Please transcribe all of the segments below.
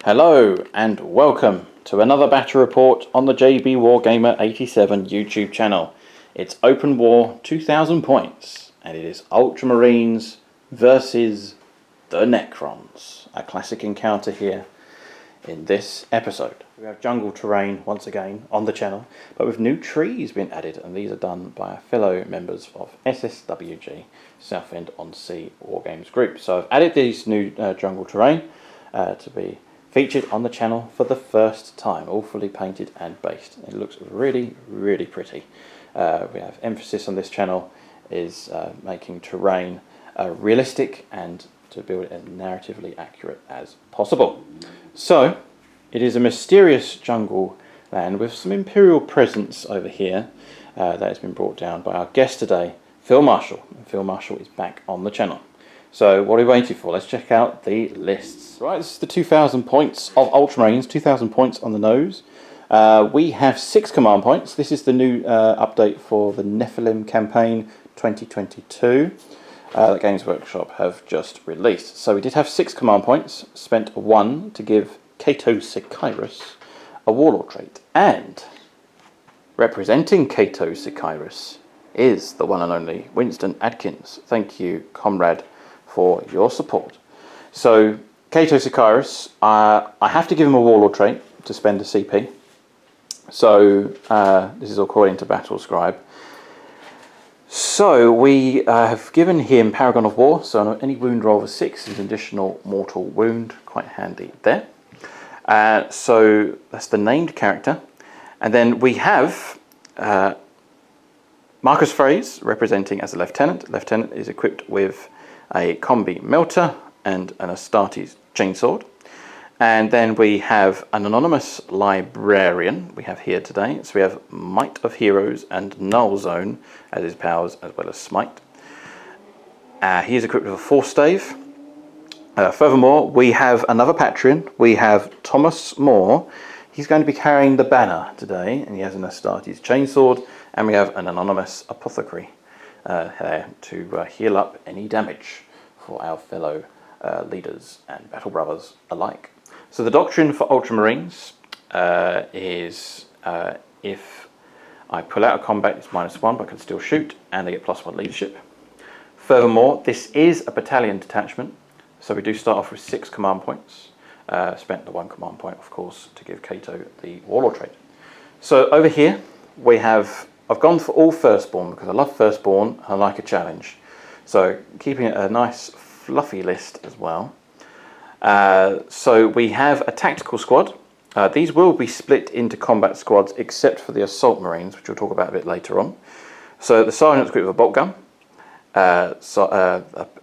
Hello and welcome to another battle report on the JB Wargamer 87 YouTube channel. It's Open War 2000 points and it is Ultramarines versus the Necrons. A classic encounter here in this episode. We have jungle terrain once again on the channel, but with new trees being added, and these are done by our fellow members of SSWG, Southend-on-Sea Wargames group. So I've added these new jungle terrain to be featured on the channel for the first time, all fully painted and based. It looks really, really pretty. We have emphasis on this channel is making terrain realistic and to build it as narratively accurate as possible. So, it is a mysterious jungle land with some Imperial presence over here that has been brought down by our guest today, Phil Marshell. And Phil Marshell is back on the channel. So what are we waiting for? Let's check out the lists. Right, this is the 2000 points of Ultramarines, 2000 points on the nose. We have 6 command points. This is the new update for the Nephilim campaign 2022 that Games Workshop have just released. So we did have 6 command points, spent 1 to give Cato Sicyrus a warlord trait. And representing Cato Sicyrus is the one and only Winston Adkins. Thank you, comrade, for your support. So Cato Sicyrus, I have to give him a warlord trait to spend a CP. So this is according to Battle Scribe. So we have given him Paragon of War, so on any wound roll of 6 is an additional mortal wound, quite handy there. So that's the named character. And then we have Marcus Fraze representing as a lieutenant. Lieutenant is equipped with a combi melter and an Astartes chainsword. And then we have an anonymous librarian we have here today. So we have Might of Heroes and Null Zone as his powers, as well as Smite. He is equipped with a force stave. Furthermore, we have another Patreon. We have Thomas Moore. He's going to be carrying the banner today, and he has an Astartes chainsword. And we have an anonymous apothecary here to heal up any damage for our fellow leaders and battle brothers alike. So the doctrine for Ultramarines is if I pull out of combat, it's -1, but I can still shoot, and they get +1 leadership. Furthermore, this is a battalion detachment, so we do start off with 6 command points. Spent the 1 command point, of course, to give Cato the warlord trait. So over here we have, I've gone for all firstborn because I love firstborn and I like a challenge. So keeping it a nice fluffy list as well. So we have a tactical squad. These will be split into combat squads except for the assault marines, which we'll talk about a bit later on. So the sergeant's equipped with a bolt gun. A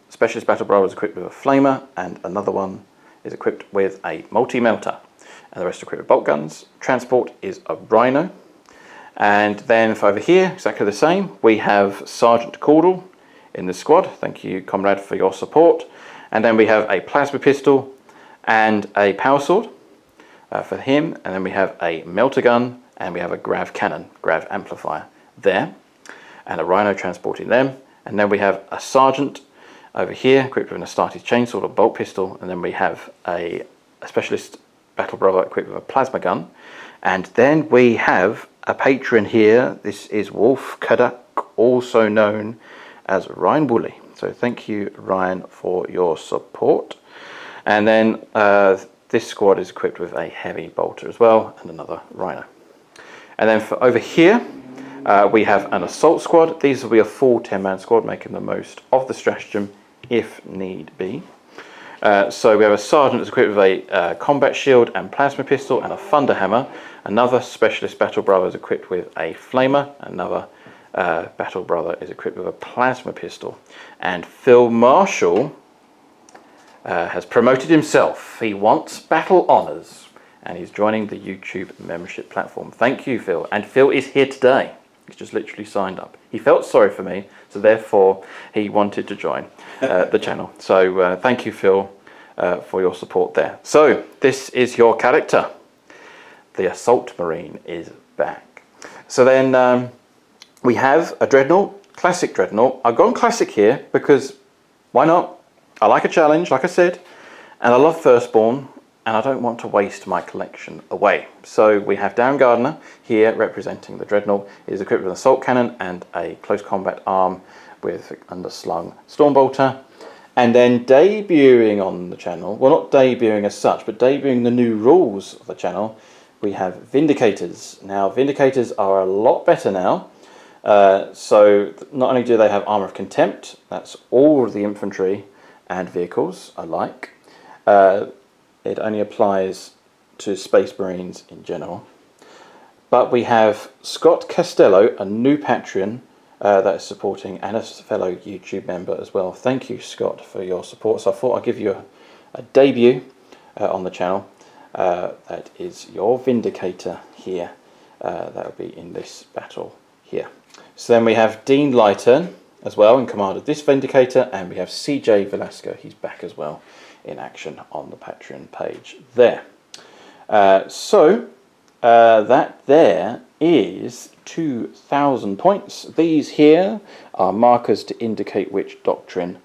specialist battle brother is equipped with a flamer, and another one is equipped with a multi-melter. And the rest are equipped with bolt guns. Transport is a rhino. And then for over here, exactly the same, we have Sergeant Caudle in the squad. Thank you, comrade, for your support. And then we have a plasma pistol and a power sword for him. And then we have a melter gun and we have a grav cannon, grav amplifier there. And a rhino transporting them. And then we have a sergeant over here equipped with an Astartes chainsword or bolt pistol. And then we have a specialist battle brother equipped with a plasma gun. And then we have a patron here. This is Wolf Kadak, also known as Ryan Woolley. So thank you, Ryan, for your support. And then this squad is equipped with a heavy bolter as well, and another rhino. And then for over here, we have an assault squad. These will be a full 10-man squad, making the most of the stratagem if need be. So we have a sergeant that's equipped with a combat shield and plasma pistol and a thunder hammer. Another specialist battle brother is equipped with a flamer. Another battle brother is equipped with a plasma pistol. And Phil Marshell has promoted himself. He wants battle honours, and he's joining the YouTube membership platform. Thank you, Phil. And Phil is here today. He's just literally signed up. He felt sorry for me, so therefore he wanted to join the channel. So thank you, Phil, for your support there. So this is your character. The Assault Marine is back. So then we have a Dreadnought, classic Dreadnought. I've gone classic here because why not? I like a challenge, like I said, and I love Firstborn. and I don't want to waste my collection away. So we have Darren Gardner here representing the Dreadnought. It is equipped with an assault cannon and a close combat arm with underslung Stormbolter. And then debuting on the channel, well, not debuting as such, but debuting the new rules of the channel, we have Vindicators. Now, Vindicators are a lot better now. So not only do they have Armour of Contempt, that's all of the infantry and vehicles alike. It only applies to Space Marines in general. But we have Scott Costello, a new Patreon that is supporting, and a fellow YouTube member as well. Thank you, Scott, for your support. So I thought I'd give you a debut on the channel. That is your Vindicator here. That will be in this battle here. So then we have Dean Lighton as well in command of this Vindicator, and we have CJ Velasco. He's back as well in action on the Patreon page there. That there is 2,000 points. These here are markers to indicate which doctrine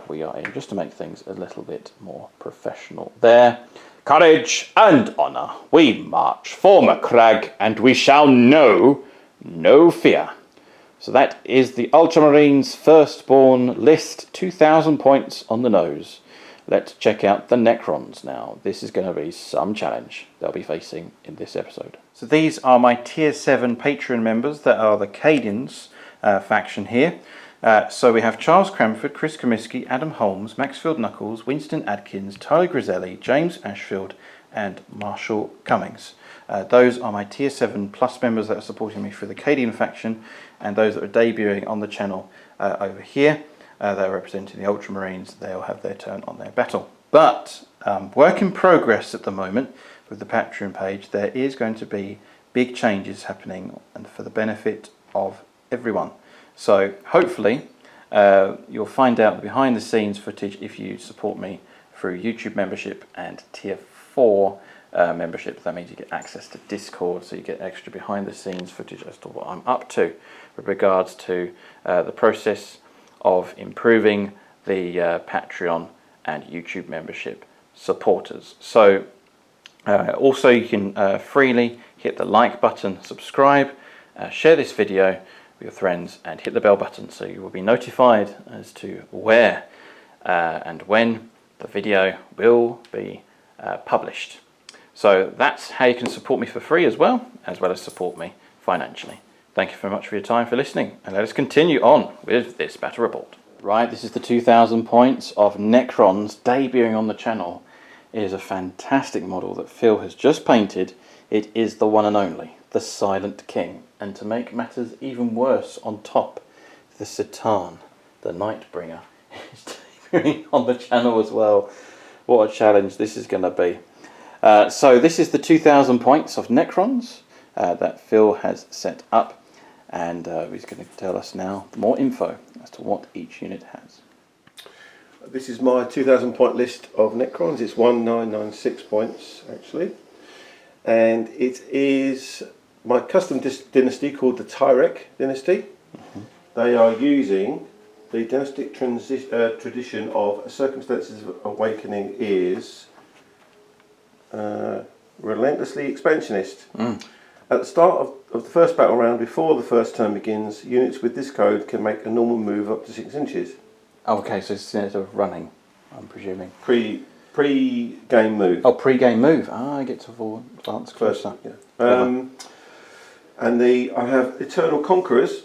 we are in, just to make things a little bit more professional there. Courage and honour, we march for Macragge, and we shall know no fear. So that is the Ultramarines Firstborn list, 2,000 points on the nose. Let's check out the Necrons now. This is going to be some challenge they'll be facing in this episode. So these are my Tier 7 Patreon members that are the Cadians faction here. So we have Charles Cranford, Chris Comiskey, Adam Holmes, Maxfield Knuckles, Winston Adkins, Tyler Griselli, James Ashfield and Marshall Cummings. Those are my Tier 7 plus members that are supporting me through the Cadian faction, and those that are debuting on the channel over here. They're representing the Ultramarines. They'll have their turn on their battle. But work in progress at the moment with the Patreon page. There is going to be big changes happening, and for the benefit of everyone. So hopefully you'll find out the behind the scenes footage if you support me through YouTube membership and Tier 4 membership. That means you get access to Discord, so you get extra behind the scenes footage as to what I'm up to with regards to the process of improving the Patreon and YouTube membership supporters. So also you can freely hit the like button, subscribe, share this video with your friends, and hit the bell button so you will be notified as to where and when the video will be published. So that's how you can support me for free as well as support me financially. Thank you very much for your time, for listening, and let us continue on with this battle report. Right, this is the 2,000 points of Necrons debuting on the channel. It is a fantastic model that Phil has just painted. It is the one and only, the Silent King. And to make matters even worse on top, the Citan, the Nightbringer, is debuting on the channel as well. What a challenge this is going to be. So this is the 2,000 points of Necrons that Phil has set up. And he's going to tell us now more info as to what each unit has. This is my 2,000 point list of Necrons. It's 1996 points actually, and it is my custom dynasty called the Tyrek dynasty. They are using the dynastic tradition of circumstances of awakening is relentlessly expansionist. At the start of the first battle round, before the first turn begins, units with this code can make a normal move up to 6 inches. Oh, okay, so it's instead of running, I'm presuming. Pre-game move. Oh, pre-game move. Ah, I get to advance closer. Yeah. And I have Eternal Conquerors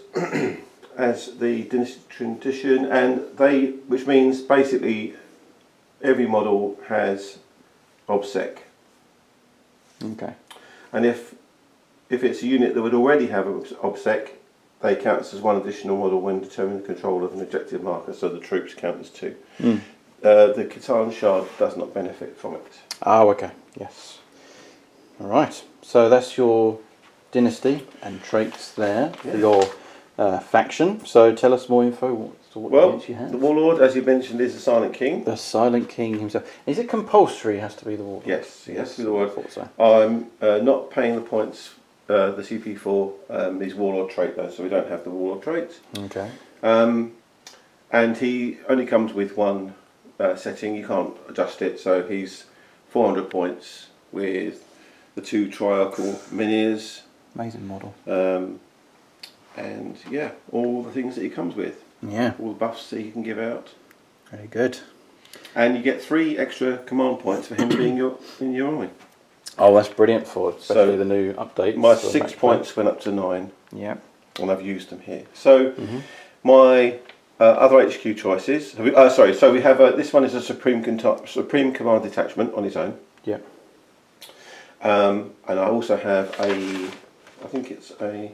as the dynasty tradition, and which means basically every model has OBSEC. Okay. And if it's a unit that would already have OBSEC, they count as one additional model when determining the control of an objective marker, so the troops count as 2. The Catan Shard does not benefit from it. Oh, okay, yes. Alright, so that's your dynasty and traits there for your faction. So tell us more info. What units you have. The Warlord, as you mentioned, is the Silent King. The Silent King himself. Is it compulsory? It has to be the Warlord. Yes, he has to be the Warlord. I thought so. I'm not paying the points. The CP4 is Warlord trait though, so we don't have the Warlord traits. Okay. And he only comes with one setting. You can't adjust it, so he's 400 points with the 2 triarchal minis. Amazing model. And yeah, all the things that he comes with. Yeah. All the buffs that he can give out. Very good. And you get 3 extra command points for him being in your army. Oh, that's brilliant for especially the new updates. My 6 points went up to 9. Yeah. And I've used them here. So my other HQ choices. So we have this one is a Supreme Command detachment on its own. Yeah. And I also have I think it's a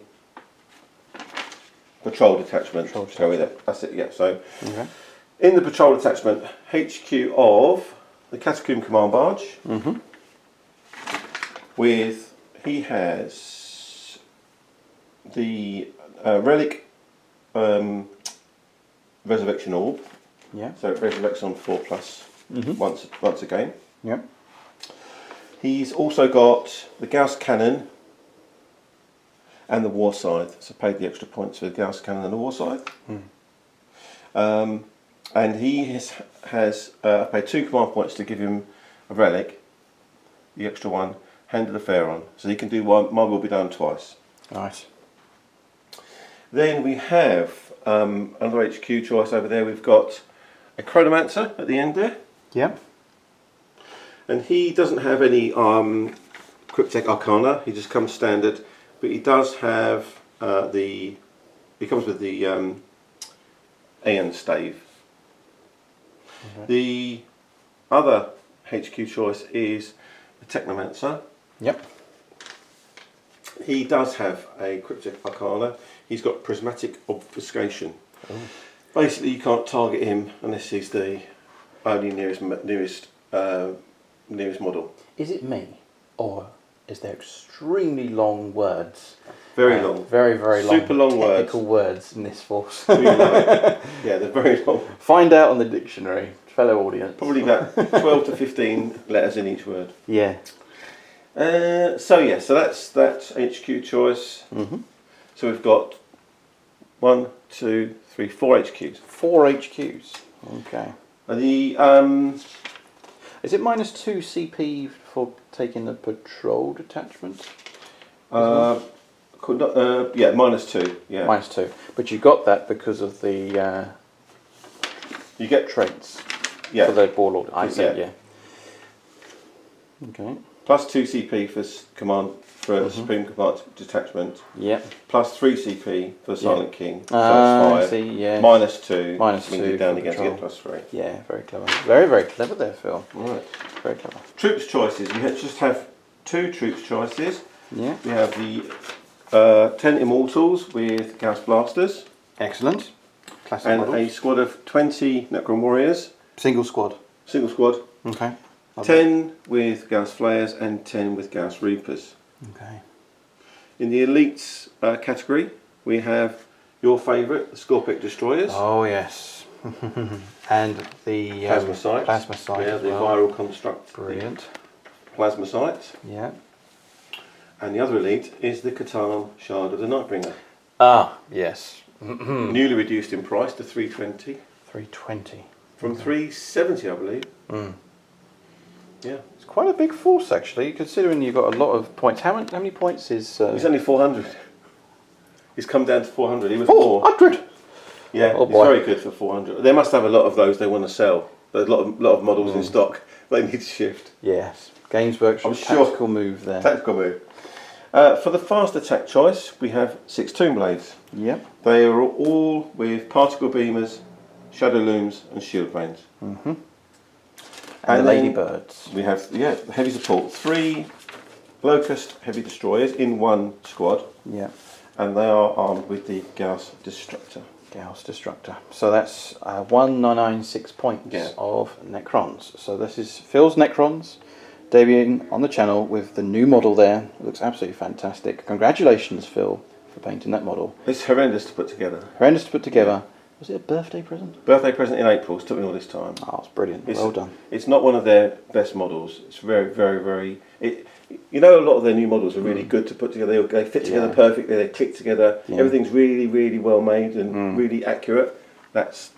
patrol detachment. Shall we? That's it. Yeah. So in the patrol detachment, HQ of the Catacomb Command Barge. He has the relic resurrection orb. Yeah. So it resurrects on 4+ once again. Yeah. He's also got the Gauss cannon and the war scythe. So paid the extra points for the Gauss cannon and the war scythe. And he has paid 2 command points to give him a relic, the extra one, Hand of the Pharaon. So he can do one. Mine will be done twice. Nice. Then we have another HQ choice over there. We've got a Chronomancer at the end there. Yeah. And he doesn't have any Cryptek Arcana. He just comes standard. But he does have he comes with the Aeon Stave. The other HQ choice is the Technomancer. Yep. He does have a Cryptek Arcana. He's got Prismatic Obfuscation. Basically, you can't target him unless he's the only nearest model. Is it me, or is there extremely long words? Very long. Very, very long. Super long technical words in this force. Really long. Yeah, they're very long. Find out on the dictionary, fellow audience. Probably about 12 to 15 letters in each word. Yeah. So that's HQ choice. So we've got 1, 2, 3, 4 HQs. 4 HQs. Okay. The is it -2 CP for taking the patrol detachment? yeah, -2. Yeah. -2. But you got that because of the you get traits. Yeah. For the warlord. I see. Yeah. Yeah. Okay. +2 CP for Supreme Command Detachment. Yeah. +3 CP for Silent King. So I that's 5. see, yeah. -2. -2 down for again patrol. to get +3. Yeah, very clever. Very, very clever there, Phil. Right. Very clever. Troops choices. We just have 2 troops choices. Yeah. We have the 10 Immortals with Gauss Blasters. Excellent. Classic And models. a squad of 20 Necron Warriors. Single squad. Single squad. Okay. 10 with Gauss Flayers and 10 with Gauss Reapers. Okay. In the Elites category, we have your favourite, the Scorpic Destroyers. Oh, yes. And the Plasmacytes. Plasmacytes. Yeah, as the well. Viral Construct. Brilliant. Plasmacytes. Yeah. And the other elite is the Catan Shard of the Nightbringer. Ah, yes. Newly reduced in price to 320. 320. From 370, I believe. Yeah. It's quite a big force, actually, considering you've got a lot of points. How many points is... He's only 400. He's come down to 400. He was more. 400! Yeah, Oh, he's boy. very good for 400. They must have a lot of those they want to sell. There's a lot of models in stock they need to shift. Yes. Games Workshop, I'm sure. tactical move there. Tactical move. For the fast attack choice, we have 6 Tomb Blades. Yep. They are all with particle beamers, shadow looms, and shield vanes. And the then Ladybirds. We have the heavy support. 3 Locust heavy destroyers in one squad, Yeah. and they are armed with the Gauss Destructor. Gauss Destructor. So that's 1996 points Yeah. of Necrons. So this is Phil's Necrons debuting on the channel with the new model there. It looks absolutely fantastic. Congratulations, Phil, for painting that model. It's horrendous to put together. Horrendous to put together. Was it a birthday present? Birthday present in April. It took me all this time. Oh, it's brilliant. Well done. It's not one of their best models. It's very, very, very. You know, a lot of their new models are really good to put together. They fit together perfectly. They click together. Yeah. Everything's really, really well made and really accurate. That's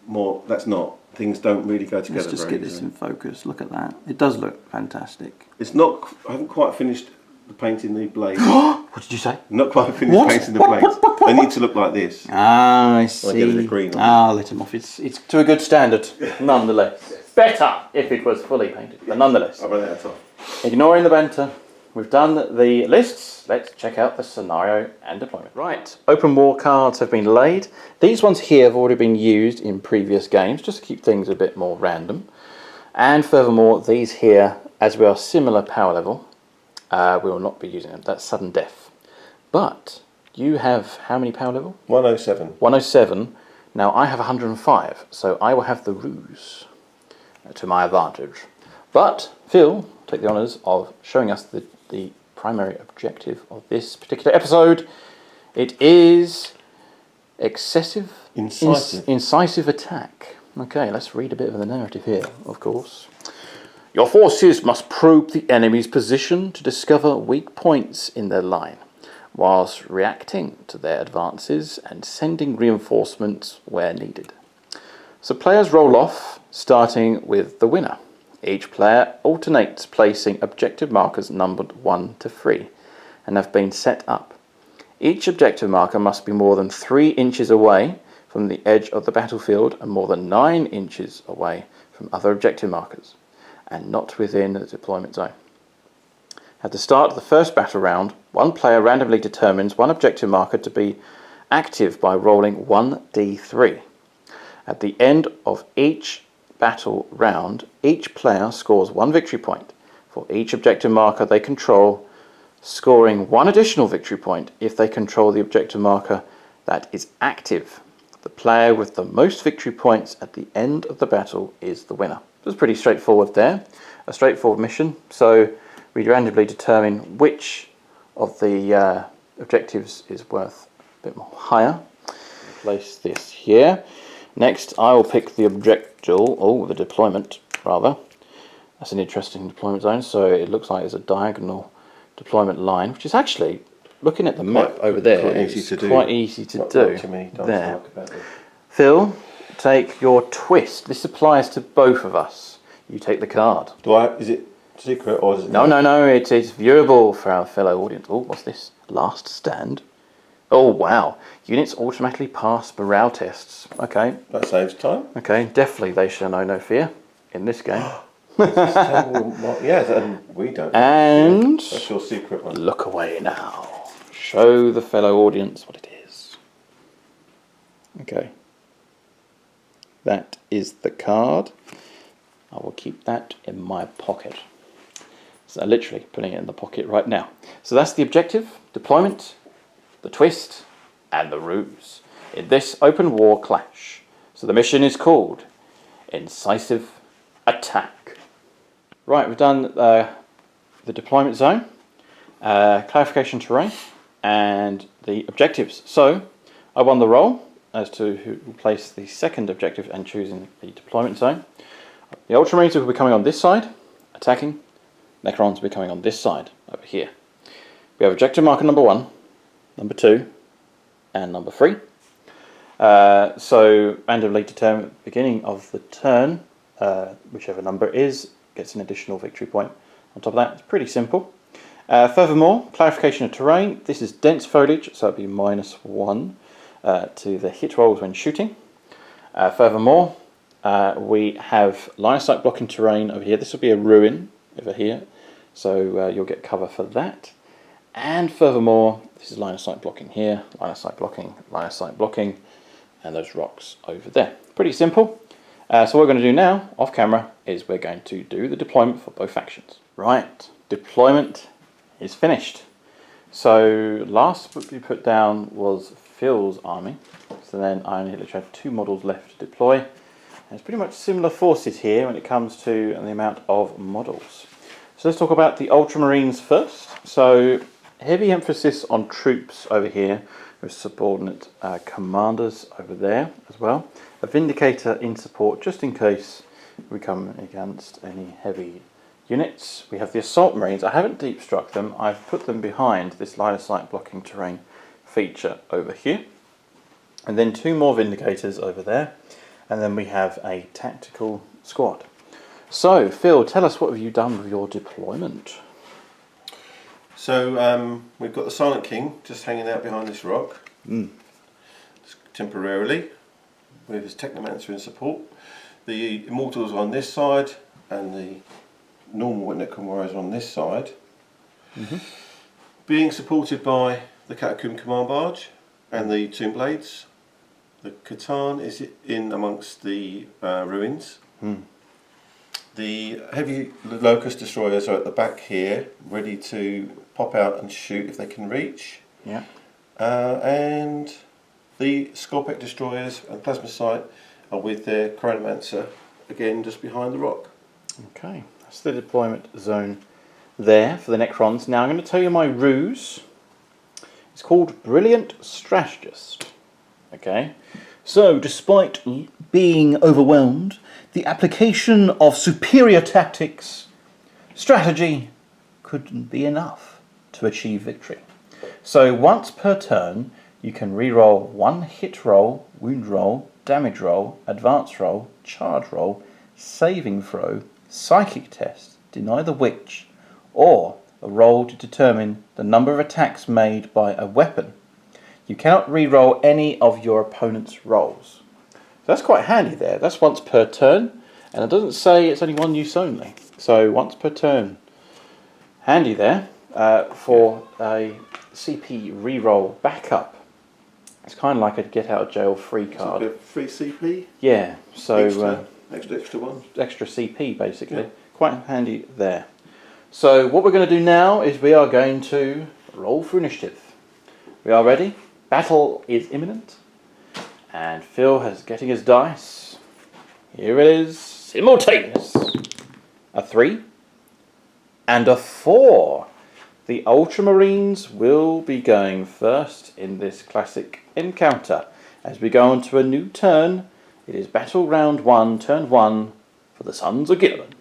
more. That's not. Things don't really go together. Let's just very get this easily. in focus. Look at that. It does look fantastic. It's not. I haven't quite finished painting the blades. What did you say? Not quite finished painting the blades. They need to look like this. Ah, I see. I get the green on Ah, let him off. It's to a good standard, nonetheless. Better if it was fully painted, but nonetheless. I'll run that off. Ignoring the banter, we've done the lists. Let's check out the scenario and deployment. Right, open war cards have been laid. These ones here have already been used in previous games, just to keep things a bit more random. And furthermore, these here, as we are similar power level, we will not be using them. That's sudden death. But you have how many power level? 107. 107. Now I have 105, so I will have the ruse to my advantage. But Phil, take the honours of showing us the primary objective of this particular episode. It is incisive attack. Okay, let's read a bit of the narrative here, of course. Your forces must probe the enemy's position to discover weak points in their line, whilst reacting to their advances and sending reinforcements where needed. So players roll off, starting with the winner. Each player alternates placing objective markers numbered 1 to 3 and have been set up. Each objective marker must be more than 3 inches away from the edge of the battlefield and more than 9 inches away from other objective markers, and not within the deployment zone. At the start of the first battle round, one player randomly determines one objective marker to be active by rolling 1d3. At the end of each battle round, each player scores 1 victory point for each objective marker they control, scoring 1 additional victory point if they control the objective marker that is active. The player with the most victory points at the end of the battle is the winner. It was pretty straightforward there, a straightforward mission. So we randomly determine which of the objectives is worth a bit more higher. Place this here. Next, I will pick the the deployment, rather. That's an interesting deployment zone. So it looks like there's a diagonal deployment line, which is actually, looking at the map over there, quite easy to do. There. Phil, take your twist. This applies to both of us. You take the card. Is it secret or is it? No. It is viewable for our fellow audience. Oh, what's this? Last stand. Oh, wow. Units automatically pass morale tests. Okay. That saves time. Okay, definitely they shall know no fear in this game. Yes, and we don't. And that's your secret one. Look away now. Show the fellow audience what it is. Okay. That is the card. I will keep that in my pocket. So literally putting it in the pocket right now. So that's the objective, deployment, the twist, and the ruse in this open war clash. So the mission is called Incisive Attack. Right, we've done the deployment zone, clarification terrain, and the objectives. So I won the roll as to who will place the second objective and choosing the deployment zone. The Ultramarines will be coming on this side, attacking. Necrons will be coming on this side, over here. We have objective marker number 1, number 2, and number 3. So randomly determine at the beginning of the turn, whichever number it is, gets an additional victory point. On top of that, it's pretty simple. Furthermore, clarification of terrain. This is dense foliage, so it'll be -1 to the hit rolls when shooting. Furthermore, we have line of sight blocking terrain over here. This will be a ruin over here, so you'll get cover for that. And furthermore, this is line of sight blocking here, line of sight blocking, and those rocks over there. Pretty simple. So what we're going to do now, off camera, is we're going to do the deployment for both factions. Right, deployment is finished. So last we put down was Phil's army. So then I only literally have 2 models left to deploy. And it's pretty much similar forces here when it comes to the amount of models. So let's talk about the Ultramarines first. So heavy emphasis on troops over here with subordinate commanders over there as well. A Vindicator in support just in case we come against any heavy units. We have the Assault Marines. I haven't deep struck them. I've put them behind this line of sight blocking terrain feature over here. And then 2 more Vindicators over there. And then we have a tactical squad. So, Phil, tell us, what have you done with your deployment? So we've got the Silent King just hanging out behind this rock, temporarily, with his Technomancer in support. The Immortals are on this side, and the normal Necron Warriors are on this side. Being supported by the Catacomb Command Barge and the Tomb Blades. The Catan is in amongst the ruins. The heavy Locust Destroyers are at the back here, ready to pop out and shoot if they can reach. Yeah. And the Scorpec Destroyers and Plasma Sight are with their Chronomancer, again just behind the rock. Okay, that's the deployment zone there for the Necrons. Now I'm going to tell you my ruse. It's called Brilliant Strategist. Okay, so despite being overwhelmed, the application of superior tactics, strategy, couldn't be enough to achieve victory. So once per turn, you can reroll one hit roll, wound roll, damage roll, advance roll, charge roll, saving throw, psychic test, deny the witch, or a roll to determine the number of attacks made by a weapon. You cannot reroll any of your opponent's rolls. That's quite handy there. That's once per turn, and it doesn't say it's only one use only. So once per turn. Handy there for a CP reroll backup. It's kind of like a get out of jail free card. It's a free CP? Yeah, so extra one. Extra CP basically. Yeah. Quite handy there. So what we're going to do now is we are going to roll for initiative. We are ready. Battle is imminent. And Phil is getting his dice. Here it is. Simultaneous. A 3 and a 4. The Ultramarines will be going first in this classic encounter. As we go on to a new turn, it is battle round 1, turn 1 for the Sons of Gilliman.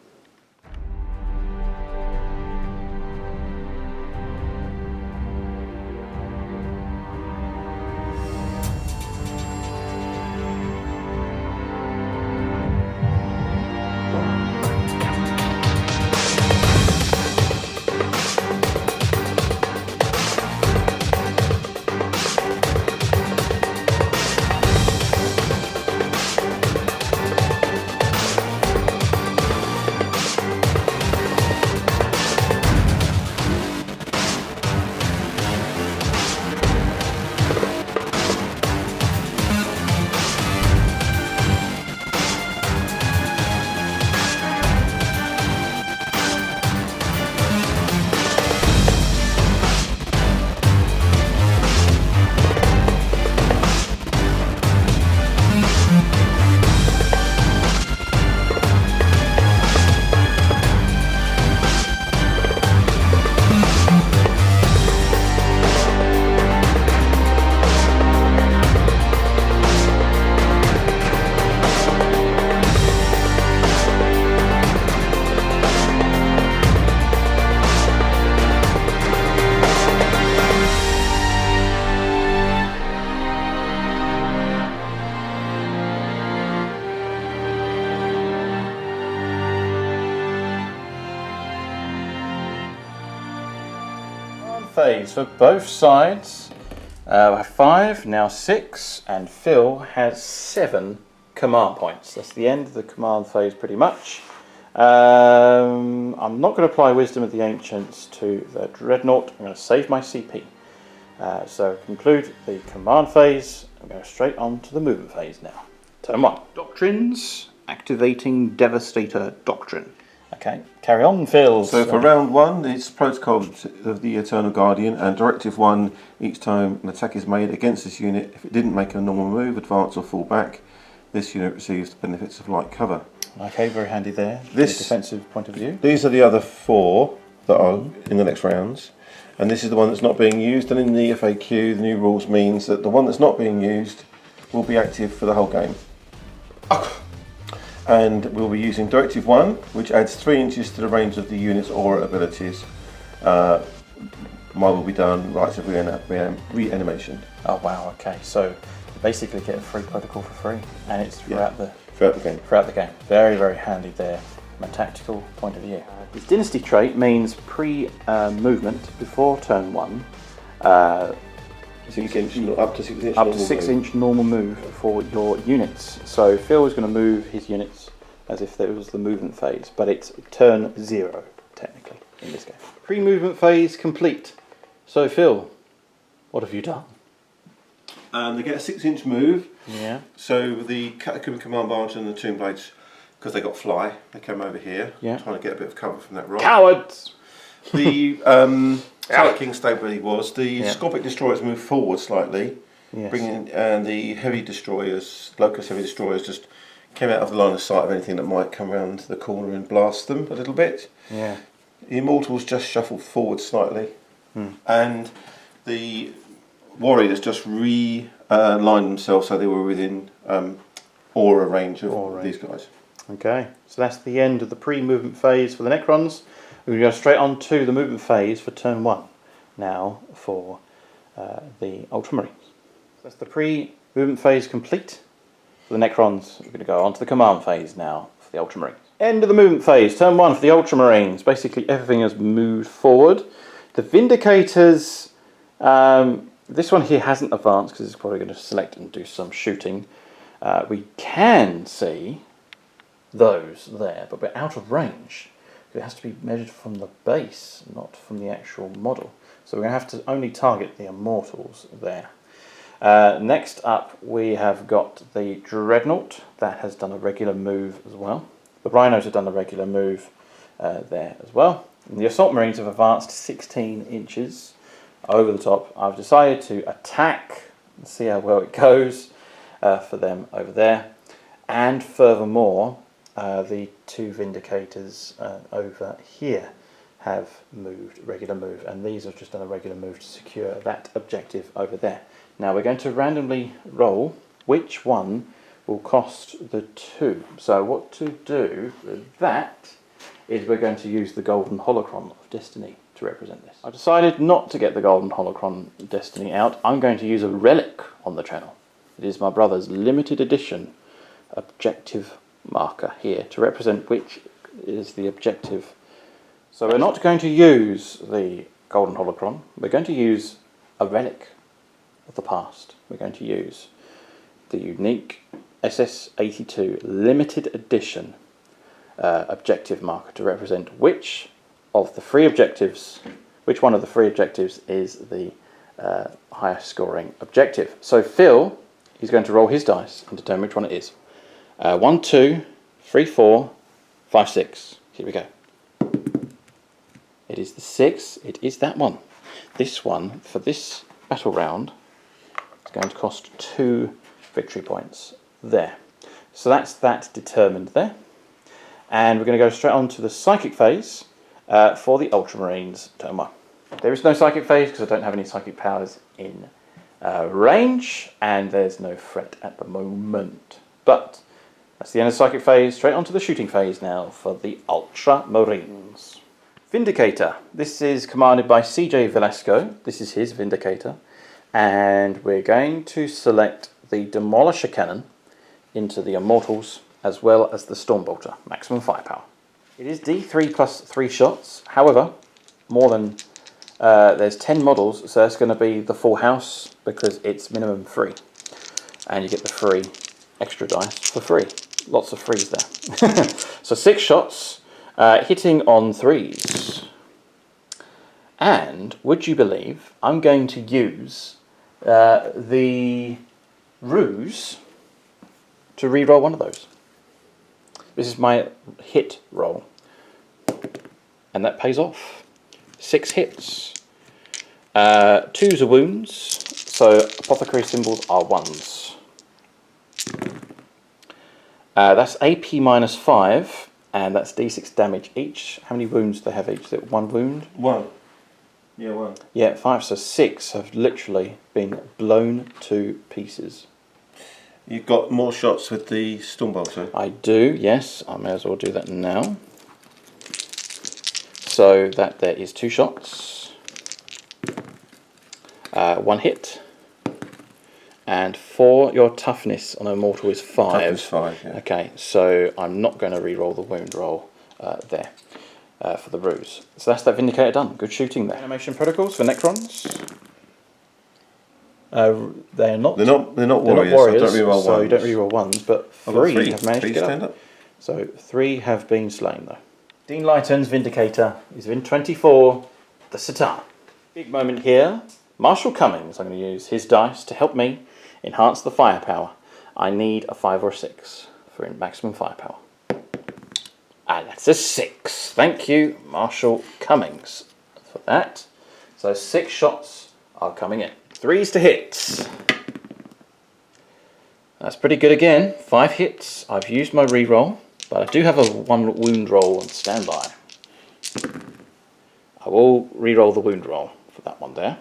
Phase for both sides. We have 5, now 6, and Phil has 7 command points. That's the end of the command phase pretty much. I'm not going to apply Wisdom of the Ancients to the Dreadnought. I'm going to save my CP. So conclude the command phase. I'm going straight on to the movement phase now. Turn 1. Doctrines. Activating Devastator Doctrine. Okay, carry on, Phil. So for round 1, it's Protocol of the Eternal Guardian, and Directive 1, each time an attack is made against this unit, if it didn't make a normal move, advance or fall back, this unit receives the benefits of light cover. Okay, very handy there, from a defensive point of view. These are the other 4 that are in the next rounds, and this is the one that's not being used, and in the FAQ, the new rules means that the one that's not being used will be active for the whole game. And we'll be using Directive 1, which adds 3 inches to the range of the unit's aura abilities. Mine will be done, Rites of Reanimation. Oh wow, okay, so basically get a free protocol for free, and it's throughout the game. Very, very handy there from a tactical point of view. His dynasty trait means pre-movement before turn 1. 6 inch, up to 6 inch. Up to 6 inch normal move for your units. So Phil is going to move his units as if there was the movement phase, but it's turn 0 technically in this game. Pre-movement phase complete. So Phil, what have you done? They get a 6 inch move. Yeah. So the Catacomb Command Barge and the Tomb Blades, because they got fly, they come over here. Yeah. Trying to get a bit of cover from that rock. Cowards! The Turret King stayed where he was. The Scorpic destroyers moved forward slightly, bringing and the heavy destroyers, Locust heavy destroyers, just came out of the line of sight of anything that might come around the corner and blast them a little bit. Yeah. The Immortals just shuffled forward slightly, and the Warriors just aligned themselves so they were within aura range of these guys. Okay, so that's the end of the pre-movement phase for the Necrons. We're going to go straight on to the movement phase for turn 1 now for the Ultramarines. So that's the pre-movement phase complete for the Necrons. We're going to go on to the command phase now for the Ultramarines. End of the movement phase, turn 1 for the Ultramarines. Basically everything has moved forward. The Vindicators, this one here hasn't advanced because it's probably going to select and do some shooting. We can see those there, but we're out of range. It has to be measured from the base, not from the actual model. So we're going to have to only target the Immortals there. Next up we have got the Dreadnought. That has done a regular move as well. The Rhinos have done a regular move there as well. And the Assault Marines have advanced 16 inches over the top. I've decided to attack and see how well it goes for them over there. And furthermore, the 2 Vindicators over here have moved, regular move, and these have just done a regular move to secure that objective over there. Now we're going to randomly roll which one will cost the 2. So what to do with that is we're going to use the Golden Holocron of Destiny to represent this. I decided not to get the Golden Holocron Destiny out. I'm going to use a relic on the channel. It is my brother's limited edition objective marker here to represent which is the objective. So we're not going to use the Golden Holocron. We're going to use a relic of the past. We're going to use the unique SS82 limited edition objective marker to represent which of the 3 objectives, which one of the 3 objectives is the highest scoring objective. So Phil, he's going to roll his dice and determine which one it is. 1, 2, 3, 4, 5, 6. Here we go. It is the 6. It is that one. This one, for this battle round, is going to cost 2 victory points there. So that's that determined there. And we're going to go straight on to the psychic phase for the Ultramarines turn 1. There is no psychic phase because I don't have any psychic powers in range, and there's no threat at the moment. But that's the end of the psychic phase. Straight on to the shooting phase now for the Ultramarines. Vindicator. This is commanded by CJ Velasco. This is his Vindicator. And we're going to select the Demolisher Cannon into the Immortals as well as the Stormbolter. Maximum firepower. It is D3 plus 3 shots. However, more than there's 10 models, so that's going to be the full house because it's minimum 3. And you get the 3 extra dice for free. Lots of frees there. So 6 shots, hitting on 3s. And would you believe I'm going to use the ruse to re-roll one of those. This is my hit roll. And that pays off. 6 hits. 2s are wounds, so apothecary symbols are 1s. That's AP minus 5, and that's D6 damage each. How many wounds do they have each? Is it 1 wound? 1. Yeah, 1. Yeah, 5, so 6 have literally been blown to pieces. You've got more shots with the Stormbolter. I do, yes. I may as well do that now. So that there is 2 shots. 1 hit. And for your toughness on Immortal is 5. Toughness 5, yeah. Okay, so I'm not going to re-roll the wound roll there for the ruse. So that's that Vindicator done. Good shooting there. Animation protocols for Necrons. They're not warriors. They're not warriors, so you don't re-roll ones, but 3 have managed to get up. up. So 3 have been slain though. Dean Lighton's Vindicator is Vin 24, the Sitar. Big moment here. Marshall Cummings, I'm going to use his dice to help me enhance the firepower. I need a 5 or a 6 for maximum firepower. And that's a 6. Thank you, Marshall Cummings, for that. So 6 shots are coming in. 3s to hits. That's pretty good again. 5 hits. I've used my reroll, but I do have a 1 wound roll on standby. I will reroll the wound roll for that one there.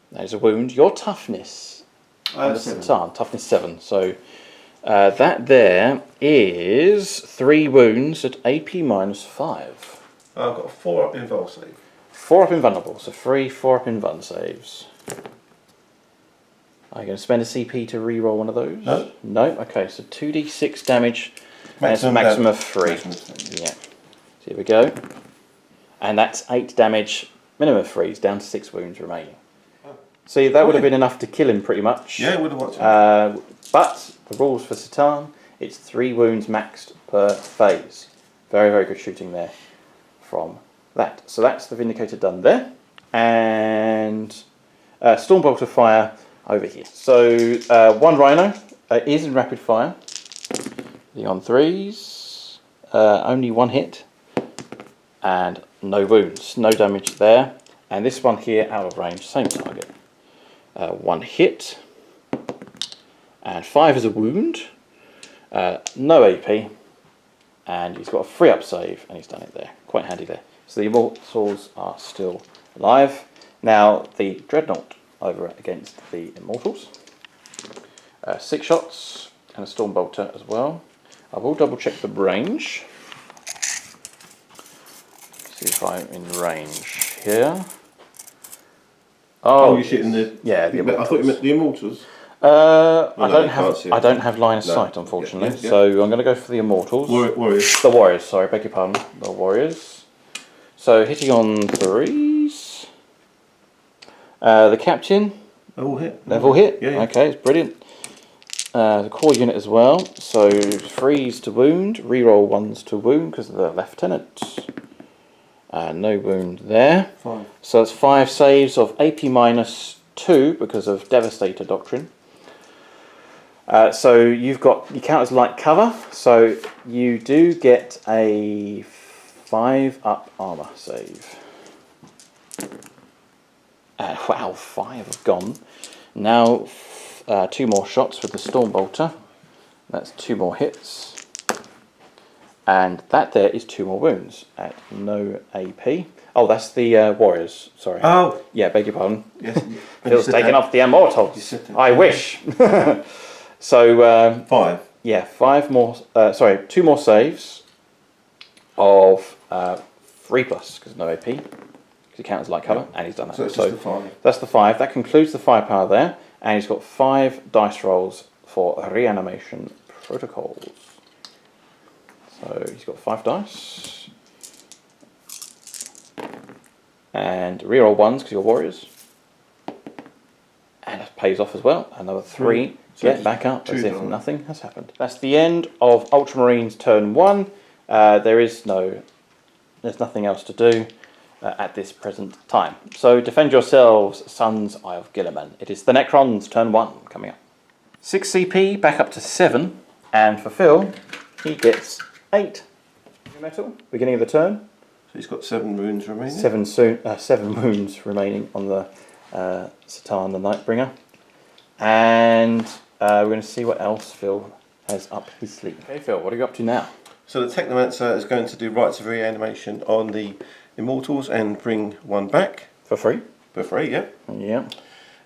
There's a wound. Your toughness. Toughness 7. So that there is 3 wounds at AP -5. I've got a 4 up in Vol save. 4 up in vulnerable. So 4 up in Vun saves. Are you going to spend a CP to re-roll one of those? No. No? Okay, so 2d6 damage. Maximum of 3. Yeah. So here we go. And that's 8 damage. Minimum of 3 is down to 6 wounds remaining. See, that would have been enough to kill him pretty much. Yeah, it would have watched. But the rules for Satan, it's 3 wounds maxed per phase. Very, very good shooting there from that. So that's the Vindicator done there. And Stormbolt of Fire over here. So 1 Rhino is in rapid fire. The on 3s, only 1 hit. And no wounds, no damage there. And this one here out of range, same target. 1 hit, and 5 is a wound, no AP, and he's got a 3-up save, and he's done it there. Quite handy there. So the Immortals are still alive. Now the Dreadnought over against the Immortals. 6 shots, and a Stormbolter as well. I will double check the range. See if I'm in range here. Oh, you're shooting the... Yeah, the Immortals. I thought you meant the Immortals. I don't have line of sight, unfortunately. Yeah. So I'm going to go for the Immortals. Warriors. The Warriors, sorry, beg your pardon. The Warriors. So hitting on 3s. The Captain. Level hit. Level hit? Yeah. Okay, it's brilliant. The core unit as well. So 3s to wound. Reroll 1s to wound because of the Lieutenant. No wound there. 5. So it's 5 saves of AP -2 because of Devastator Doctrine. So you count as light cover, so you do get a 5-up armor save. Wow, 5 have gone. Now 2 more shots with the Stormbolter. That's 2 more hits. And that there is 2 more wounds at no AP. Oh, that's the Warriors, sorry. Oh! Yeah, beg your pardon. Yes. Phil's taken off the Immortals. I wish. So, 5. yeah, 5 more, 2 more saves of 3+, because no AP. Because he counts as light cover, and he's done that. So it's just the 5. That's the 5. That concludes the firepower there. And he's got 5 dice rolls for reanimation protocols. So he's got 5 dice. And reroll 1s because you're Warriors. And it pays off as well. Another 3. So Get back up as if nothing has happened. That's the end of Ultramarines turn 1. There's nothing else to do at this present time. So defend yourselves, Sons of Guilliman. It is the Necrons turn 1 coming up. 6 CP back up to 7. And for Phil, he gets 8 metal, beginning of the turn. So he's got 7 wounds remaining. 7 wounds remaining on the Satan the Nightbringer. And we're going to see what else Phil has up his sleeve. Okay, Phil, what are you up to now? So the Technomancer is going to do rites of reanimation on the Immortals and bring 1 back. For free? For free, yeah. Yeah.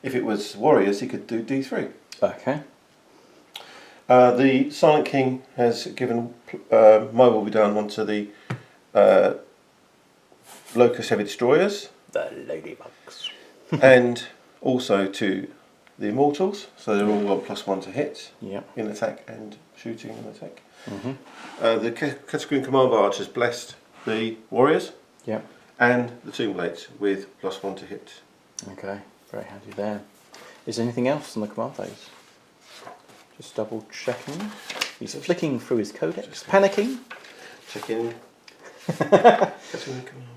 If it was Warriors, he could do D3. Okay. The Silent King has given mobile down onto the Locust Heavy Destroyers. The Ladybugs. And Also to the Immortals, so they're all on +1 to hit in attack and shooting and attack. The Category Command Barge has blessed the Warriors and the Tomb Blades with +1 to hit. Okay, very handy there. Is there anything else on the command phase? Just double checking. He's flicking through his codex, panicking. Checking. Category Command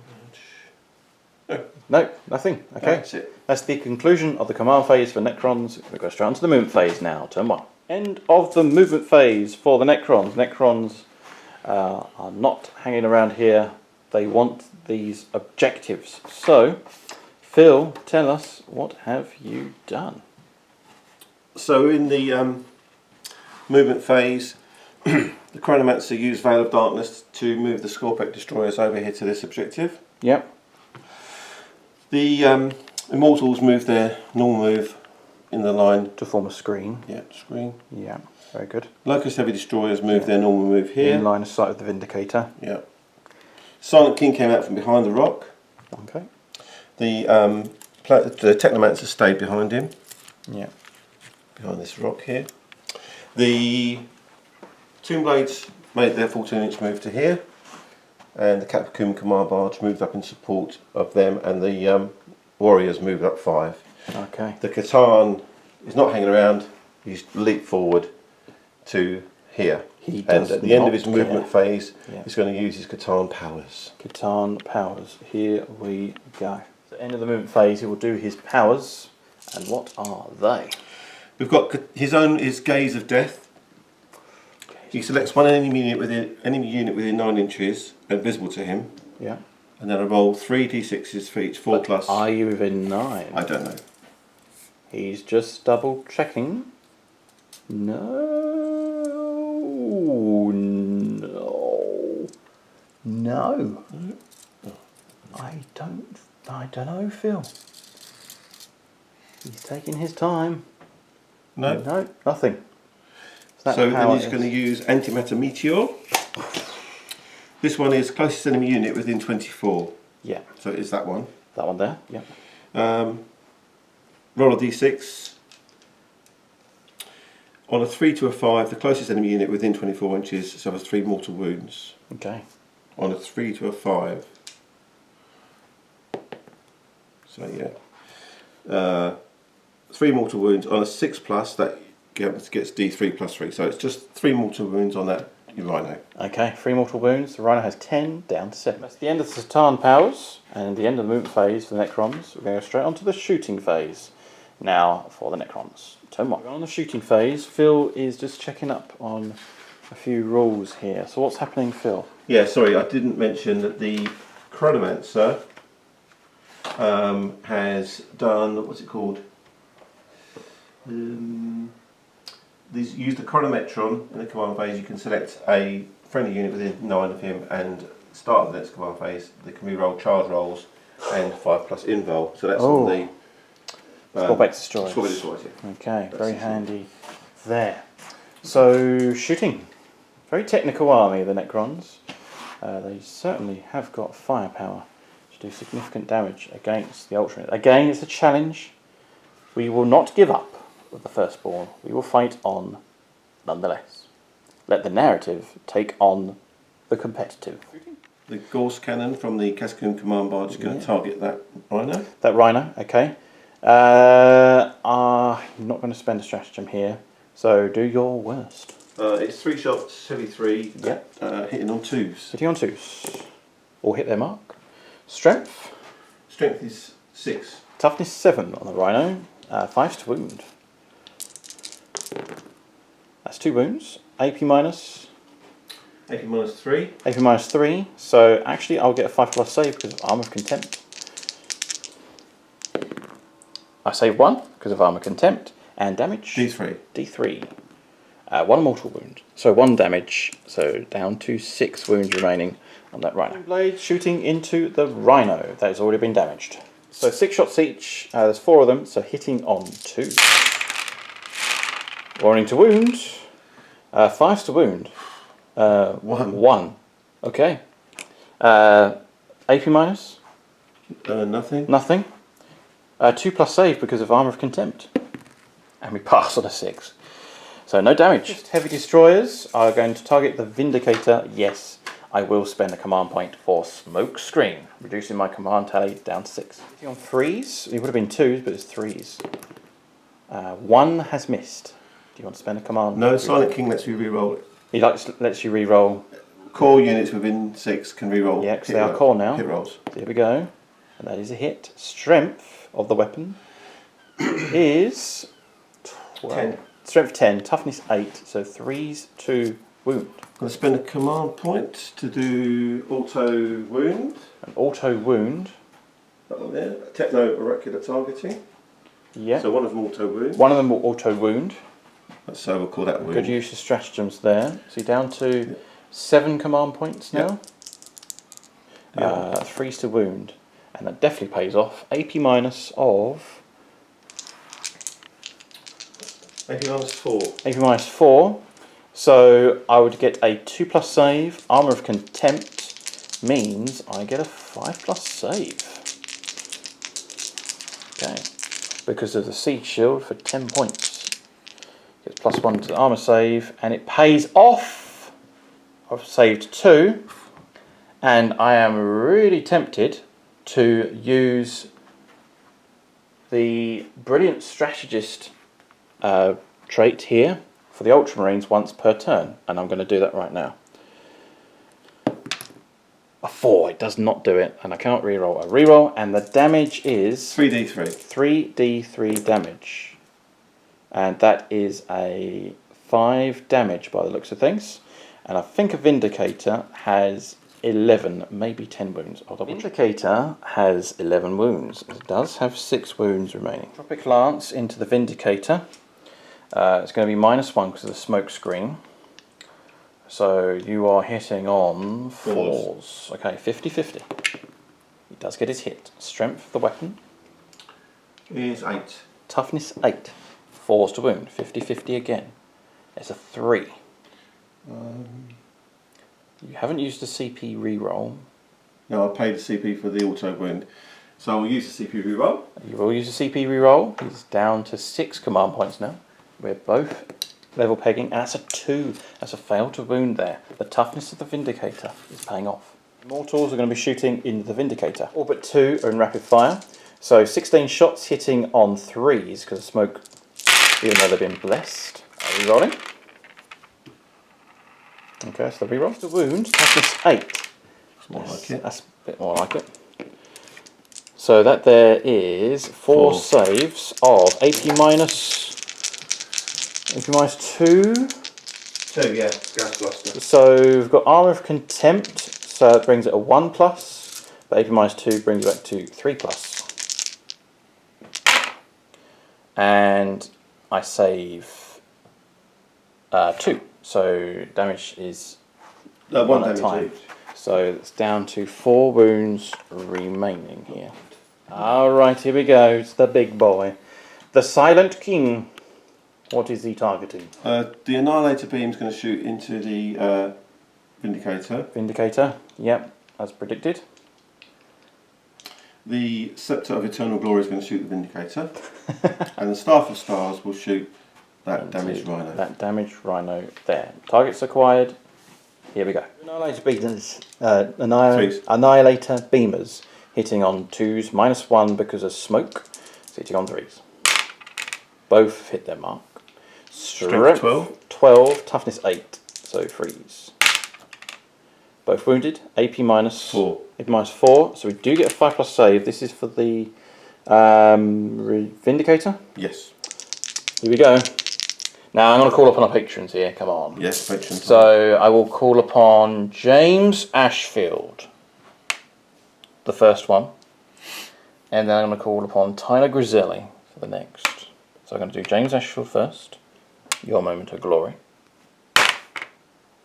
Barge. No, nothing. Okay, that's it. That's the conclusion of the command phase for Necrons. We go straight on to the movement phase now, turn 1. End of the movement phase for the Necrons. Necrons are not hanging around here. They want these objectives. So, Phil, tell us, what have you done? So in the movement phase, the Chronomancer used Veil of Darkness to move the Scorpec destroyers over here to this objective. Yep. The Immortals moved their normal move in the line To form a screen. Yeah, screen. Yeah, very good. Locust Heavy Destroyers moved their normal move here. In line of sight of the Vindicator. Yeah. Silent King came out from behind the rock. Okay. The Technomancer stayed behind him. Yeah. Behind this rock here. The Tomb Blades made their 14-inch move to here. And the Capricorn Command Barge moved up in support of them, and the Warriors moved up 5. Okay. The Catan is not hanging around, he's leaped forward to here. And at the end of his movement phase, he's going to use his Catan powers. Catan powers, here we go. At the end of the movement phase, he will do his powers, and what are they? We've got his Gaze of Death. He selects one enemy unit within 9 inches and visible to him. Yeah. And then I roll 3 d6s for each 4 plus. Are you within 9? I don't know. He's just double checking. No. I don't know, Phil. He's taking his time. No, nothing. So then he's going to use Antimatter Meteor. This one is closest enemy unit within 24. Yeah. So it is that one. That one there, yeah. Roll a d6. On a 3 to a 5, the closest enemy unit within 24 inches suffers 3 mortal wounds. Okay. On a 3 to a 5. So yeah. 3 mortal wounds. On a 6 plus, that gets d3 plus 3. So it's just 3 mortal wounds on that Rhino. Okay, 3 mortal wounds. The Rhino has 10, down to 7. That's the end of the Catan powers, and the end of the movement phase for the Necrons. We're going to go straight on to the shooting phase now for the Necrons. Turn 1. On the shooting phase, Phil is just checking up on a few rules here. So what's happening, Phil? Yeah, sorry, I didn't mention that the Chronomancer has done, what's it called? Use the Chronometron in the command phase. You can select a friendly unit within 9 of him, and start of the next command phase, they can re-roll charge rolls and 5 plus invul. So that's on the Scorpec destroyers. Scorpec destroyers, yeah. Okay, very handy there. So shooting, very technical army, the Necrons. They certainly have got firepower to do significant damage against the Ultramarines. Again, it's a challenge. We will not give up with the firstborn. We will fight on nonetheless. Let the narrative take on the competitive. The Gauss cannon from the Cascoon Command Barge is going to target that Rhino. That Rhino, okay. I'm not going to spend a stratagem here, so do your worst. It's 3 shots, heavy 3, Yep. hitting on 2s. Hitting on 2s. Or hit their mark. Strength. Strength is 6. Toughness 7 on the Rhino. 5 to wound. That's 2 wounds. AP minus. AP minus 3. AP minus 3. So actually I'll get a 5 plus save because of Armour of Contempt. I save 1 because of Armour of Contempt. And damage? D3. D3. 1 mortal wound. So 1 damage. So down to 6 wounds remaining on that Rhino. Blade shooting into the Rhino. That has already been damaged. So 6 shots each. There's 4 of them. So hitting on 2. Warning to wound. 5s to wound. 1. Okay. AP minus? Nothing. Nothing. 2+ save because of Armour of Contempt. And we pass on a 6. So no damage. Just heavy destroyers are going to target the Vindicator. Yes, I will spend a command point for Smoke Screen, reducing my command tally down to 6. On 3s, it would have been 2s, but it's 3s. 1 has missed. Do you want to spend a command? No, Silent King lets you re-roll it. He lets you re-roll. Core units within 6 can re-roll. Yeah, because they are core now. Hit rolls. So here we go. And that is a hit. Strength of the weapon is 10. Strength 10, toughness 8, so 3s to wound. I'm going to spend a command point to do auto wound. An auto wound. That one there. Techno oracular targeting. Yeah. So one of them auto wound. One of them will auto wound. So we'll call that wound. Good use of stratagems there. So you're down to 7 command points now. 3s to wound. And that definitely pays off. AP minus of... AP minus 4. AP minus 4. So I would get a 2+ save. Armour of Contempt means I get a 5+ save. Okay. Because of the Siege Shield for 10 points. Gets +1 to the armour save. And it pays off. I've saved 2. And I am really tempted to use the Brilliant Strategist trait here for the Ultramarines once per turn, and I'm going to do that right now. A 4, it does not do it, and I cannot reroll. A reroll, and the damage is 3d3. 3d3 damage, and that is a 5 damage by the looks of things. And I think a Vindicator has 11, maybe 10 wounds. Vindicator has 11 wounds. It does have 6 wounds remaining. Tropic Lance into the Vindicator. It's going to be -1 because of the smoke screen. So you are hitting on 4s. Okay, 50-50. He does get his hit. Strength of the weapon is 8. Toughness 8. 4s to wound. 50-50 again. It's a 3. You haven't used the CP reroll. No, I paid the CP for the auto wound. So I'll use the CP reroll. You will use the CP reroll. He's down to 6 command points now. We're both level pegging, and that's a 2. That's a fail to wound there. The toughness of the Vindicator is paying off. Immortals are going to be shooting into the Vindicator. All but 2 are in rapid fire. So 16 shots hitting on 3s because of smoke, even though they've been blessed. Are we rolling? Okay, so the reroll. The wound, toughness 8. That's more like it. That's a bit more like it. So that there is 4 saves of AP minus 2. 2, yeah. Gas Blaster. So we've got Armour of Contempt, so that brings it a 1+, but AP minus 2 brings it back to 3+. And I save 2, so damage is 1 at a time. So it's down to 4 wounds remaining here. Alright, here we go, it's the big boy. The Silent King. What is he targeting? The Annihilator Beam is going to shoot into the Vindicator. Vindicator, yep, as predicted. The Scepter of Eternal Glory is going to shoot the Vindicator. And the Staff of Stars will shoot that damaged Rhino. That damaged Rhino there. Targets acquired. Here we go. Annihilator Beamers. Annihilator Beamers. Hitting on 2s, -1 because of smoke. Hitting on 3s. Both hit their mark. Strength 12. 12, toughness 8, so 3s. Both wounded. AP minus 4. AP minus 4. So we do get a 5+ save. This is for the Vindicator. Yes. Here we go. Now I'm going to call upon our patrons here. Come on. Yes, patrons. So I will call upon James Ashfield, the first one, and then I'm going to call upon Tyler Griselli for the next. So I'm going to do James Ashfield first. Your moment of glory.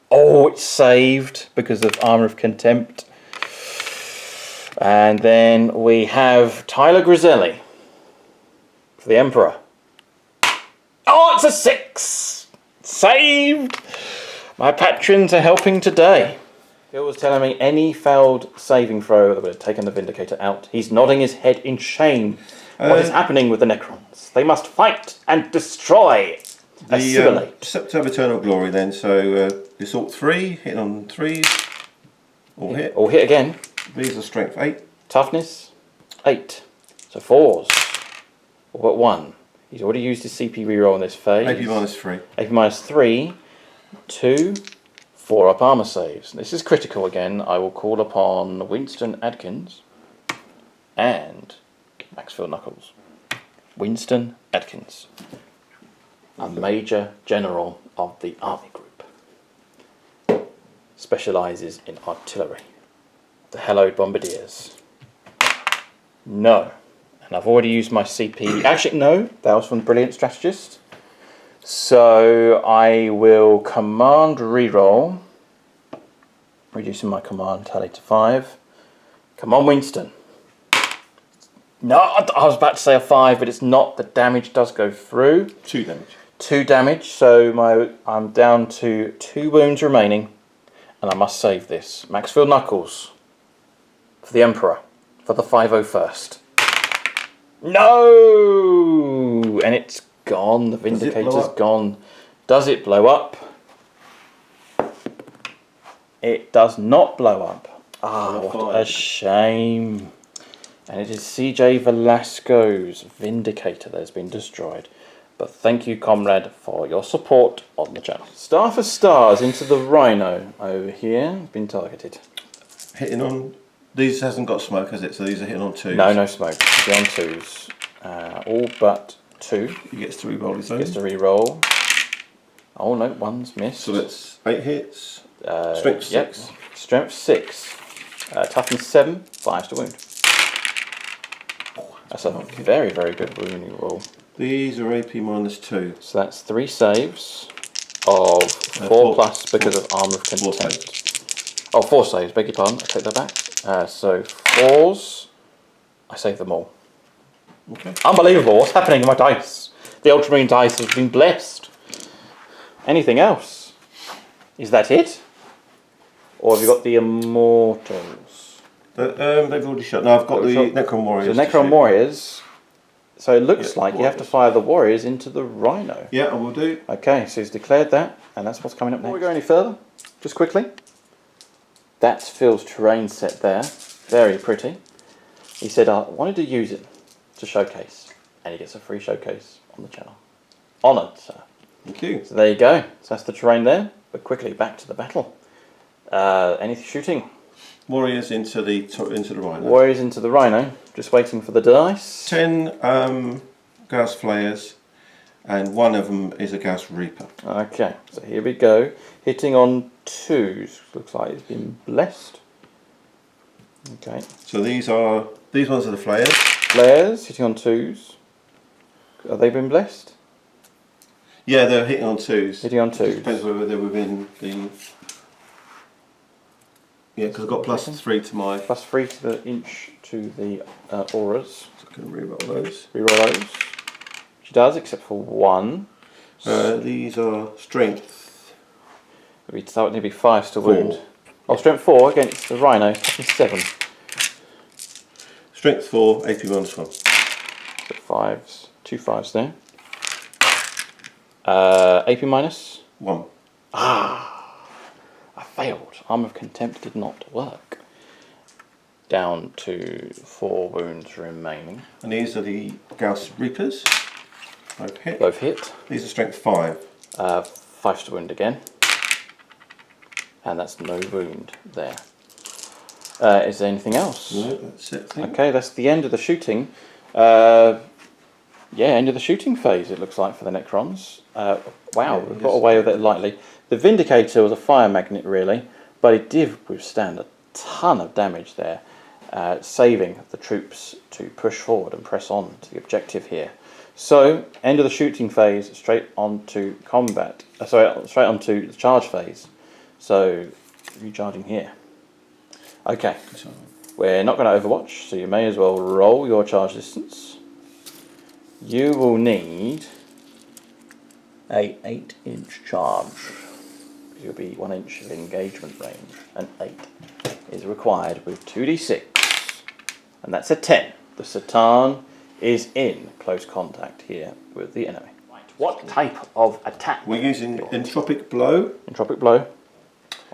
Oh, it's saved because of Armour of Contempt. And then we have Tyler Griselli for the Emperor. Oh, it's a 6! Saved! My patrons are helping today. Phil was telling me any failed saving throw that would have taken the Vindicator out. He's nodding his head in shame What is happening with the Necrons? They must fight and destroy. Assimilate. Scepter of Eternal Glory then, so Assault 3, hitting on 3s, all hit. All hit again. These are Strength 8. Toughness 8. So 4s. All but 1. He's already used his CP reroll in this phase. AP -3. AP -3. 2. 4 up armor saves. This is critical again. I will call upon Winston Adkins and Maxfield Knuckles. Winston Adkins, a Major General of the Army Group. Specialises in artillery. The Hallowed Bombardiers. No. And I've already used my CP. Actually, no. That was from Brilliant Strategist. So I will command reroll. Reducing my command tally to 5. Come on, Winston. No, I was about to say a 5, but it's not. The damage does go through. 2 damage. 2 damage, so I'm down to 2 wounds remaining, and I must save this. Maxfield Knuckles for the Emperor for the 501st. No, and it's gone. The Vindicator's gone. Does it blow up? It does not blow up. Ah, what a shame. And it is CJ Velasco's Vindicator that has been destroyed. But thank you, comrade, for your support on the channel. Star for Stars into the Rhino over here. Been targeted. Hitting on... These hasn't got smoke, has it? So these are hitting on 2s. No, no smoke. It's on 2s. All but 2. He gets to reroll his own. Gets to reroll. Oh no, 1's missed. So that's 8 hits. Strength 6. Yep. Strength 6. Toughness 7. 5 to wound. That's a very, very good wounding roll. These are AP -2. So that's 3 saves of 4 plus because of Armour of Contempt. Oh, 4 saves, beg your pardon, I take that back. So 4s, I save them all. Okay. Unbelievable, what's happening in my dice? The Ultramarine dice has been blessed. Anything else? Is that it? Or have you got the Immortals? They've already shot. No, I've got the Necron Warriors. The Necron Warriors. So it looks like you have to fire the Warriors into the Rhino. Yeah, I will do. Okay, so he's declared that, and that's what's coming up next. Before we go any further, just quickly. That's Phil's terrain set there. Very pretty. He said I wanted to use it to showcase, and he gets a free showcase on the channel. Honoured, sir. Thank you. So there you go. So that's the terrain there. But quickly back to the battle. Any shooting? Warriors into the Rhino. Warriors into the Rhino. Just waiting for the dice. 10 Gauss Flayers, and 1 of them is a Gauss Reaper. Okay, so here we go. Hitting on 2s. Looks like it's been blessed. Okay. So these ones are the Flayers. Flares hitting on 2s. Have they been blessed? Yeah, they're hitting on 2s. Hitting on 2s. It depends whether they're within the... Yeah, because I've got +3 to my... +3 to the inch to the auras. So I can reroll those. Reroll those. She does, except for 1. These are Strength. That would be 5 to wound. Oh, Strength 4 against the Rhino. Toughness 7. Strength 4, AP -1. So 5s. 2 5s there. AP -1. I failed. Arm of Contempt did not work. Down to 4 wounds remaining. And these are the Gauss Reapers. Both hit. Both hit. These are Strength 5. 5 to wound again. And that's no wound there. Is there anything else? No, that's it. Okay, that's the end of the shooting. Yeah, end of the shooting phase, it looks like, for the Necrons. Wow, yeah, we've got away with it lightly. The Vindicator was a fire magnet, really, but it did withstand a ton of damage there, saving the troops to push forward and press on to the objective here. So, end of the shooting phase, straight on to combat. Straight on to the charge phase. So, recharging here. Okay, we're not going to overwatch, so you may as well roll your charge distance. You will need a 8-inch charge. You'll be 1 inch of engagement range, and 8 is required with 2d6, and that's a 10. The Satan is in close contact here with the enemy. Right. What type of attack? We're using Entropic Blow. Entropic Blow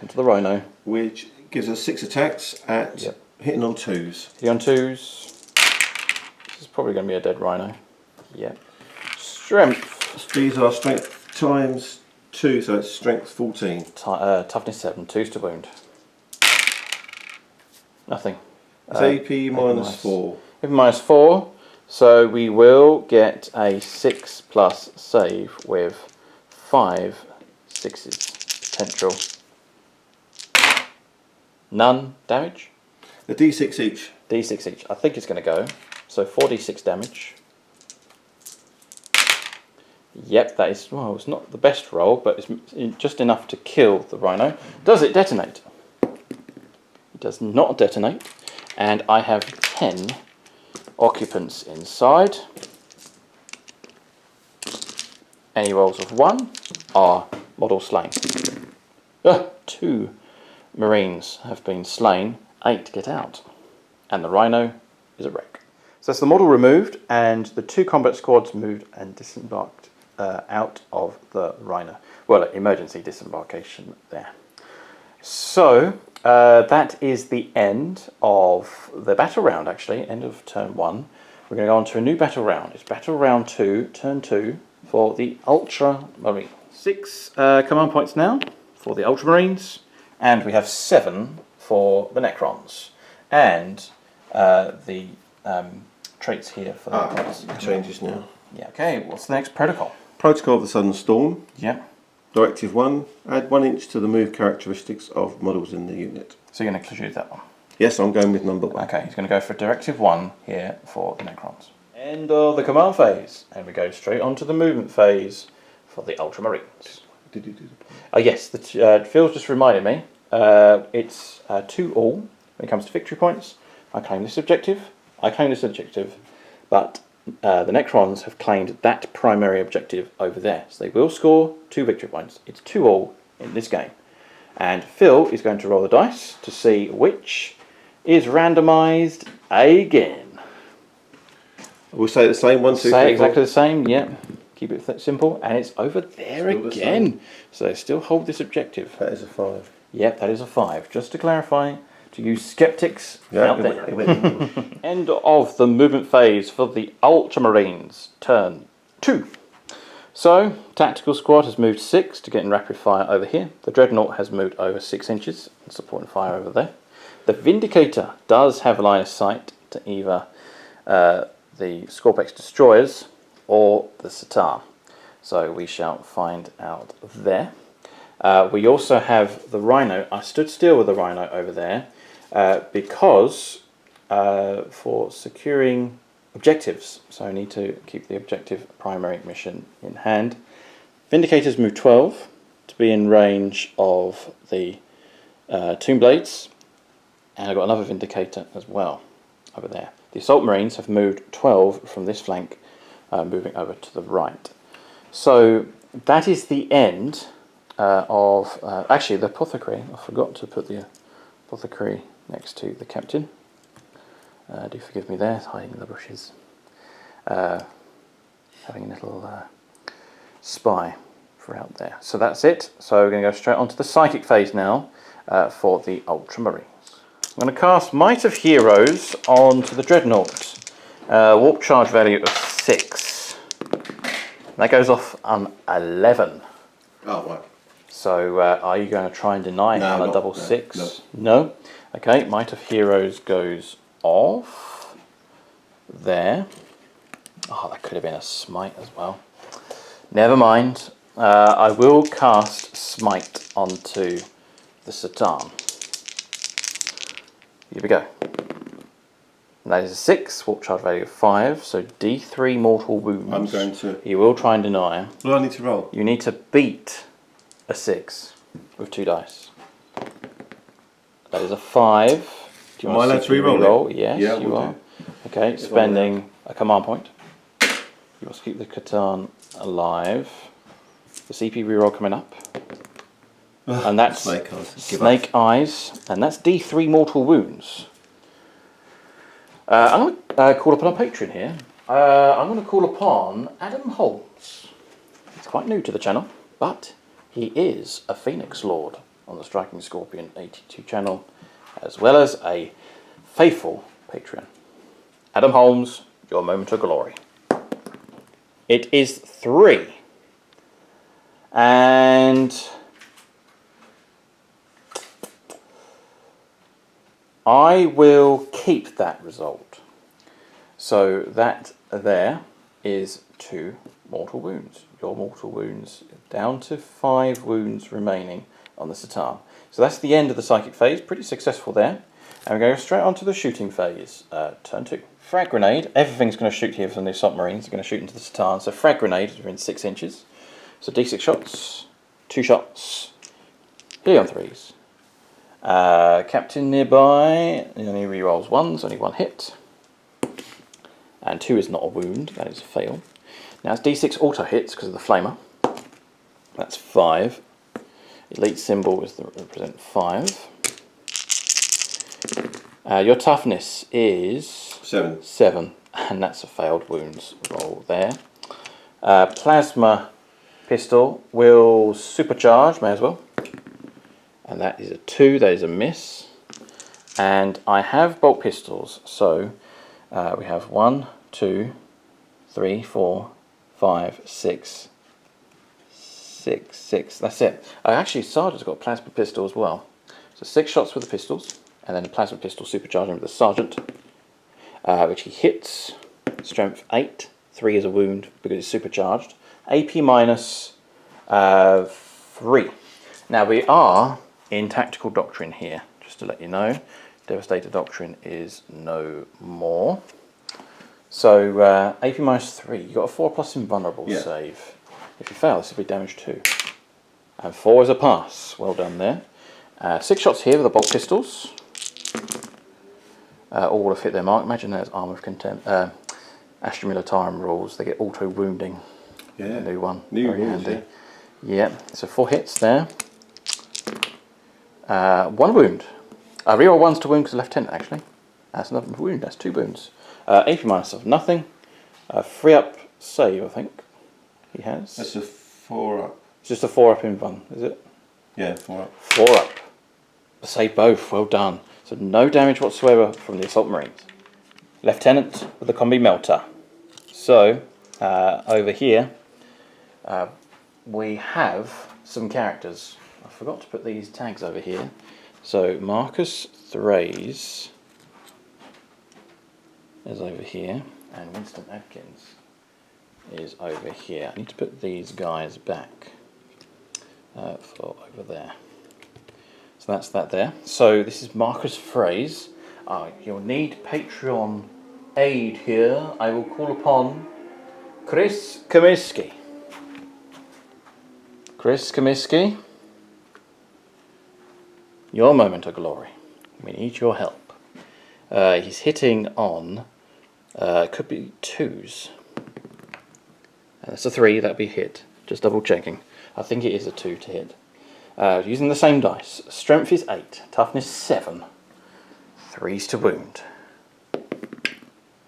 onto the Rhino. Which gives us 6 attacks at hitting on 2s. Hitting on 2s. This is probably going to be a dead Rhino. Yep. Strength. These are strength times 2, so it's strength 14. Toughness 7, 2s to wound. Nothing. It's AP minus 4. AP minus 4. So we will get a 6+ save with 5 6s potential. None damage? The D6 each. D6 each. I think it's going to go. So 4d6 damage. Yep, that is, well, it's not the best roll, but it's just enough to kill the Rhino. Does it detonate? It does not detonate. And I have 10 occupants inside. Any rolls of 1 are model slain. 2 Marines have been slain, 8 get out. And the Rhino is a wreck. So that's the model removed, and the 2 combat squads moved and disembarked out of the Rhino. Well, emergency disembarkation there. So that is the end of the battle round, actually, end of turn 1. We're going to go on to a new battle round. It's battle round 2, turn 2, for the Ultramarines. 6 command points now for the Ultramarines, and we have 7 for the Necrons. And the traits here for the Necrons. It changes now. Yeah, okay, what's the next protocol? Protocol of the Southern Storm. Yep. Directive 1, add 1 inch to the move characteristics of models in the unit. So you're going to choose that one? Yes, I'm going with number 1. Okay, he's going to go for Directive 1 here for the Necrons. End of the command phase, and we go straight on to the movement phase for the Ultramarines. Did you do the point? Oh yes, Phil's just reminded me, it's 2 all when it comes to victory points. I claim this objective, but the Necrons have claimed that primary objective over there. So they will score 2 victory points. It's 2 all in this game. And Phil is going to roll the dice to see which is randomised again. We'll say the same, 1, 2, 3, 4. Say exactly the same, yeah. Keep it simple. And it's over there Still again. So still hold this objective. That is a 5. Yep, that is a 5. Just to clarify, to you skeptics out there. End of the movement phase for the Ultramarines. Turn 2. So, Tactical Squad has moved 6 to get in rapid fire over here. The Dreadnought has moved over 6 inches and supporting fire over there. The Vindicator does have line of sight to either the Scorpex Destroyers or the Sitar. So we shall find out there. We also have the Rhino. I stood still with the Rhino over there because for securing objectives. So I need to keep the objective primary mission in hand. Vindicators move 12 to be in range of the Tomb Blades. And I've got another Vindicator as well over there. The Assault Marines have moved 12 from this flank, moving over to the right. So that is the end of... actually, the Apothecary. I forgot to put the Apothecary next to the Captain. Do forgive me there, hiding in the bushes. Having a little spy for out there. So that's it. So we're going to go straight on to the Psychic phase now for the Ultramarines. I'm going to cast Might of Heroes onto the Dreadnought. Warp charge value of 6. That goes off on 11. Oh, right. So are you going to try and deny on a double 6? No? Okay, Might of Heroes goes off there. Oh, that could have been a smite as well. Never mind. I will cast Smite onto the Satan. Here we go. And that is a 6, warp charge value of 5, so D3 mortal wounds. I'm going to... You will try and deny. What do I need to roll? You need to beat a 6 with 2 dice. That is a 5. Do you Am I allowed to re-roll it? Yes, yeah, you are. Do. Okay, spending a command point. You must keep the Catan alive. The CP reroll coming up. And that's Snake Eyes. And that's D3 mortal wounds. I'm going to call upon a patron here. I'm going to call upon Adam Holmes. He's quite new to the channel, but he is a Phoenix Lord on the Striking Scorpion 82 channel, as well as a faithful Patreon. Adam Holmes, your moment of glory. It is 3. And I will keep that result. So that there is 2 mortal wounds. Your mortal wounds down to 5 wounds remaining on the Satan. So that's the end of the psychic phase. Pretty successful there. And we're going to go straight on to the shooting phase. Turn 2. Frag grenade. Everything's going to shoot here from the assault marines. They're going to shoot into the Satan. So frag grenade is within 6 inches. So d6 shots. 2 shots. Helion 3s. Captain nearby. He only rerolls 1s. Only 1 hit. And 2 is not a wound. That is a fail. Now it's d6 auto hits because of the flamer. That's 5. Elite symbol is the represent 5. Your toughness is 7, and that's a failed wounds roll there. Plasma pistol will supercharge, may as well. And that is a 2, that is a miss. And I have bolt pistols, so we have 1, 2, 3, 4, 5, 6. 6. That's it. Actually, Sergeant's got a plasma pistol as well. So 6 shots with the pistols, and then a plasma pistol supercharging with the Sergeant, which he hits. Strength 8. 3 is a wound because it's supercharged. AP minus 3. Now we are in tactical doctrine here, just to let you know. Devastator doctrine is no more. So AP minus 3. You got a 4+ invulnerable save. If you fail, this will be damage 2. And 4 is a pass. Well done there. 6 shots here with the bolt pistols. All will have hit their mark. Imagine there's Arm of Contempt. Astra Militarum rules. They get auto wounding. Yeah. New one. New Very rules, handy. Yeah. So 4 hits there. 1 wound. Reroll 1s to wound because lieutenant actually. That's another wound. That's 2 wounds. AP minus of nothing. 3 up save, I think. He has. That's a 4 up. It's just a 4 up in one, is it? Yeah, 4 up. 4 up. Save both. Well done. So no damage whatsoever from the assault marines. Lieutenant with the combi melter. So over here we have some characters. I forgot to put these tags over here. So Marcus Thrace is over here, and Winston Adkins is over here. I need to put these guys back for over there. So that's that there. So this is Marcus Thrace. You'll need Patreon aid here. I will call upon Chris Comiskey. Chris Comiskey, your moment of glory. We need your help. He's hitting on, could be 2s. And that's a 3, that'll be hit. Just double checking. I think it is a 2 to hit. Using the same dice. Strength is 8, toughness 7. 3s to wound.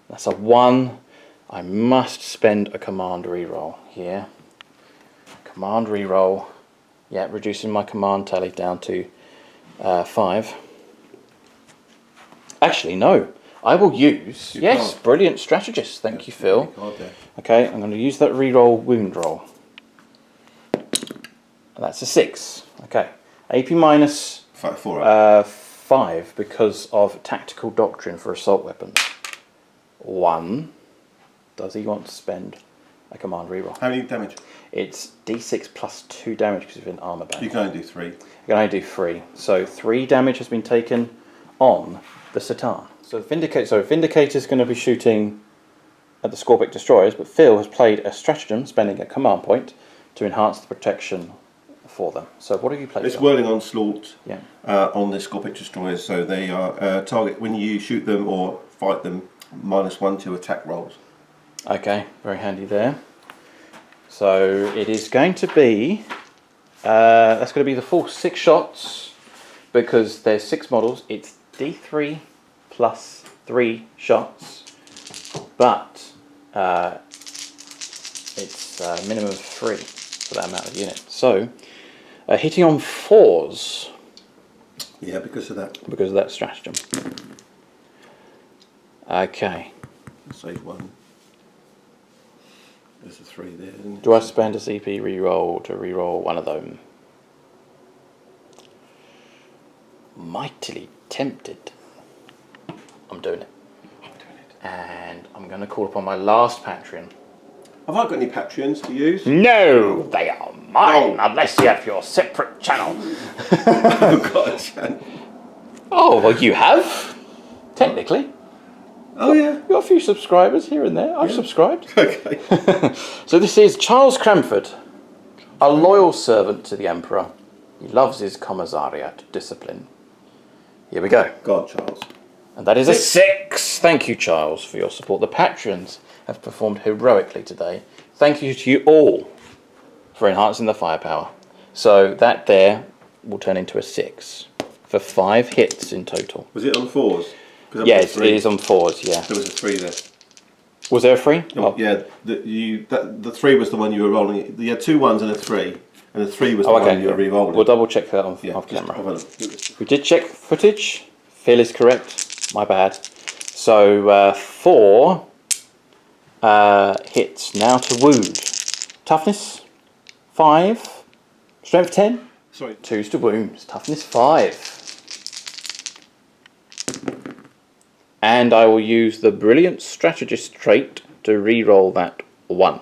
That's a 1. I must spend a command reroll here. Command reroll. Yeah, reducing my command tally down to 5. Actually, no. I will use... Yes, brilliant strategist. Thank you, Phil. Okay, I'm going to use that reroll wound roll. And that's a 6. Okay. AP minus 5 because of tactical doctrine for assault weapons. 1. Does he want to spend a command reroll? How many damage? It's d6 plus 2 damage because of an armor band. You can only do 3. You can only do 3. So 3 damage has been taken on the Satan. So Vindicator's going to be shooting at the Scorpic destroyers, but Phil has played a stratagem, spending a command point to enhance the protection for them. So what have you played? It's Whirling Onslaught Yeah. on the Scorpic destroyers, so they are target when you shoot them or fight them, -1 to attack rolls. Okay, very handy there. So it is going to be, that's going to be the full 6 shots, because there's 6 models. It's D3 plus 3 shots, but it's a minimum of 3 for that amount of unit. So, hitting on 4s. Yeah, because of that. Because of that stratagem. Okay. Save 1. There's a 3 there, isn't it? Do I spend a CP reroll to reroll one of them? Mightily tempted. I'm doing it. And I'm going to call upon my last Patreon. Have I got any Patreons to use? No, they are mine, unless you have your separate channel. I've got a channel. Oh, well, you have. Technically. Oh, yeah. You've got a few subscribers here and there. I've subscribed. Okay. So this is Charles Cranford, a loyal servant to the Emperor. He loves his commissariat discipline. Here we go. Go on, Charles. And that is a 6. Thank you, Charles, for your support. The patrons have performed heroically today. Thank you to you all for enhancing the firepower. So that there will turn into a 6 for 5 hits in total. Was it on 4s? Yes, it is on 4s, yeah. There was a 3 there. Was there a 3? Oh. Yeah, the 3 was the one you were rolling. You had 2 1s and a 3, and the 3 was the one you were re-rolling. We'll double check that off camera. We did check footage. Phil is correct. My bad. So 4 hits now to wound. Toughness 5. Strength 10. Sorry. 2s to wounds. Toughness 5. And I will use the Brilliant Strategist trait to re-roll that 1.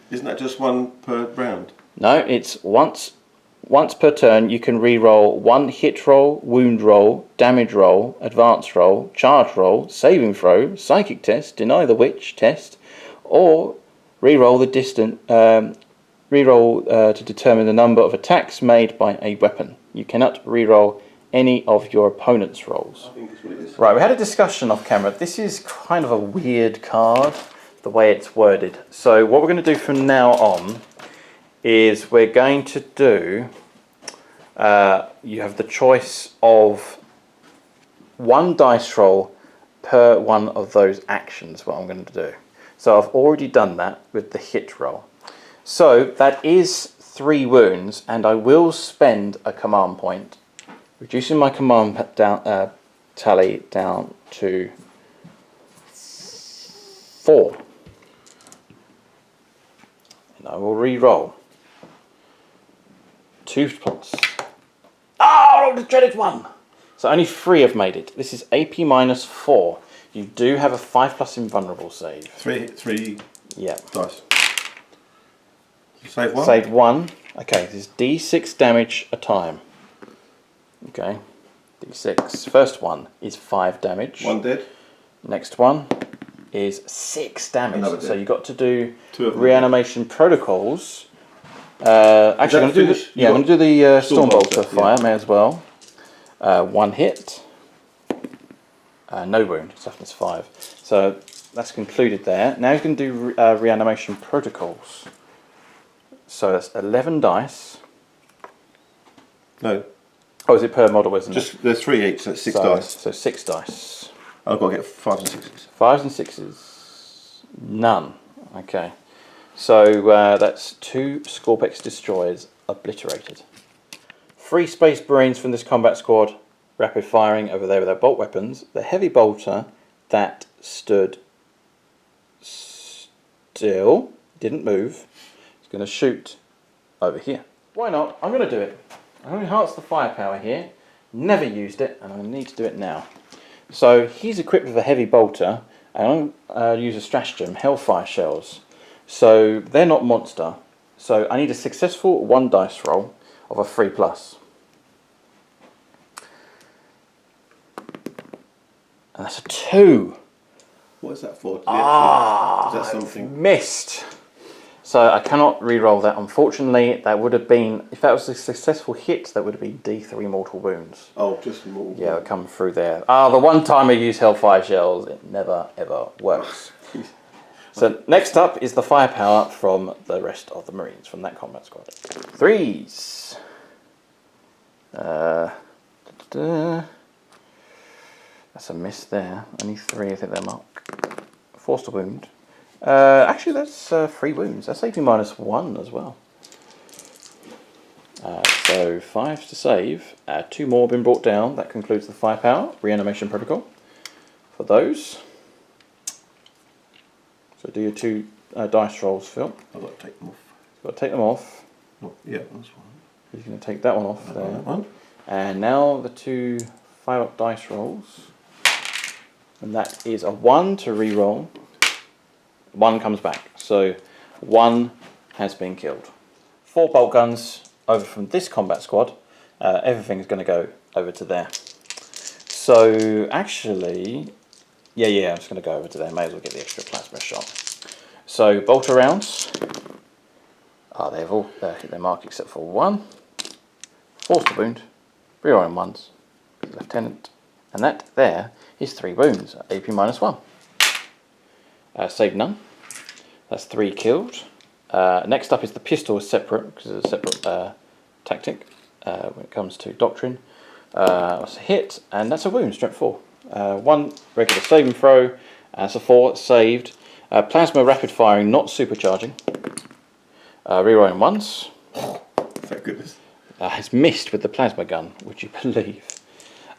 Isn't that just 1 per round? No, it's once per turn you can re-roll 1 hit roll, wound roll, damage roll, advance roll, charge roll, saving throw, psychic test, deny the witch test, or re-roll the to determine the number of attacks made by a weapon. You cannot re-roll any of your opponent's rolls. I think that's what it is. Right, we had a discussion off camera. This is kind of a weird card, the way it's worded. So what we're going to do from now on is we're going to do, you have the choice of 1 dice roll per one of those actions, what I'm going to do. So I've already done that with the hit roll. So that is 3 wounds, and I will spend a command point, reducing my command tally down to 4. And I will re-roll. 2 plus. Oh, the dreaded 1! So only 3 have made it. This is AP minus 4. You do have a 5+ invulnerable save. 3 Yeah. dice. Save 1? Save 1. Okay, this is D6 damage a time. Okay, D6. First one is 5 damage. 1 dead. Next one is 6 damage. Another So dead. you've got to do 2 of them. reanimation protocols. Actually, I'm going to do the, I'm going to do the Stormbolter fire. May as well. 1 hit. No wound. Toughness 5. So that's concluded there. Now he's going to do reanimation protocols. So that's 11 dice. No. Oh, is it per model, isn't it? There's 3 each, so it's 6 dice. So 6 dice. I've got to get 5s and 6s. 5s and 6s. None. Okay. So that's 2 Scorpex destroyers obliterated. 3 Space Marines from this combat squad, rapid firing over there with their bolt weapons. The heavy bolter that stood still, didn't move, is going to shoot over here. Why not? I'm going to do it. I'm going to enhance the firepower here. Never used it, and I need to do it now. So he's equipped with a heavy bolter, and I'm going to use a stratagem, Hellfire Shells. So they're not monster. So I need a successful 1 dice roll of a 3+. And that's a 2. What is that for? Is that something? Missed. So I cannot re-roll that. Unfortunately, that would have been, if that was a successful hit, that would have been D3 mortal wounds. Oh, just mortal. Yeah, it would come through there. The one time I use Hellfire Shells, it never ever works. So next up is the firepower from the rest of the Marines from that combat squad. 3s. That's a miss there. Only 3, I think they're marked. Force to wound. Actually, that's 3 wounds. That's AP -1 as well. So 5 to save. 2 more have been brought down. That concludes the firepower reanimation protocol for those. So do your 2 dice rolls, Phil. I've got to take them off. Got to take them off. Oh, yeah, that's fine. You're going to take that one off there. That one. And now the 2 5-up dice rolls. And that is a 1 to re-roll. 1 comes back. So 1 has been killed. 4 bolt guns over from this combat squad. Everything is going to go over to there. So actually, yeah, I'm just going to go over to there. May as well get the extra plasma shot. So bolter rounds. They've all hit their mark except for 1. Force to wound. Rerolling 1s. Lieutenant. And that there is 3 wounds. AP -1. Save none. That's 3 killed. Next up is the pistol is separate because it's a separate tactic when it comes to doctrine. That's a hit, and that's a wound, strength 4. 1 regular saving throw, that's a 4, saved. Plasma rapid firing, not supercharging. Rerolling 1s. Thank goodness. Has missed with the plasma gun, would you believe?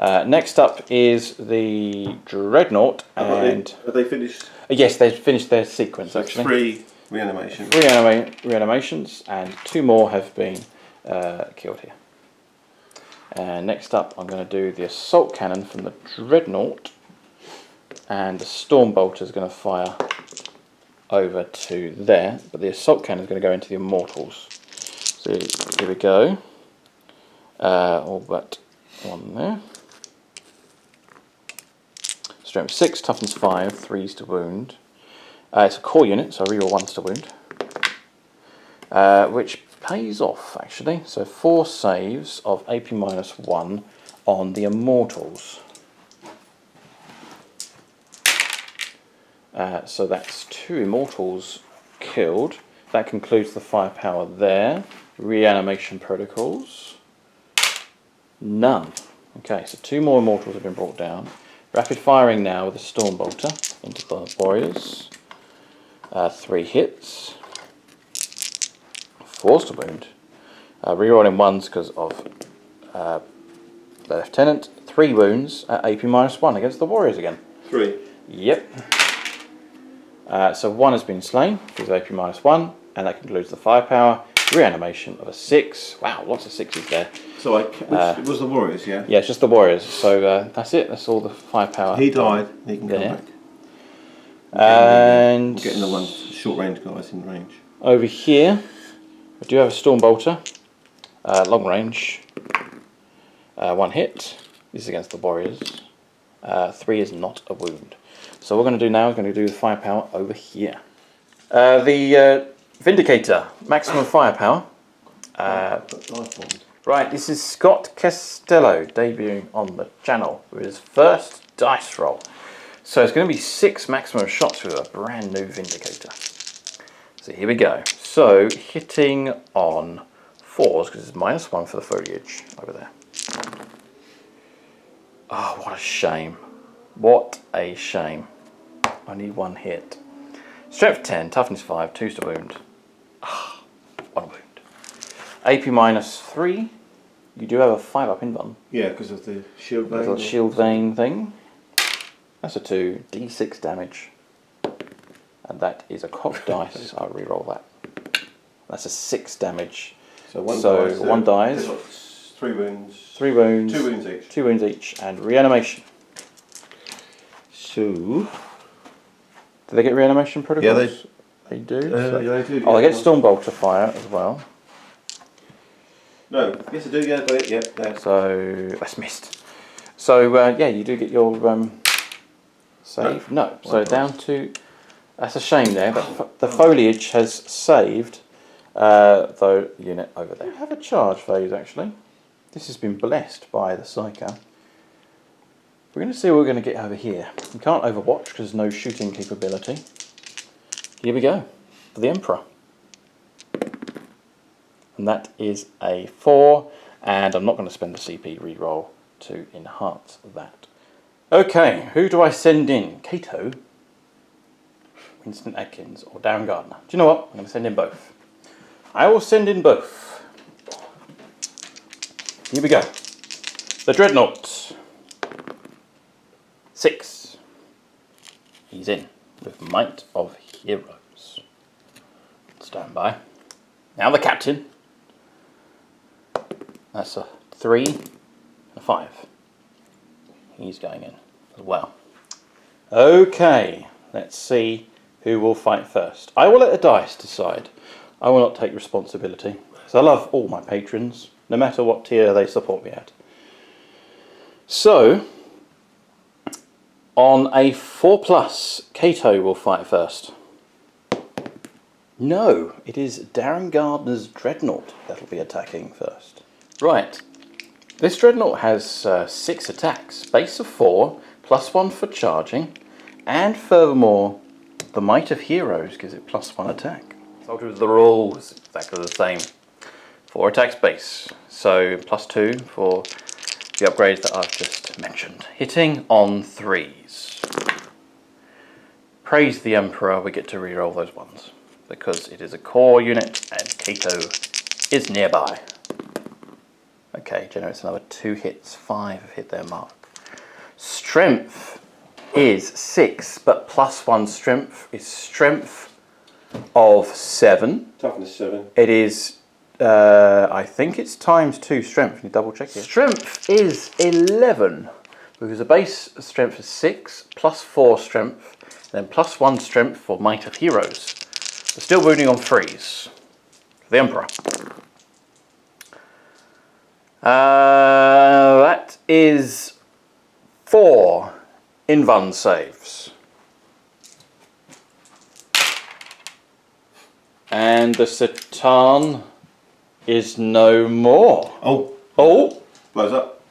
Next up is the Dreadnought, and Are they finished? Yes, they've finished their sequence So actually. 3 reanimations. 3 reanimations, and 2 more have been killed here. And next up, I'm going to do the assault cannon from the Dreadnought, and the storm bolter is going to fire over to there, but the assault cannon is going to go into the Immortals. So here we go. All but 1 there. Strength 6, toughness 5, 3s to wound. It's a core unit, so I reroll 1s to wound. Which pays off actually. So 4 saves of AP -1 on the Immortals. So that's 2 Immortals killed. That concludes the firepower there. Reanimation protocols. None. Okay, so 2 more Immortals have been brought down. Rapid firing now with a Storm Bolter into the Warriors. 3 hits. 4s to wound. Rerolling 1s because of the Lieutenant. 3 wounds at AP -1 against the Warriors again. 3. Yep. So 1 has been slain because AP -1, and that concludes the firepower. Reanimation of a 6. Wow, lots of 6s there. So it was the Warriors, yeah? Yeah, it's just the Warriors. So that's it. That's all the firepower. He died. He can come there. back. And Getting the ones short range guys in range. over here, I do have a Storm Bolter. Long range. 1 hit. This is against the Warriors. 3 is not a wound. So what we're going to do now is going to do the firepower over here. The Vindicator, maximum firepower. Right, this is Scott Costello debuting on the channel with his first dice roll. So it's going to be 6 maximum shots with a brand new Vindicator. So here we go. So hitting on 4s because it's -1 for the foliage over there. Oh, what a shame. What a shame. I need 1 hit. Strength 10, toughness 5, 2s to wound. 1 wound. AP -3. You do have a 5-up in one. Yeah, because of the shield vein. Little shield vein thing. That's a 2, D6 damage. And that is a cocked dice. I'll re-roll that. That's a 6 damage. So 1 dies. 1 dies. They've got 3 wounds. 3 wounds. 2 wounds each. 2 wounds each. And reanimation. So, do they get reanimation protocols? Yeah, they do. Yeah, they do. Oh, they get Storm Bolter fire as well. No, yes I do, yeah, got it, yeah, there. So, that's missed. So, yeah, you do get your save. No, so down to, that's a shame there, but the foliage has saved the unit over there. I have a charge phase actually. This has been blessed by the Psycho. We're going to see what we're going to get over here. We can't overwatch because there's no shooting capability. Here we go, for the Emperor. And that is a 4, and I'm not going to spend the CP reroll to enhance that. Okay, who do I send in? Kato? Winston Adkins or Darren Gardner. Do you know what? I'm going to send in both. I will send in both. Here we go. The Dreadnought. 6. He's in with Might of Heroes. Stand by. Now the Captain. That's a 3 and a 5. He's going in as well. Okay, let's see who will fight first. I will let the dice decide. I will not take responsibility. So I love all my patrons, no matter what tier they support me at. So, on a 4+, Cato will fight first. No, it is Darren Gardner's Dreadnought that'll be attacking first. Right, this Dreadnought has 6 attacks, base of 4, +1 for charging, and furthermore, the Might of Heroes gives it +1 attack. Soldier with the rules, exactly the same. 4 attacks base, so +2 for the upgrades that I've just mentioned. Hitting on 3s. Praise the Emperor, we get to reroll those ones, because it is a core unit and Cato is nearby. Okay, generates another 2 hits, 5 have hit their mark. Strength is 6, but +1 strength is strength of 7. Toughness 7. It is, I think it's ×2 strength. Can you double check it? Strength is 11, because the base strength is 6, +4 strength, then +1 strength for Might of Heroes. But still wounding on 3s. The Emperor. That is 4 invuln saves. And the Satan is no more. Oh. Oh. Blows up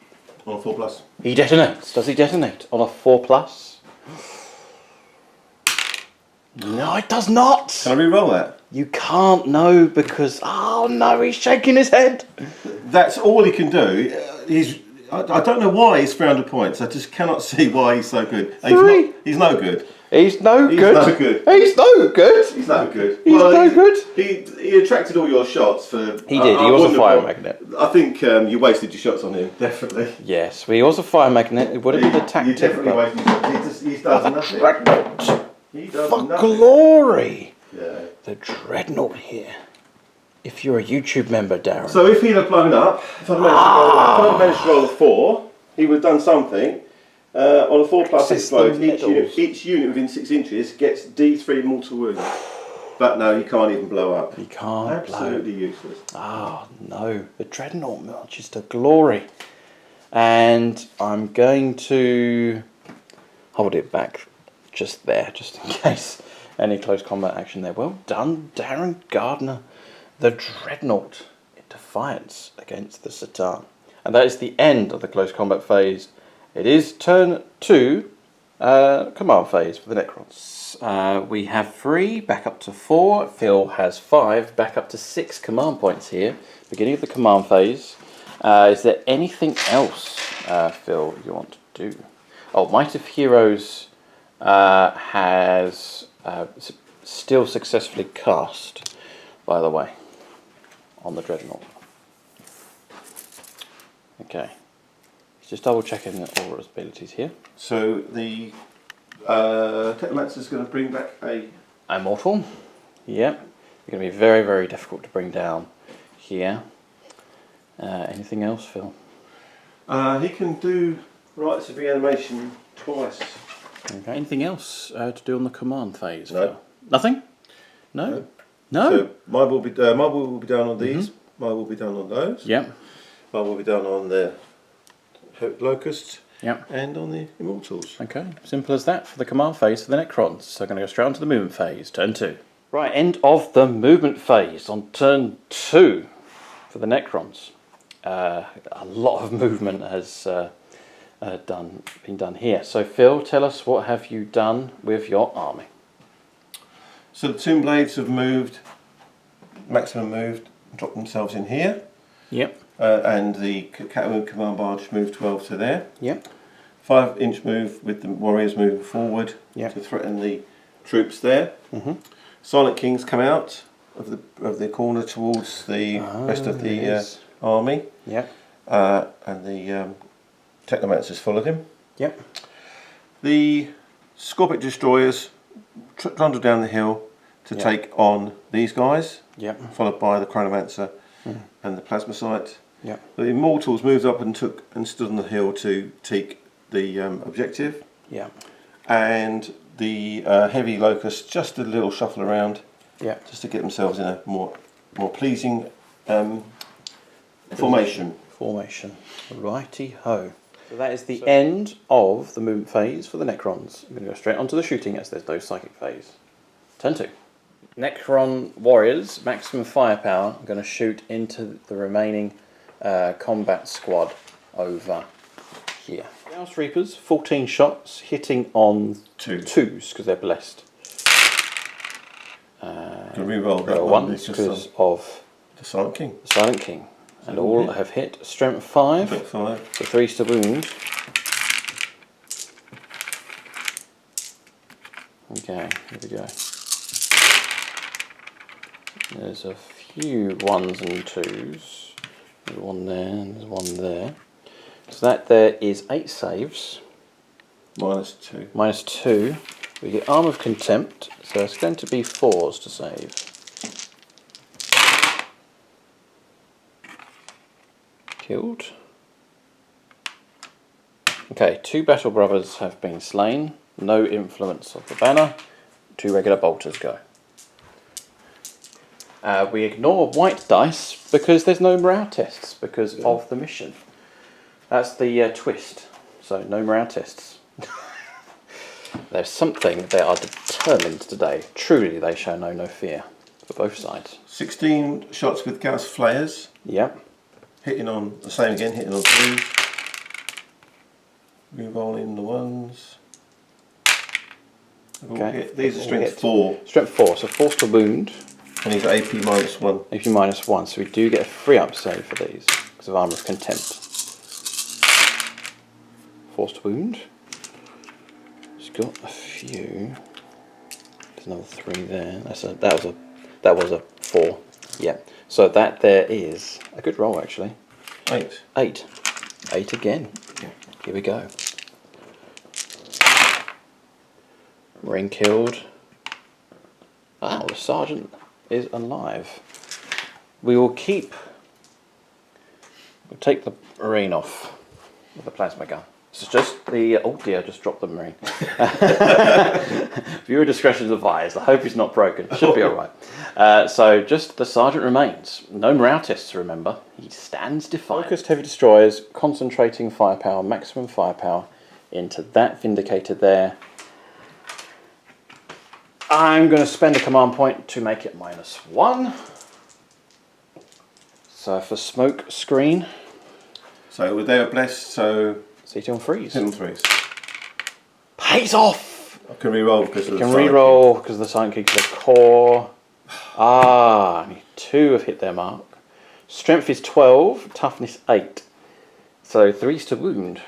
on a 4+. He detonates. Does he detonate on a 4+? No, it does not. Can I re-roll that? You can't know because, oh no, he's shaking his head. That's all he can do. I don't know why he's 300 points. I just cannot see why he's so good. He's no good. He's no good. No good. He's no good. He's no good. He's no good. He attracted all your shots for. He did. He was a fire magnet. I think you wasted your shots on him. Definitely. Yes, he was a fire magnet. It would have been a tactic. You definitely wasted your shots. He does nothing. Dreadnought. He does For nothing. glory. Yeah. The Dreadnought here. If you're a YouTube member, Darren. So if he'd have blown up, if I'd managed to roll a 4, he would have done something. On a 4+ explode, each unit within 6 inches gets D3 mortal wounds. But no, he can't even blow up. He can't Absolutely useless. Oh no, the Dreadnought marches to glory. And I'm going to hold it back just there, just in case any close combat action there. Well done, Darren Gardner. The Dreadnought in defiance against the Satan. And that is the end of the close combat phase. It is turn 2, command phase for the Necrons. We have 3, back up to 4. Phil has 5, back up to 6 command points here. Beginning of the command phase. Is there anything else, Phil, you want to do? Oh, Might of Heroes has still successfully cast, by the way, on the Dreadnought. Okay. Just double checking all his abilities here. So the Technomancer is going to bring back a Immortal. Yep. They're going to be very, very difficult to bring down here. Anything else, Phil? He can do Rites of Reanimation twice. Okay. Anything else to do on the command phase? No. Phil? Nothing? No? No? So my will be down on these. My will be down on those. Yep. My will be down on the Locusts. Yep. And on the Immortals. Okay, simple as that for the command phase for the Necrons. So I'm going to go straight on to the movement phase, turn 2. Right, end of the movement phase on turn 2 for the Necrons. A lot of movement has been done here. So Phil, tell us, what have you done with your army? So the Tomb Blades have moved, maximum moved, dropped themselves in here. Yep. And the Catwoman Command Barge moved 12 to there. Yep. 5-inch move with the Warriors moving forward yep. to threaten the troops there. Silent Kings come out of the corner towards the rest of the army. Yeah. And the Technomancers followed him. Yep. The Scorpic destroyers trundled down the hill to take on these guys. Yep. Followed by the Chronomancer and the Plasmacite. Yep. The Immortals moved up and stood on the hill to take the objective. Yeah. And the heavy locusts just did a little shuffle around. Yeah. Just to get themselves in a more pleasing formation. Righty ho. So that is the end of the movement phase for the Necrons. I'm going to go straight onto the shooting as there's no psychic phase. Turn 2. Necron warriors, maximum firepower. I'm going to shoot into the remaining combat squad over here. Chaos Reapers, 14 shots, hitting on 2s because they're blessed. Can re-roll that one because of the Silent King. And all have hit. Strength 5. Strength 5. So 3's to wound. Okay, here we go. There's a few 1s and 2s. There's one there and there's one there. So that there is 8 saves. -2. -2. We get Arm of Contempt, so it's going to be 4s to save. Killed. Okay, 2 Battle Brothers have been slain. No influence of the banner. 2 regular bolters go. We ignore white dice because there's no morale tests because of the mission. That's the twist. So no morale tests. There's something they are determined today. Truly, they show no fear for both sides. 16 shots with Gauss Flayers. Yep. Hitting on the same again, hitting on 2s. Re-rolling the 1s. Okay. These are strength 4. Strength 4, so 4's to wound. And he's AP -1. AP -1, so we do get a free up save for these because of Armour of Contempt. 4's to wound. He's got a few. There's another 3 there. That was a 4. Yeah. So that there is a good roll actually. 8. 8. 8 again. Yeah. Here we go. Marine killed. Wow, the sergeant is alive. We'll take the Marine off with the plasma gun. This is just the... oh dear, I just dropped the Marine. Viewer discretion is advised. I hope he's not broken. Should be alright. So just the sergeant remains. No morale tests, remember. He stands defiant. Focused heavy destroyers, concentrating firepower, maximum firepower into that Vindicator there. I'm going to spend a command point to make it -1. So for smoke screen. So they were blessed, so... CT on 3s. Hit on 3s. Pays off! I can re-roll because of the Silent King. Can re-roll because of the Silent King to the core. Only 2 have hit their mark. Strength is 12, toughness 8. So 3's to wound.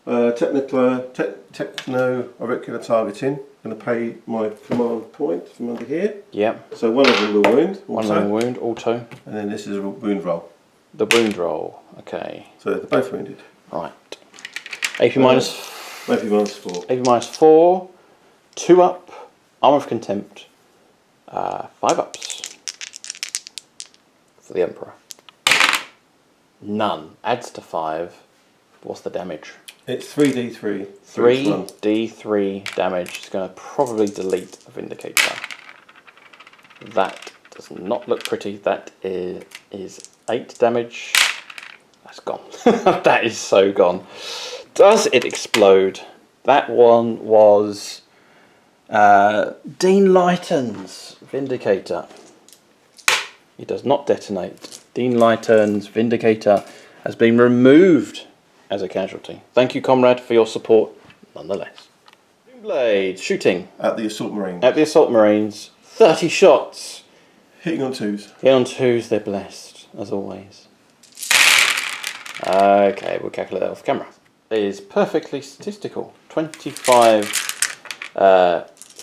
Techno-auricular targeting. Going to pay my command point from under here. Yep. So one of them will wound. One of them will wound, auto. And then this is a wound roll. The wound roll, okay. So they're both wounded. Right. AP minus... AP -4. AP -4. 2 up. Armour of Contempt. 5 ups. For the Emperor. None. Adds to 5. What's the damage? It's 3d3. 3d3 damage. It's going to probably delete a Vindicator. That does not look pretty. That is 8 damage. That's gone. That is so gone. Does it explode? That one was Dean Lytton's Vindicator. It does not detonate. Dean Lytton's Vindicator has been removed as a casualty. Thank you, comrade, for your support, nonetheless. Blade shooting at the Assault Marines. At the Assault Marines, 30 shots. Hitting on 2s. Hitting on 2s, they're blessed, as always. Okay, we'll calculate that off camera. It is perfectly statistical. 25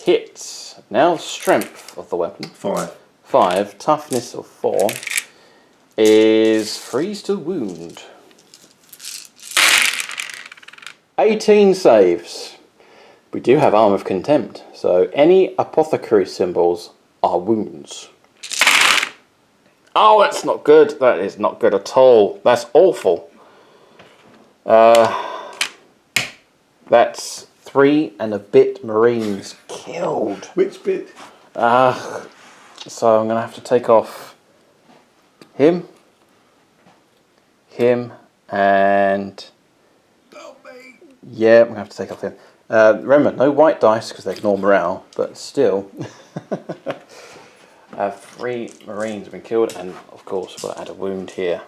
hit. Now strength of the weapon. 5. 5. Toughness of 4 is freeze to wound. 18 saves. We do have Arm of Contempt, so any apothecary symbols are wounds. Oh, that's not good. That is not good at all. That's awful. That's 3 and a bit Marines killed. Which bit? So I'm going to have to take off him, and... yeah, I'm going to have to take off him. Remember, no white dice because they ignore morale, but still. 3 Marines have been killed, and of course we've got to add a wound here.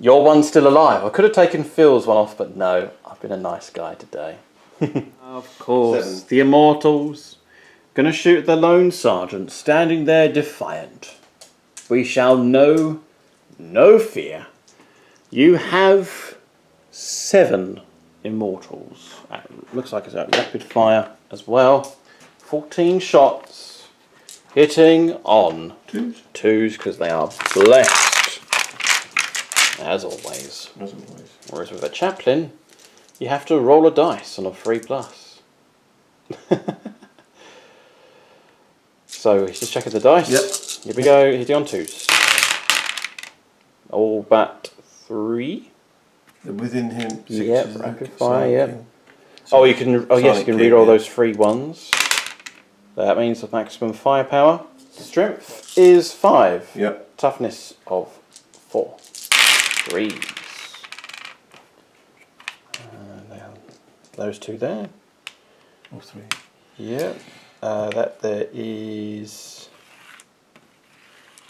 Your one's still alive. I could have taken Phil's one off, but no, I've been a nice guy today. Of course, 7. the Immortals. Gonna shoot at the lone sergeant, standing there defiant. We shall know no fear. You have 7 Immortals. Looks like it's at rapid fire as well. 14 shots, hitting on 2s because they are blessed, as always. Whereas with a chaplain, you have to roll a dice on a 3+. So he's just checking the dice. Yep. Here we go, hitting on 2s. All but 3. Within him, 6. Yep, rapid fire, yep. Oh, you can. Oh, yes, you can reroll those 3 1s. That means the maximum firepower. Strength is 5. Yep. Toughness of 4. 3s. Those 2 there. Or 3. Yep. That there is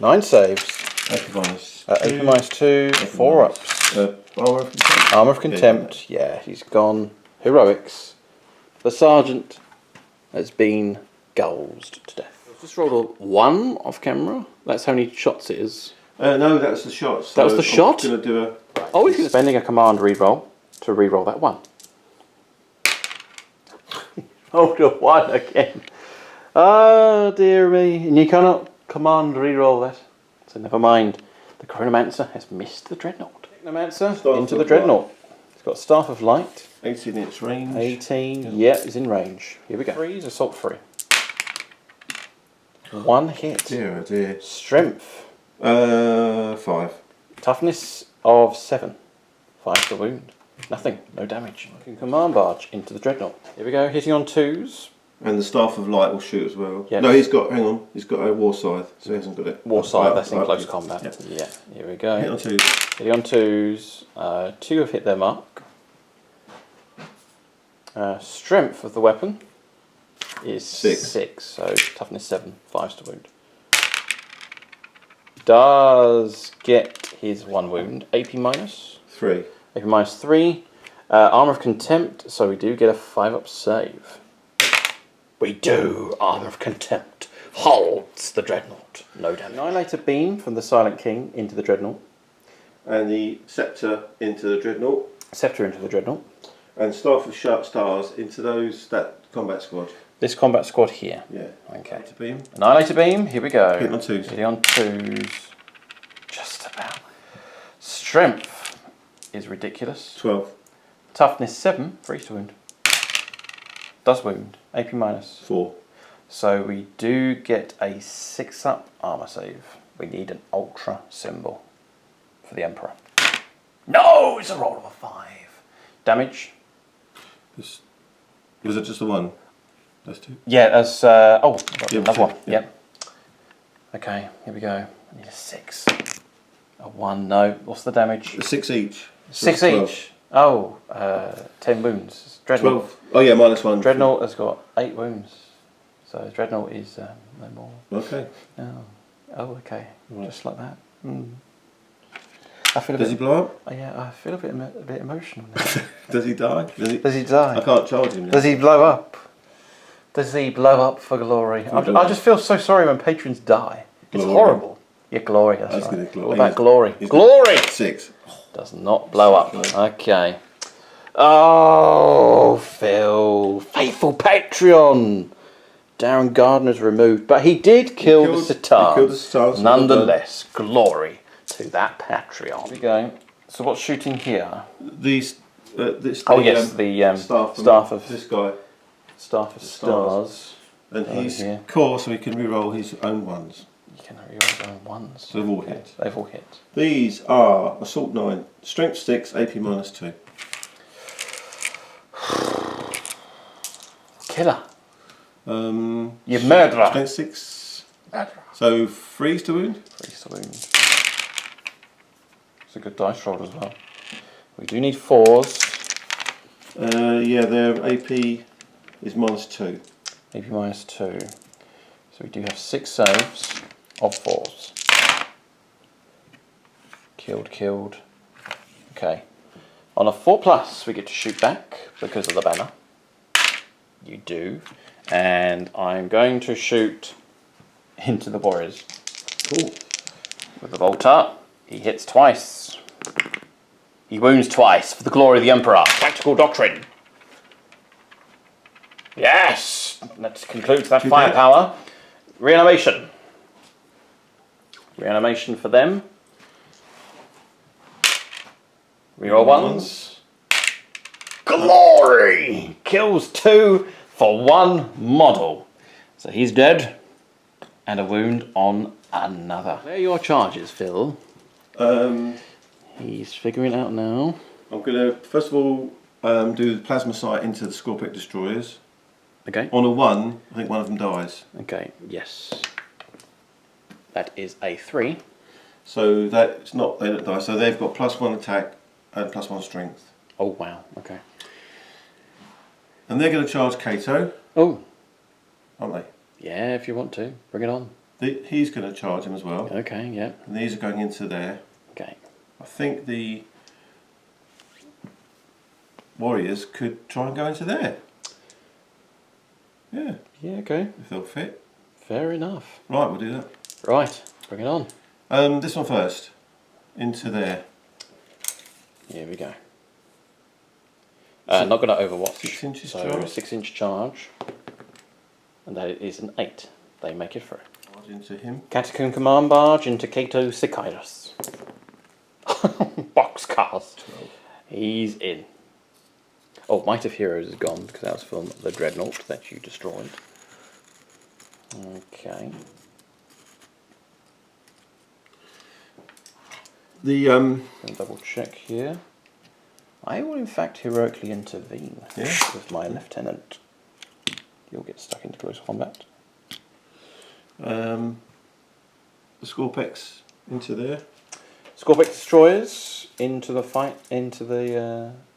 9 saves. AP minus 2, 4 ups. Armour of Contempt. Armour of Contempt, yeah, he's gone. Heroics. The sergeant has been gulzed to death. I've just rolled a 1 off camera. That's how many shots it is. No, that's the shot. So that was the shot? I'm going to do a... Oh, he's spending a command reroll to reroll that 1. Rolled a 1 again. Oh, dear me. And you cannot command reroll that. So never mind. The Chronomancer has missed the Dreadnought. Chronomancer into the Dreadnought. He's got Staff of Light. 18 inch range. 18, yeah, he's in range. Here we go. 3's assault 3. 1 hit. Dear, oh dear. Strength. 5. Toughness of 7. 5 to wound. Nothing, no damage. I can command barge into the Dreadnought. Here we go, hitting on 2s. And the Staff of Light will shoot as well. Yep. No, he's got, hang on, he's got a War Scythe, so he hasn't got it. War Scythe, that's in close combat. Yep. Yeah, here we go. Hit on 2s. Hitting on 2s. 2 have hit their mark. Strength of the weapon is 6, so toughness 7, 5s to wound. Does get his 1 wound. AP minus 3. AP minus 3. Armour of Contempt, so we do get a 5-up save. We do. Armour of Contempt holds the Dreadnought. No damage. Annihilator Beam from the Silent King into the Dreadnought. And the Scepter into the Dreadnought. Scepter into the Dreadnought. And Staff of Sharp Stars into that combat squad. This combat squad here. Yeah. Okay. Annihilator Beam. Annihilator Beam, here we go. Hitting on 2s. Hitting on 2s. Just about. Strength is ridiculous. 12. Toughness 7, freeze to wound. Does wound. AP minus 4. So we do get a 6-up armour save. We need an ultra symbol for the Emperor. No, it's a roll of a 5. Damage. Was it just the 1? Those 2? Yeah, that's another 1. Yeah. Yep. Okay, here we go. I need a 6. A 1, no. What's the damage? 6 each. 6 each. Oh, 10 wounds. Dreadnought. 12. Oh yeah, minus 1. Dreadnought has got 8 wounds. So Dreadnought is no more. Okay. Oh, okay. Right. Just like that. I feel Does he blow up? Yeah, I feel a bit emotional now. Does he die? Does he die? I can't charge him now. Does he blow up? Does he blow up for glory? I just feel so sorry when patrons die. It's horrible. Yeah, glory. That's right. What about glory? Glory! 6. Does not blow up. Okay. Oh, Phil. Faithful Patreon. Darren Gardner's removed, but he did kill the Sitars. He killed the Sitars. Nonetheless, glory to that Patreon. Here we go. So what's shooting here? These. The staff of this guy. Staff of Stars. And he's core, so he can reroll his own ones. You can reroll his own ones. So they've all hit. They've all hit. These are Assault 9, Strength 6, AP -2. Killer. You murderer. Strength 6. So freeze to wound. Freeze to wound. It's a good dice roll as well. We do need 4s. Yeah, their AP is -2. AP -2. So we do have 6 saves of 4s. Killed. Okay. On a 4+, we get to shoot back because of the banner. You do. And I'm going to shoot into the Warriors. Cool. With the Volta, he hits twice. He wounds twice for the glory of the Emperor. Tactical Doctrine. Yes! That concludes that firepower. Reanimation. Reanimation for them. Reroll ones. Glory! Kills 2 for 1 model. So he's dead. And a wound on another. Where are your charges, Phil? He's figuring it out now. I'm going to, first of all, do the plasma sight into the Scorpic destroyers. Okay. On a 1, I think one of them dies. Okay, yes. That is a 3. So that's not, they don't die. So they've got +1 attack and +1 strength. Oh, wow. Okay. And they're going to charge Cato. Oh. Aren't they? Yeah, if you want to. Bring it on. He's going to charge him as well. Okay, yeah. And these are going into there. Okay. I think the Warriors could try and go into there. Yeah. Yeah, okay. If they'll fit. Fair enough. Right, we'll do that. Right, bring it on. This one first. Into there. Here we go. Not going to overwatch. 6 inches so charge. 6-inch charge. And that is an 8. They make it through. Charge into him. Catacomb Command Barge into Cato Sicyrus. Boxcars. 12. He's in. Oh, Might of Heroes is gone because that was from the Dreadnought that you destroyed. Okay. The Gonna double check here. I will in fact heroically intervene with my lieutenant. You'll get stuck into close combat. the Scorpex into there. Scorpic destroyers into the fight.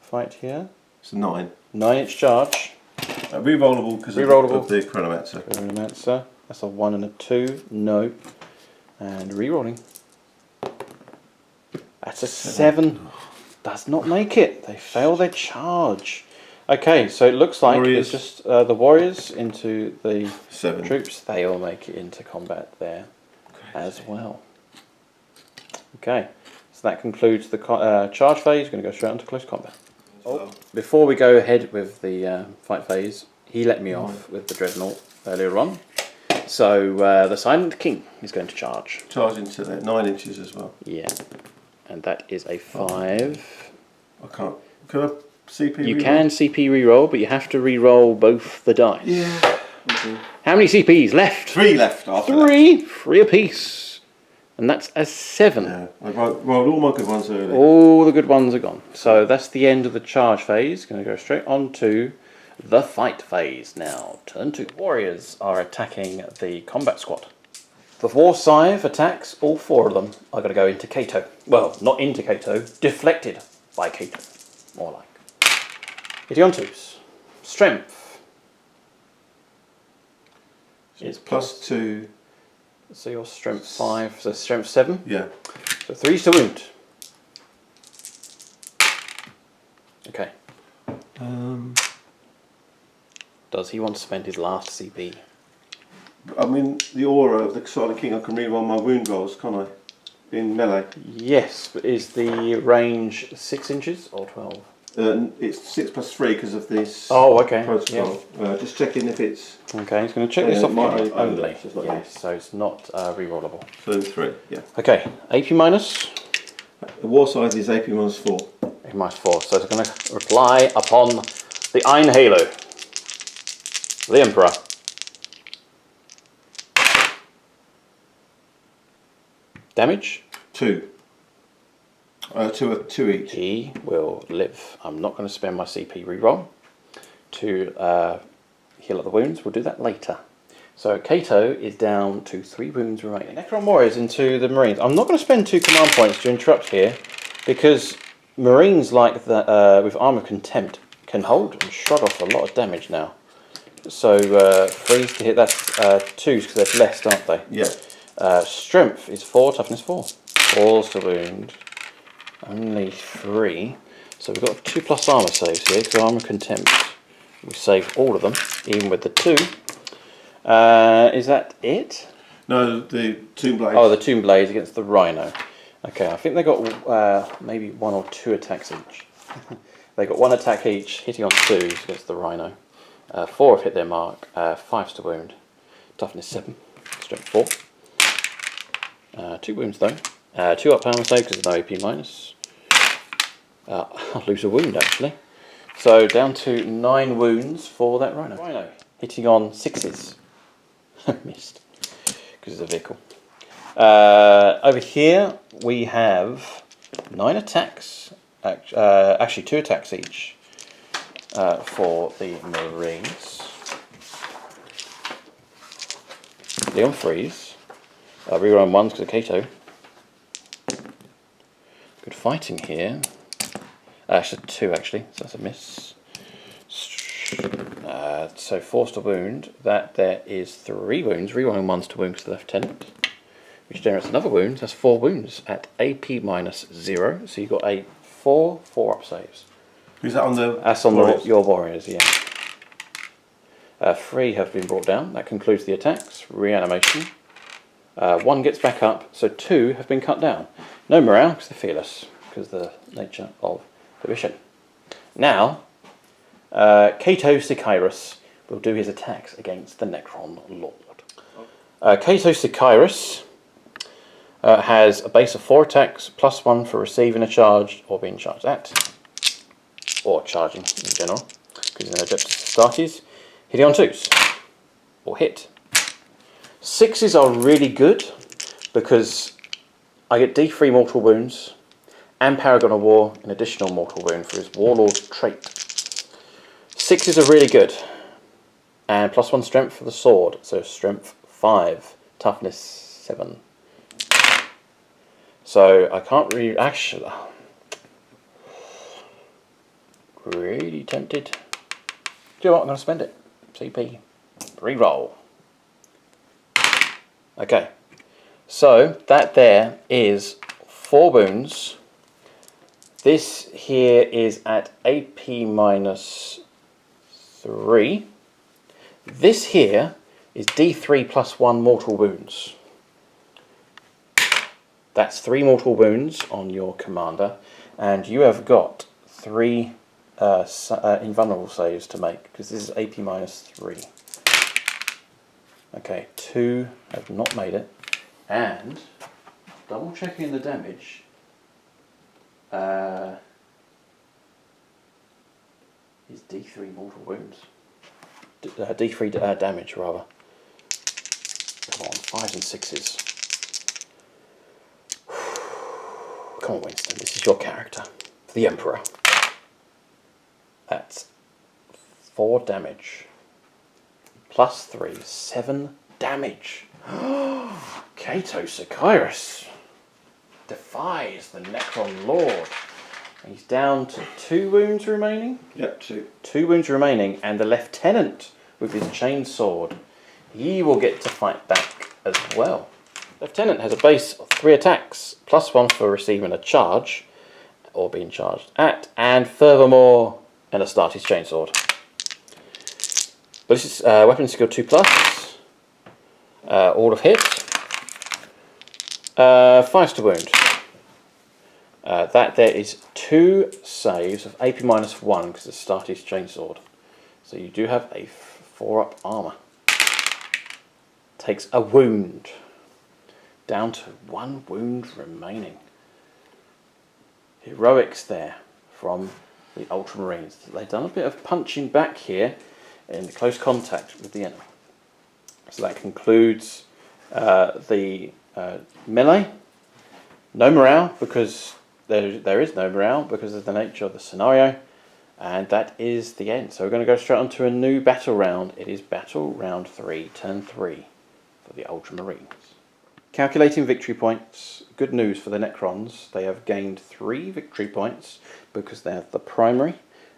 Fight here. It's a 9. 9-inch charge. Rerollable because of the Chronomancer. Chronomancer. That's a 1 and a 2. No. And rerolling. That's a 7. Does not make it. They fail their charge. Okay, so it looks like Warriors. it's just the Warriors into the 7. troops. They all make it into combat there as well. Okay, so that concludes the charge phase. We're going to go straight into close combat. Oh, before we go ahead with the fight phase, he let me off with the Dreadnought earlier on. So the Silent King is going to charge. Charge into there. 9 inches as well. Yeah, and that is a 5. I can't. Can I CP You reroll? can CP reroll, but you have to reroll both the dice. Yeah. How many CPs left? 3 left after 3. 3 apiece. And that's a 7. that. Yeah. I rolled all my good ones early. All the good ones are gone. So that's the end of the charge phase. Going to go straight on to the fight phase now. Turn 2. Warriors are attacking the combat squad. The War Scythe attacks, all 4 of them are going to go into Cato. Well, not into Cato, deflected by Cato. More like. Hitting on 2s. Strength. It's +2. So your strength 5, so strength 7. Yeah. So 3's to wound. Okay. Does he want to spend his last CP? I mean, the aura of the Silent King, I can reroll my wound rolls, can't I? In melee. Yes, but is the range 6 inches or 12? It's 6+3 because of this protocol. Just checking if it's... Okay, he's going to check this off only. Yes, so it's not re-rollable. So 3, yeah. Okay, AP minus. The war size is AP -4. AP -4, so it's going to reply upon the Ein Halo. The Emperor. Damage? 2. 2 each. He will live. I'm not going to spend my CP reroll to heal up the wounds. We'll do that later. So Cato is down to 3 wounds remaining. Necron Warriors into the Marines. I'm not going to spend 2 command points to interrupt here because Marines like the with Arm of Contempt can hold and shrug off a lot of damage now. So 3 to hit, that's 2s because they're blessed, aren't they? Yeah. Strength is 4, toughness 4. 4's to wound. Only 3. So we've got 2+ armour saves here because Arm of Contempt. We save all of them, even with the 2. Is that it? No, the Tomb Blades. Oh, the Tomb Blades against the Rhino. Okay, I think they got maybe 1 or 2 attacks each. They got 1 attack each, hitting on 2s against the Rhino. 4 have hit their mark, 5's to wound. Toughness 7, strength 4. 2 wounds though. 2 up armor save because there's no AP minus. I'll lose a wound actually. So down to 9 wounds for that Rhino. Rhino hitting on 6s. Missed because it's a vehicle. Over here we have 9 attacks. Actually 2 attacks each for the Marines. Leon freeze. Reroll 1s because of Cato. Good fighting here. Actually 2 actually, so that's a miss. So forced to wound. That there is 3 wounds. Rerolling 1s to wound to the Lieutenant, which generates another wound. That's 4 wounds at AP -0. So you've got a 4 up saves. Is that on the? That's on your warriors, yeah. 3 have been brought down. That concludes the attacks. Reanimation. 1 gets back up, so 2 have been cut down. No morale because they're fearless, because of the nature of the mission. Now, Cato Sicyrus will do his attacks against the Necron Lord. Cato Sicyrus has a base of 4 attacks, +1 for receiving a charge or being charged at, or charging in general, because he's an Adeptus Astartes. Hitting on 2s, or hit. 6s are really good because I get D3 mortal wounds and Paragon of War, an additional mortal wound for his Warlord trait. 6s are really good, and +1 strength for the sword, so strength 5, toughness 7. So I can't really actually. Really tempted. Do you know what? I'm going to spend it. CP. Reroll. Okay. So that there is 4 wounds. This here is at AP -3. This here is D3 +1 mortal wounds. That's 3 mortal wounds on your commander, and you have got 3 invulnerable saves to make because this is AP -3. Okay, 2 have not made it, and double checking the damage. Is D3 mortal wounds? D3 damage rather. Come on, 5s and 6s. Come on, Winston, this is your character. The Emperor. That's 4 damage. +3, 7 damage. Cato Sicyrus defies the Necron Lord. He's down to 2 wounds remaining. Yep, 2. 2 wounds remaining, and the Lieutenant with his chain sword, he will get to fight back as well. Lieutenant has a base of 3 attacks, +1 for receiving a charge or being charged at, and furthermore an Astartes chainsword. But this is weapon skill 2+, all of hit, 5s to wound. that there is 2 saves of AP -1 because it's Astartes Chainsword. So you do have a 4-up armour. Takes a wound. Down to 1 wound remaining. Heroics there from the Ultramarines. They've done a bit of punching back here in close contact with the enemy. So that concludes the melee. No morale because there is no morale because of the nature of the scenario, and that is the end. So we're going to go straight on to a new battle round. It is battle round 3, turn 3 for the Ultramarines. Calculating victory points. Good news for the Necrons. They have gained 3 victory points because they have the primary,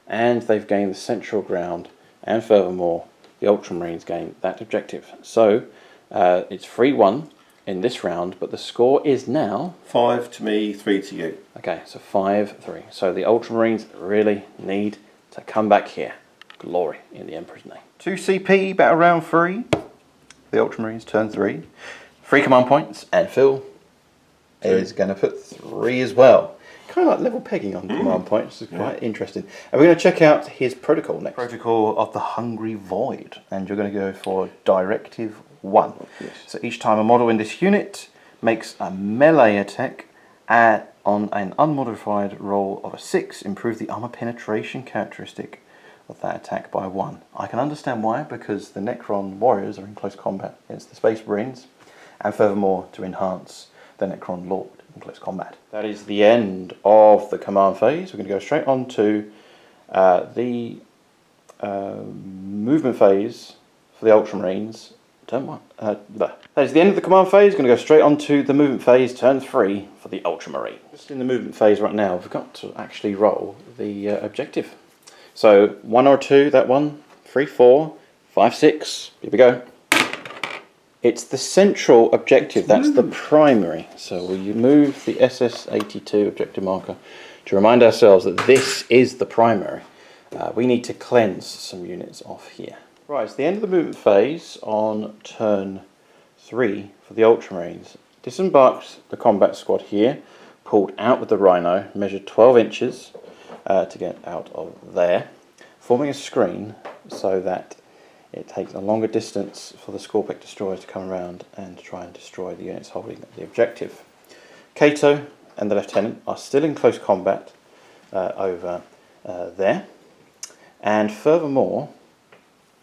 and they've gained the central ground, and furthermore the Ultramarines gain that objective. So it's 3-1 in this round, but the score is now 5 to me, 3 to you. Okay, so 5-3. So the Ultramarines really need to come back here. Glory in the Emperor's name. 2 CP, battle round 3. The Ultramarines turn 3. 3 command points, and Phil is going to put 3 as well. Kind of like level pegging on command points, which is quite interesting. And we're going to check out his protocol next. Protocol of the Hungry Void, and you're going to go for Directive 1. Yes. So each time a model in this unit makes a melee attack on an unmodified roll of a 6, improve the armor penetration characteristic of that attack by 1. I can understand why, because the Necron warriors are in close combat against the Space Marines, and furthermore to enhance the Necron Lord in close combat. That is the end of the command phase. We're going to go straight on to the movement phase for the Ultramarines. Turn 1. That is the end of the command phase. We're going to go straight on to the movement phase, turn 3 for the Ultramarines. Just in the movement phase right now, we've got to actually roll the objective. So 1 or 2, that one, 3, 4, 5, 6. Here we go. It's the central objective, that's the primary. So we'll move the SS82 objective marker to remind ourselves that this is the primary. We need to cleanse some units off here. Right, it's the end of the movement phase on turn 3 for the Ultramarines. Disembarked the combat squad here, pulled out with the Rhino, measured 12 inches to get out of there, forming a screen so that it takes a longer distance for the Scorpic destroyers to come around and try and destroy the units holding the objective. Cato and the Lieutenant are still in close combat over there, and furthermore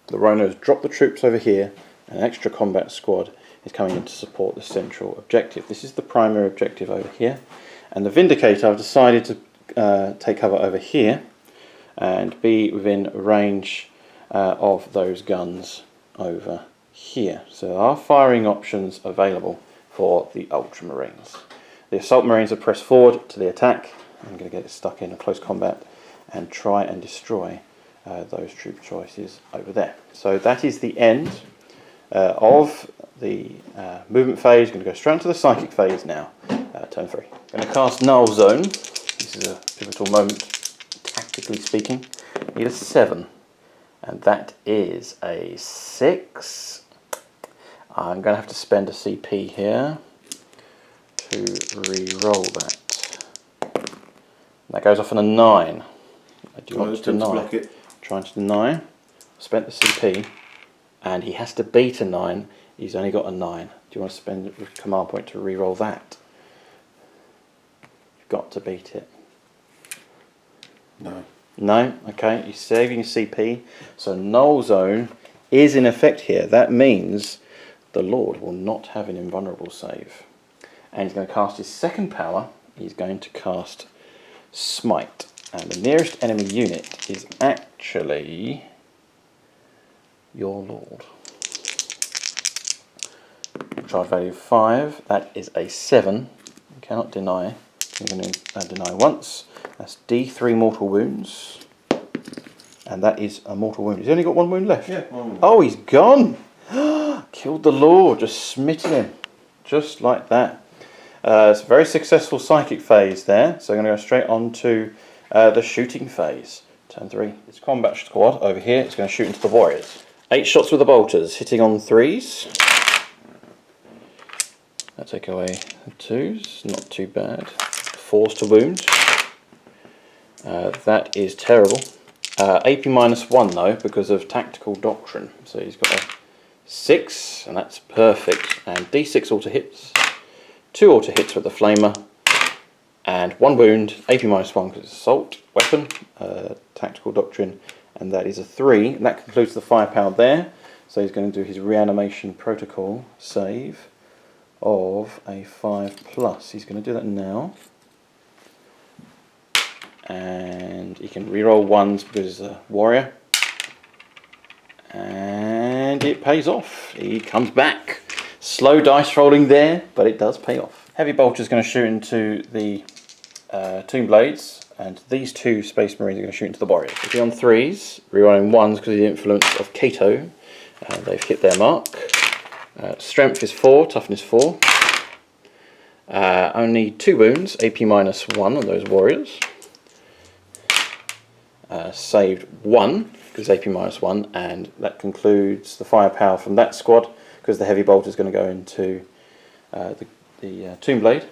the Rhinos drop the troops over here, and an extra combat squad is coming in to support the central objective. This is the primary objective over here, and the Vindicator have decided to take cover over here and be within range of those guns over here. So there are firing options available for the Ultramarines. The Assault Marines are pressed forward to the attack. I'm going to get it stuck in a close combat and try and destroy those troop choices over there. So that is the end of the movement phase. Going to go straight into the psychic phase now. Turn 3. Going to cast Null Zone. This is a pivotal moment, tactically speaking. Need a 7. And that is a 6. I'm going to have to spend a CP here to re-roll that. That goes off on a 9. Do you want to deny? Block it. Trying to deny. Spent the CP, and he has to beat a 9. He's only got a 9. Do you want to spend a command point to re-roll that? You've got to beat it. No. No? Okay, he's saving CP. So Null Zone is in effect here. That means the Lord will not have an invulnerable save. And he's going to cast his second power. He's going to cast Smite. And the nearest enemy unit is actually your Lord. Charge value 5. That is a 7. You cannot deny. You're going to deny once. That's D3 mortal wounds. And that is a mortal wound. He's only got 1 wound left. Yeah, 1 wound. Oh, he's gone. Killed the Lord. Just smitten him. Just like that. It's a very successful psychic phase there. So I'm going to go straight on to the shooting phase. Turn 3. This combat squad over here is going to shoot into the warriors. 8 shots with the bolters, hitting on 3s. I'll take away the 2s. Not too bad. force to wound. That is terrible. AP -1 though, because of tactical doctrine. So he's got a 6, and that's perfect. And D6 auto hits, 2 auto hits with the flamer, and 1 wound. AP -1 because it's assault weapon, tactical doctrine, and that is a 3. And that concludes the firepower there. So he's going to do his reanimation protocol save of a 5+. He's going to do that now. And he can reroll 1s because he's a warrior. And it pays off. He comes back. Slow dice rolling there, but it does pay off. Heavy Bolter is going to shoot into the Tomb Blades, and these 2 Space Marines are going to shoot into the warriors. If you're on 3s, rerolling 1s because of the influence of Cato. They've hit their mark. Strength is 4, toughness 4. Only 2 wounds, AP -1 on those warriors. Saved 1 because AP -1, and that concludes the firepower from that squad because the Heavy Bolter is going to go into the Tomb Blade.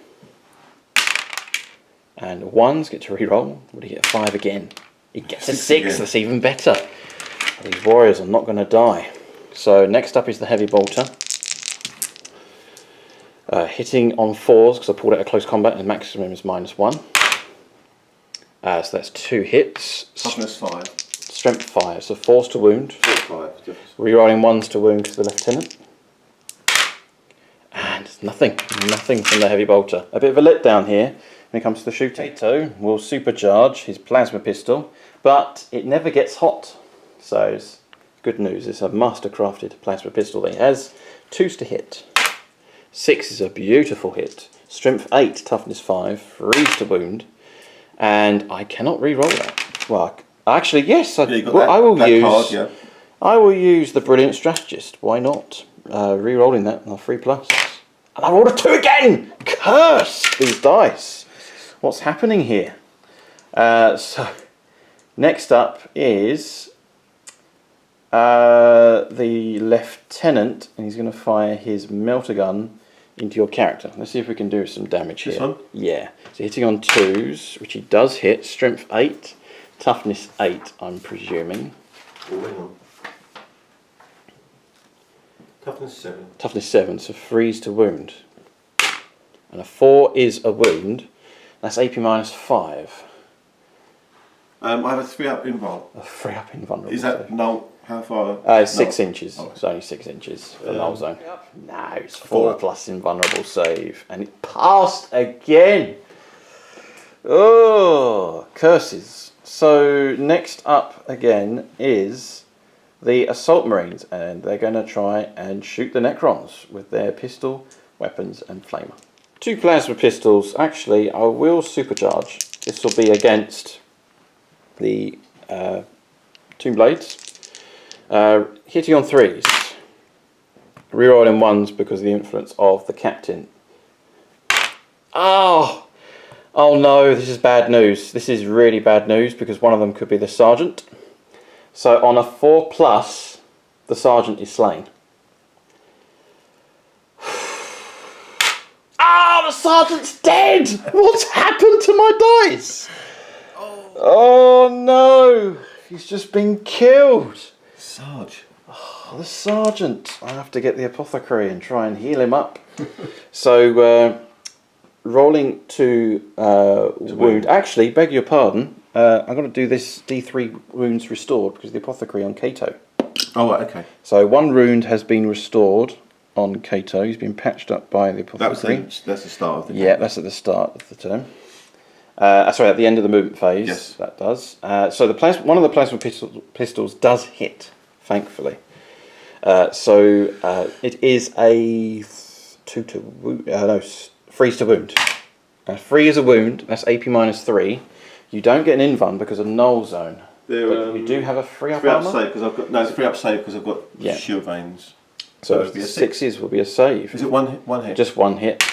And 1s get to reroll. Would he get a 5 again? He gets a 6, that's even better. These warriors are not going to die. So next up is the Heavy Bolter. Hitting on 4s because I pulled out a close combat and maximum is -1. So that's 2 hits. Toughness 5. Strength 5, so force to wound. 5. Rerolling 1s to wound to the lieutenant. And nothing from the Heavy Bolter. A bit of a letdown here when it comes to the shooting. Cato will supercharge his plasma pistol, but it never gets hot. So it's good news, it's a mastercrafted plasma pistol that he has. 2s to hit. 6 is a beautiful hit. Strength 8, toughness 5, 3s to wound. And I cannot re-roll that. Well, actually, yes, I will use the Brilliant Strategist. Why not? Re-rolling that on a 3+. And I rolled a 2 again! Curse these dice! What's happening here? So, next up is the Lieutenant, and he's going to fire his melter gun into your character. Let's see if we can do some damage here. This one? Yeah. So hitting on 2s, which he does hit. Strength 8, toughness 8, I'm presuming. Oh, hang on. Toughness 7. Toughness 7, so 3s to wound. And a 4 is a wound. That's AP -5. I have a 3-up invul. A 3-up invulnerable. Is that no? How far? It's 6 inches. Oh. It's only 6 inches for null zone. No, it's 4+ invulnerable save, and it passed again. Oh, curses! So next up again is the Assault Marines, and they're going to try and shoot the Necrons with their pistol, weapons, and flamer. 2 plasma pistols. Actually, I will supercharge. This will be against the Tomb Blades. Hitting on 3s, rerolling 1s because of the influence of the captain. Oh no, this is bad news. This is really bad news because one of them could be the sergeant. So on a 4+, the sergeant is slain. The sergeant's dead! What's happened to my dice? Oh no, he's just been killed. Sarge. Oh, the sergeant. I have to get the apothecary and try and heal him up. So, rolling to wound. Actually, beg your pardon. I'm going to do this D3 wounds restored because of the apothecary on Cato. Oh, right, okay. So 1 wound has been restored on Cato. He's been patched up by the apothecary. That's the start of the Yeah, that's at the start of the term. Sorry, at the end of the movement phase. Yes. That does. So one of the plasma pistols does hit, thankfully. So it is a 3s to wound. 3 is a wound. That's AP -3. You don't get an invuln because of null zone. You do have a 3-up armor. Save because I've got it's 3-up save because I've got shield veins. So 6s will be a save. Is it one hit? Just 1 hit.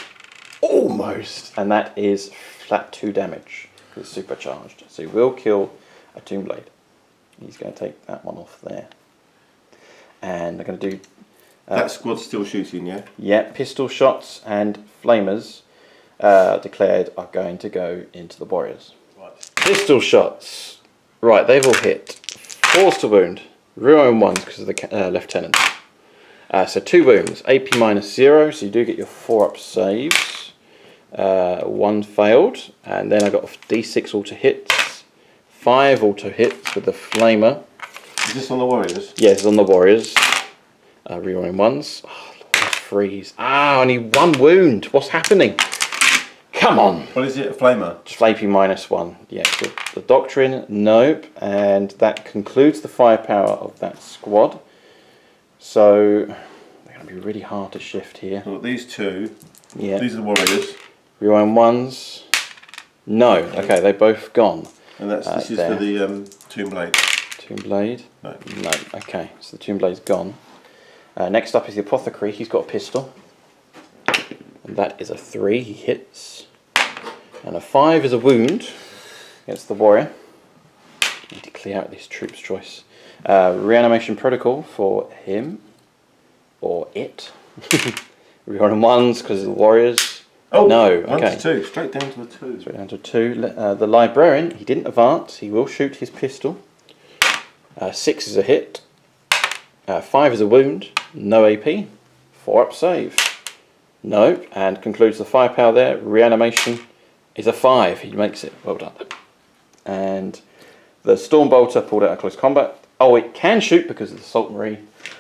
Almost. And that is flat 2 damage. It's supercharged. So he will kill a Tomb Blade. He's going to take that one off there. And they're going to do... that squad's still shooting, yeah? Yeah, pistol shots and flamers. declared are going to go into the warriors. Right. Pistol shots. Right, they've all hit. 4's to wound. Reroll 1s because of the lieutenant. So 2 wounds. AP -0, so you do get your 4-up saves. 1 failed, and then I got D6 auto hits. 5 auto hits with the flamer. Is this on the warriors? Yes, it's on the warriors. Rerolling 1s. Oh, Lord, freeze. Ah, only 1 wound. What's happening? Come on. What is it? A flamer? Just AP -1. Yeah, the doctrine. Nope. And that concludes the firepower of that squad. So they're going to be really hard to shift here. Well, these 2. Yeah. These are the warriors. Rerolling 1s. No. Okay, they're both gone. And this is for the Tomb Blade. Tomb Blade? No. No. Okay, so the Tomb Blade's gone. Next up is the Apothecary. He's got a pistol. And that is a 3. He hits. And a 5 is a wound against the warrior. Need to clear out this troop's choice. Reanimation protocol for him. Or it. Rerolling 1s because of the warriors. Oh, no. 1 Okay. to 2. Straight down to a 2. Straight down to 2. The Librarian, he didn't advance. He will shoot his pistol. 6 is a hit. 5 is a wound. No AP. 4-up save. No. And concludes the firepower there. Reanimation is a 5. He makes it. Well done. And the Stormbolter pulled out of close combat. Oh, it can shoot because of the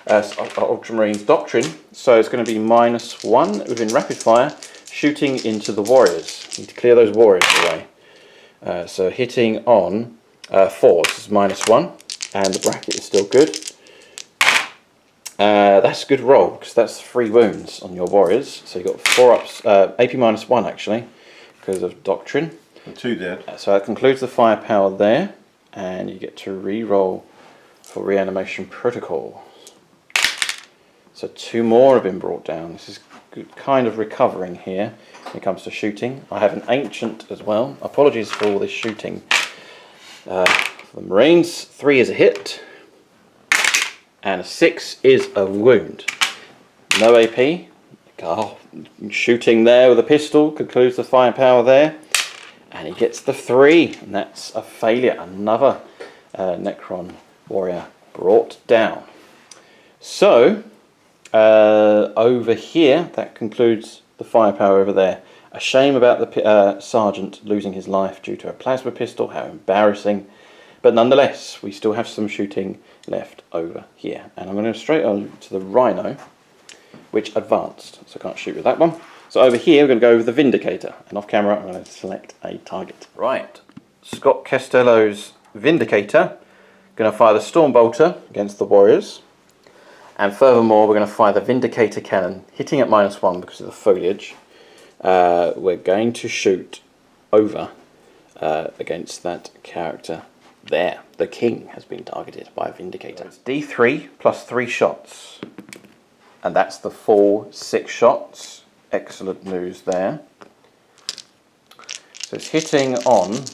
Ultramarines doctrine. So it's going to be -1 within rapid fire, shooting into the warriors. You need to clear those warriors away. So hitting on 4s is -1, and the bracket is still good. That's a good roll because that's 3 wounds on your warriors. So you got 4-ups, AP -1 actually, because of doctrine. And 2 dead. So that concludes the firepower there, and you get to re-roll for reanimation protocol. So 2 more have been brought down. This is good, kind of recovering here when it comes to shooting. I have an ancient as well. Apologies for all this shooting. For the Marines, 3 is a hit, and a 6 is a wound. No AP. Oh, shooting there with a pistol concludes the firepower there, and he gets the 3, and that's a failure. Another Necron warrior brought down. So over here, that concludes the firepower over there. A shame about the sergeant losing his life due to a plasma pistol. How embarrassing. But nonetheless, we still have some shooting left over here. And I'm going to go straight on to the Rhino, which advanced. So I can't shoot with that one. So over here, we're going to go with the Vindicator. And off camera, I'm going to select a target. Right. Scott Costello's Vindicator. Going to fire the Stormbolter against the warriors. And furthermore, we're going to fire the Vindicator cannon, hitting at -1 because of the foliage. We're going to shoot over against that character there. The king has been targeted by a Vindicator. It's D3 plus 3 shots. And that's the full 6 shots. Excellent news there. So it's hitting on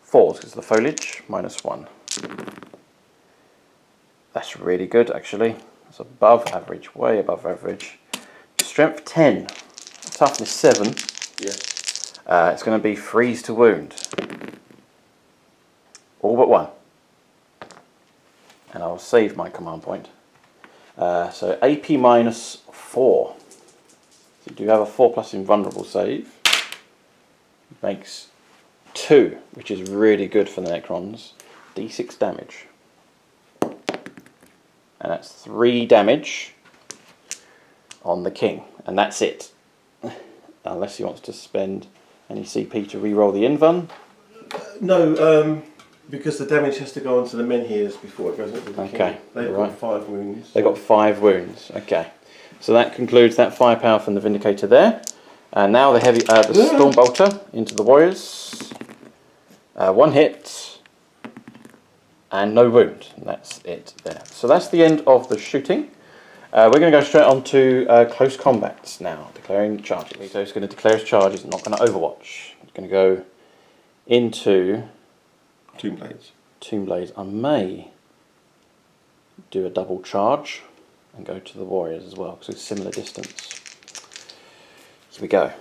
4s because of the foliage, -1. That's really good actually. It's above average, way above average. Strength 10, toughness 7. Yeah. It's going to be freeze to wound. All but 1. And I'll save my command point. So AP -4. So you do have a 4+ invulnerable save. Makes 2, which is really good for the Necrons. D6 damage. And that's 3 damage on the king. And that's it. Unless he wants to spend any CP to re-roll the invuln. No, because the damage has to go onto the menhirs before it goes into the king. Okay. They've got 5 wounds. They've got 5 wounds. Okay. So that concludes that firepower from the Vindicator there. And now the Stormbolter into the warriors. 1 hit. And no wound. And that's it there. So that's the end of the shooting. We're going to go straight on to close combats now, declaring charges. So he's going to declare his charges, not going to overwatch. He's going to go into Tomb Blades. Tomb Blades. I may do a double charge and go to the warriors as well, because it's similar distance. Here we go.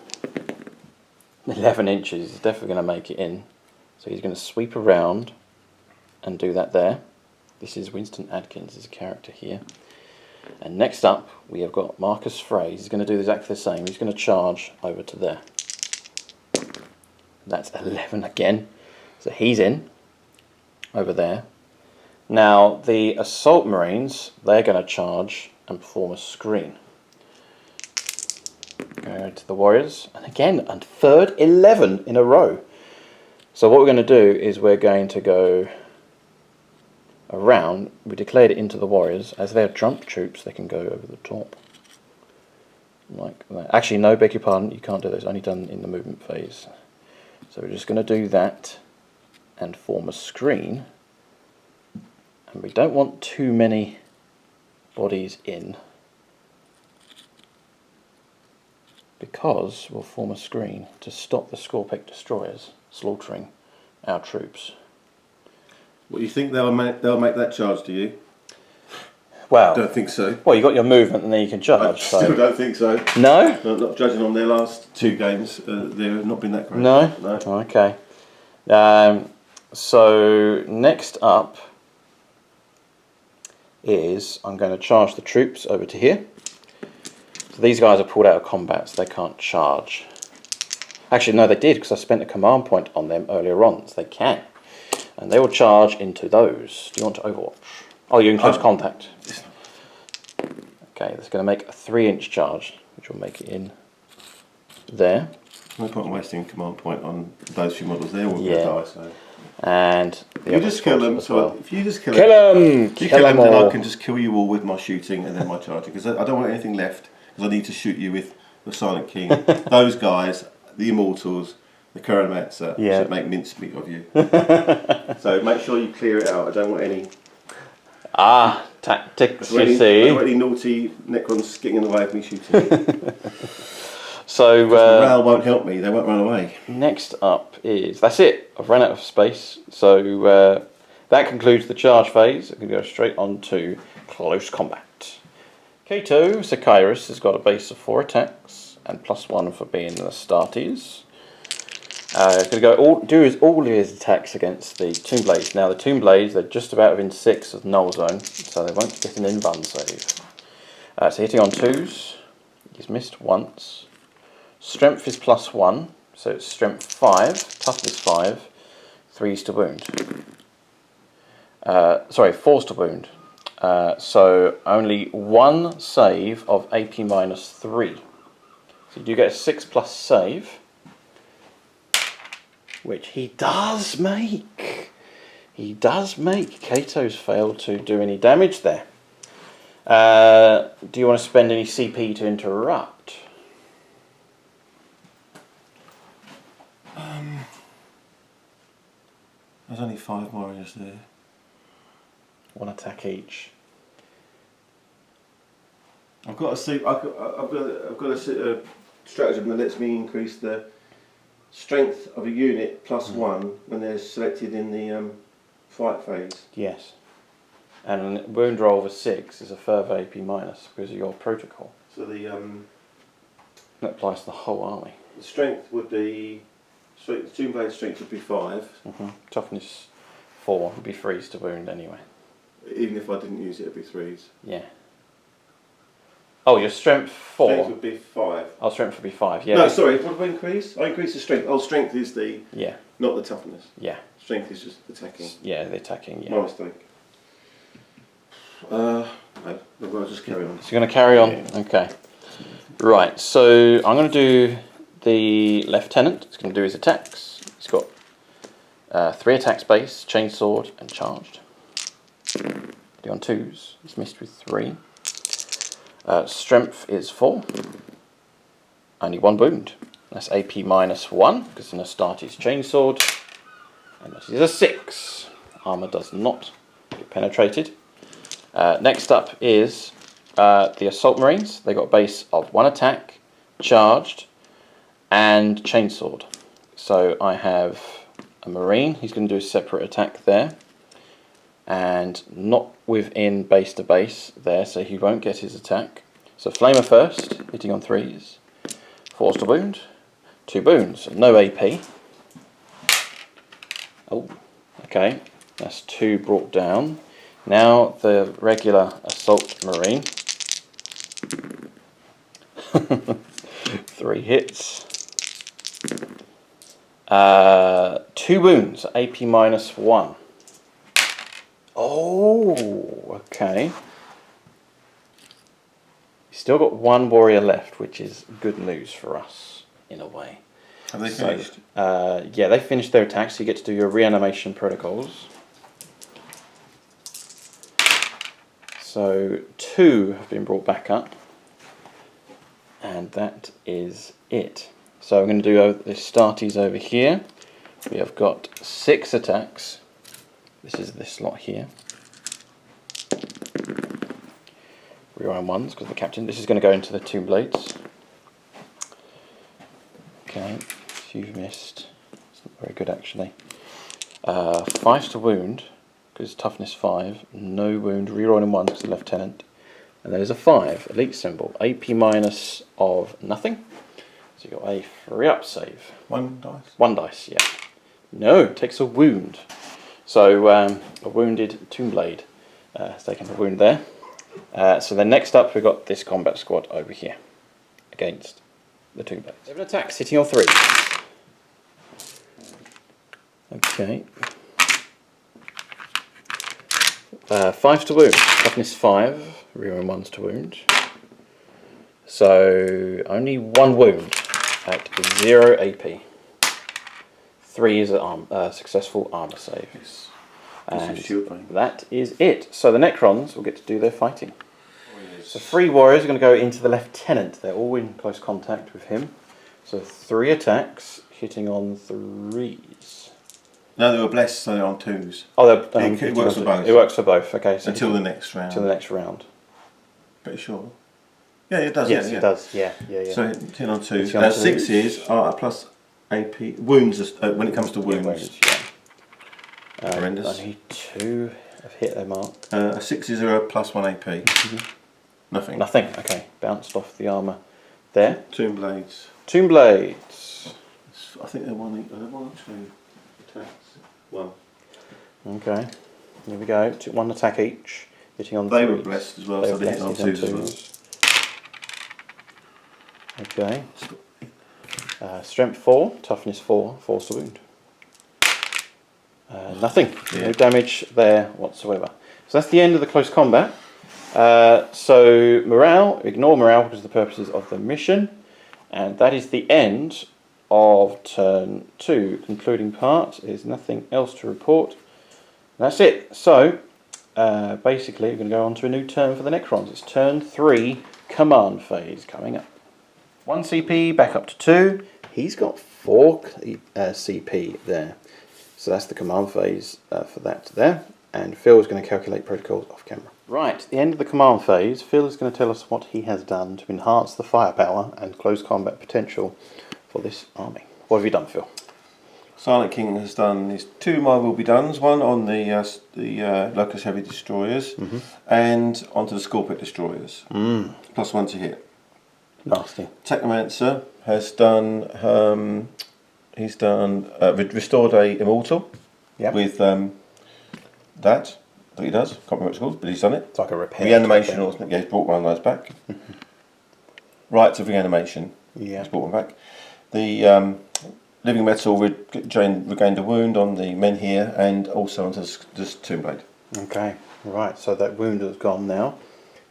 11 inches. He's definitely going to make it in. So he's going to sweep around and do that there. This is Winston Adkins, his character here. And next up, we have got Marcus Frey. He's going to do exactly the same. He's going to charge over to there. That's 11 again. So he's in over there. Now, the Assault Marines, they're going to charge and perform a screen. Going to the Warriors. And again, a third 11 in a row. So what we're going to do is we're going to go around. We declared it into the Warriors. As they're trump troops, they can go over the top. Like that. Actually, no, beg your pardon, you can't do this. It's only done in the movement phase. So we're just going to do that and form a screen. And we don't want too many bodies in, because we'll form a screen to stop the Scorpec destroyers slaughtering our troops. What, you think they'll make that charge, do you? Well, I don't think so. Well, you got your movement and then you can charge. I still don't think so. No? Not judging on their last 2 games, they've not been that great. No? No. Okay. So next up is I'm going to charge the troops over to here. So these guys are pulled out of combat, so they can't charge. Actually, no, they did, because I spent a command point on them earlier on, so they can. And they will charge into those. Do you want to Overwatch? Oh, you're in close contact. Okay, that's going to make a 3-inch charge, which will make it in there. No point in wasting command point on those few models there. We're going to die, so. And you just kill them. So if you just kill them, then I can just kill you all with my shooting and then my charging, because I don't want anything left. Because I need to shoot you with the Silent King. Those guys, the Immortals, the Karamatsa, should make mincemeat of you. So make sure you clear it out. I don't want any. Tactics, I you see. I don't want any naughty Necrons getting in the way of me shooting. So morale won't help me. They won't run away. Next up is, that's it. I've run out of space. So that concludes the charge phase. I can go straight on to close combat. Cato Sicyrus has got a base of 4 attacks and +1 for being an Astartes. He's going to do all of his attacks against the Tomb Blades. Now the Tomb Blades, they're just about within 6 of null zone, so they won't get an in-run save. So hitting on 2s, he's missed once. Strength is +1, so it's strength 5, toughness 5, 3s to wound. 4s to wound. So only 1 save of AP -3. So you do get a 6+ save, which he does make. He does make. Cato's failed to do any damage there. Do you want to spend any CP to interrupt? There's only 5 warriors there. 1 attack each. I've got a stratagem that lets me increase the strength of a unit +1 when they're selected in the fight phase. Yes. And a wound roll over 6 is a further AP- because of your protocol. So the that applies to the whole army. The strength would be, the Tomb Blade strength would be 5. Toughness 4 would be 3s to wound anyway. Even if I didn't use it, it'd be 3s. Yeah. Oh, your strength 4. Strength would be 5. Oh, strength would be 5. Yeah. No, sorry. What did I increase? I increased the strength. Oh, strength is the not the toughness. Yeah. Strength is just attacking. Yeah, the attacking. Yeah. My mistake. No, we'll just carry on. So you're going to carry on? Yeah. Okay. Right, so I'm going to do the lieutenant. He's going to do his attacks. He's got 3 attacks base, chainsword, and charged. Do on 2s. He's missed with 3. Strength is 4. Only 1 wound. That's AP -1 because it's an Astartes chainsword. And that is a 6. Armour does not get penetrated. Next up is the Assault Marines. They got a base of 1 attack, charged, and chainsword. So I have a Marine. He's going to do a separate attack there. And not within base to base there, so he won't get his attack. So Flamer first, hitting on 3s. 4s to wound. 2 boons, no AP. Oh, okay, that's 2 brought down. Now the regular Assault Marine. 3 hits. 2 wounds, AP -1. Oh, okay. Still got 1 warrior left, which is good news for us, in a way. Have they finished? Yeah, they finished their attacks, so you get to do your reanimation protocols. So 2 have been brought back up. And that is it. So I'm going to do the Astartes over here. We have got 6 attacks. This is this lot here. Reroll 1s because of the captain. This is going to go into the Tomb Blades. Okay, so you've missed. It's not very good actually. 5 to wound because toughness 5. No wound. Rerolling 1 because the lieutenant. And there's a 5, elite symbol. AP minus of nothing. So you got a 3-up save. 1 dice? 1 dice, yeah. No, takes a wound. So a wounded Tomb Blade has taken a wound there. So then next up we've got this combat squad over here against the Tomb Blades. 7 attacks, hitting on 3. Okay. 5 to wound, toughness 5, rerolling 1s to wound. So only 1 wound at 0 AP. 3 is a successful armor save. Yes. And that is it. So the Necrons will get to do their fighting. So 3 warriors are going to go into the lieutenant. They're all in close contact with him. So 3 attacks, hitting on 3s. No, they were blessed, so they're on 2s. Oh, it works for both. It works for both. Okay. So until the next round. Until the next round. Pretty sure. Yeah, it does. Yes, yeah. it does. Yeah. So hitting on 2s. Now 6s are plus AP wounds. When it comes to wounds, yeah. Horrendous. Only 2 have hit their mark. 6s are a plus 1 AP. Nothing. Nothing. Okay, bounced off the armor there. Tomb Blades. Tomb Blades. I think they're 1 or 2 attacks. 1. Okay, here we go. 1 attack each, hitting on. They 3s. were blessed as well, They so were they hit on blessed, 2s as well. Okay. Strength 4, toughness 4, force to wound. Nothing. Yeah. No damage there whatsoever. So that's the end of the close combat. So morale, ignore morale because of the purposes of the mission, and that is the end of turn 2. Concluding part is nothing else to report. That's it. So basically we're going to go on to a new turn for the Necrons. It's turn 3, command phase coming up. 1 CP back up to 2. He's got 4 CP there. So that's the command phase for that there. And Phil is going to calculate protocols off camera. Right, at the end of the command phase, Phil is going to tell us what he has done to enhance the firepower and close combat potential for this army. What have you done, Phil? Silent King has done his 2 My Will Be Dones, one on the Locust Heavy Destroyers and onto the Scorpion Destroyers. Plus 1 to hit. Nasty. Technomancer has done, restored a Immortal with that he does. Can't remember what it's called, but he's done it. It's like a repair. Reanimation, or something. Yeah, he's brought one of those back. Rites of Reanimation. Yeah. He's brought one back. The Living Metal regained a wound on the men here and also onto this Tomb Blade. Okay, right, so that wound has gone now.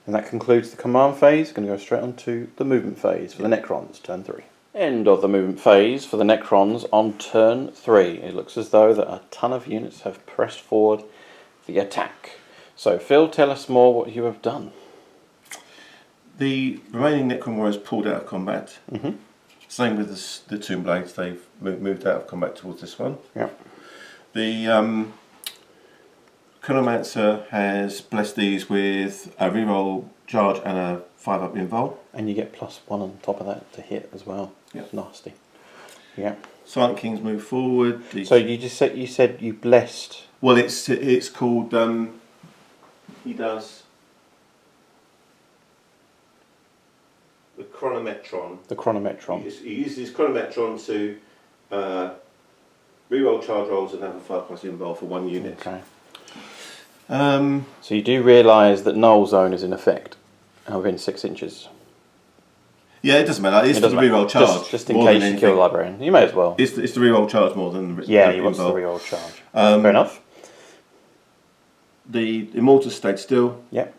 And that concludes the command phase. Going to go straight on to the movement phase for the Necrons, turn 3. End of the movement phase for the Necrons on turn 3. It looks as though that a ton of units have pressed forward the attack. So Phil, tell us more what you have done. The remaining Necron warriors pulled out of combat. Same with the Tomb Blades, they've moved out of combat towards this one. Yep. The Chronomancer has blessed these with a reroll charge and a 5-up invul. And you get +1 on top of that to hit as well. Yep. Nasty. Yeah. Silent Kings move forward. So you said you blessed. Well, it's called. He does the Chronometron. The Chronometron. He uses his Chronometron to reroll charge rolls and have a 5+ involved for 1 unit. Okay. So you do realise that null zone is in effect within 6 inches. Yeah, it doesn't matter. It's for the reroll charge. Just in case you kill the librarian. You may as well. It's the reroll charge more than the you want the reroll charge. Fair enough. The Immortals stayed still. Yep.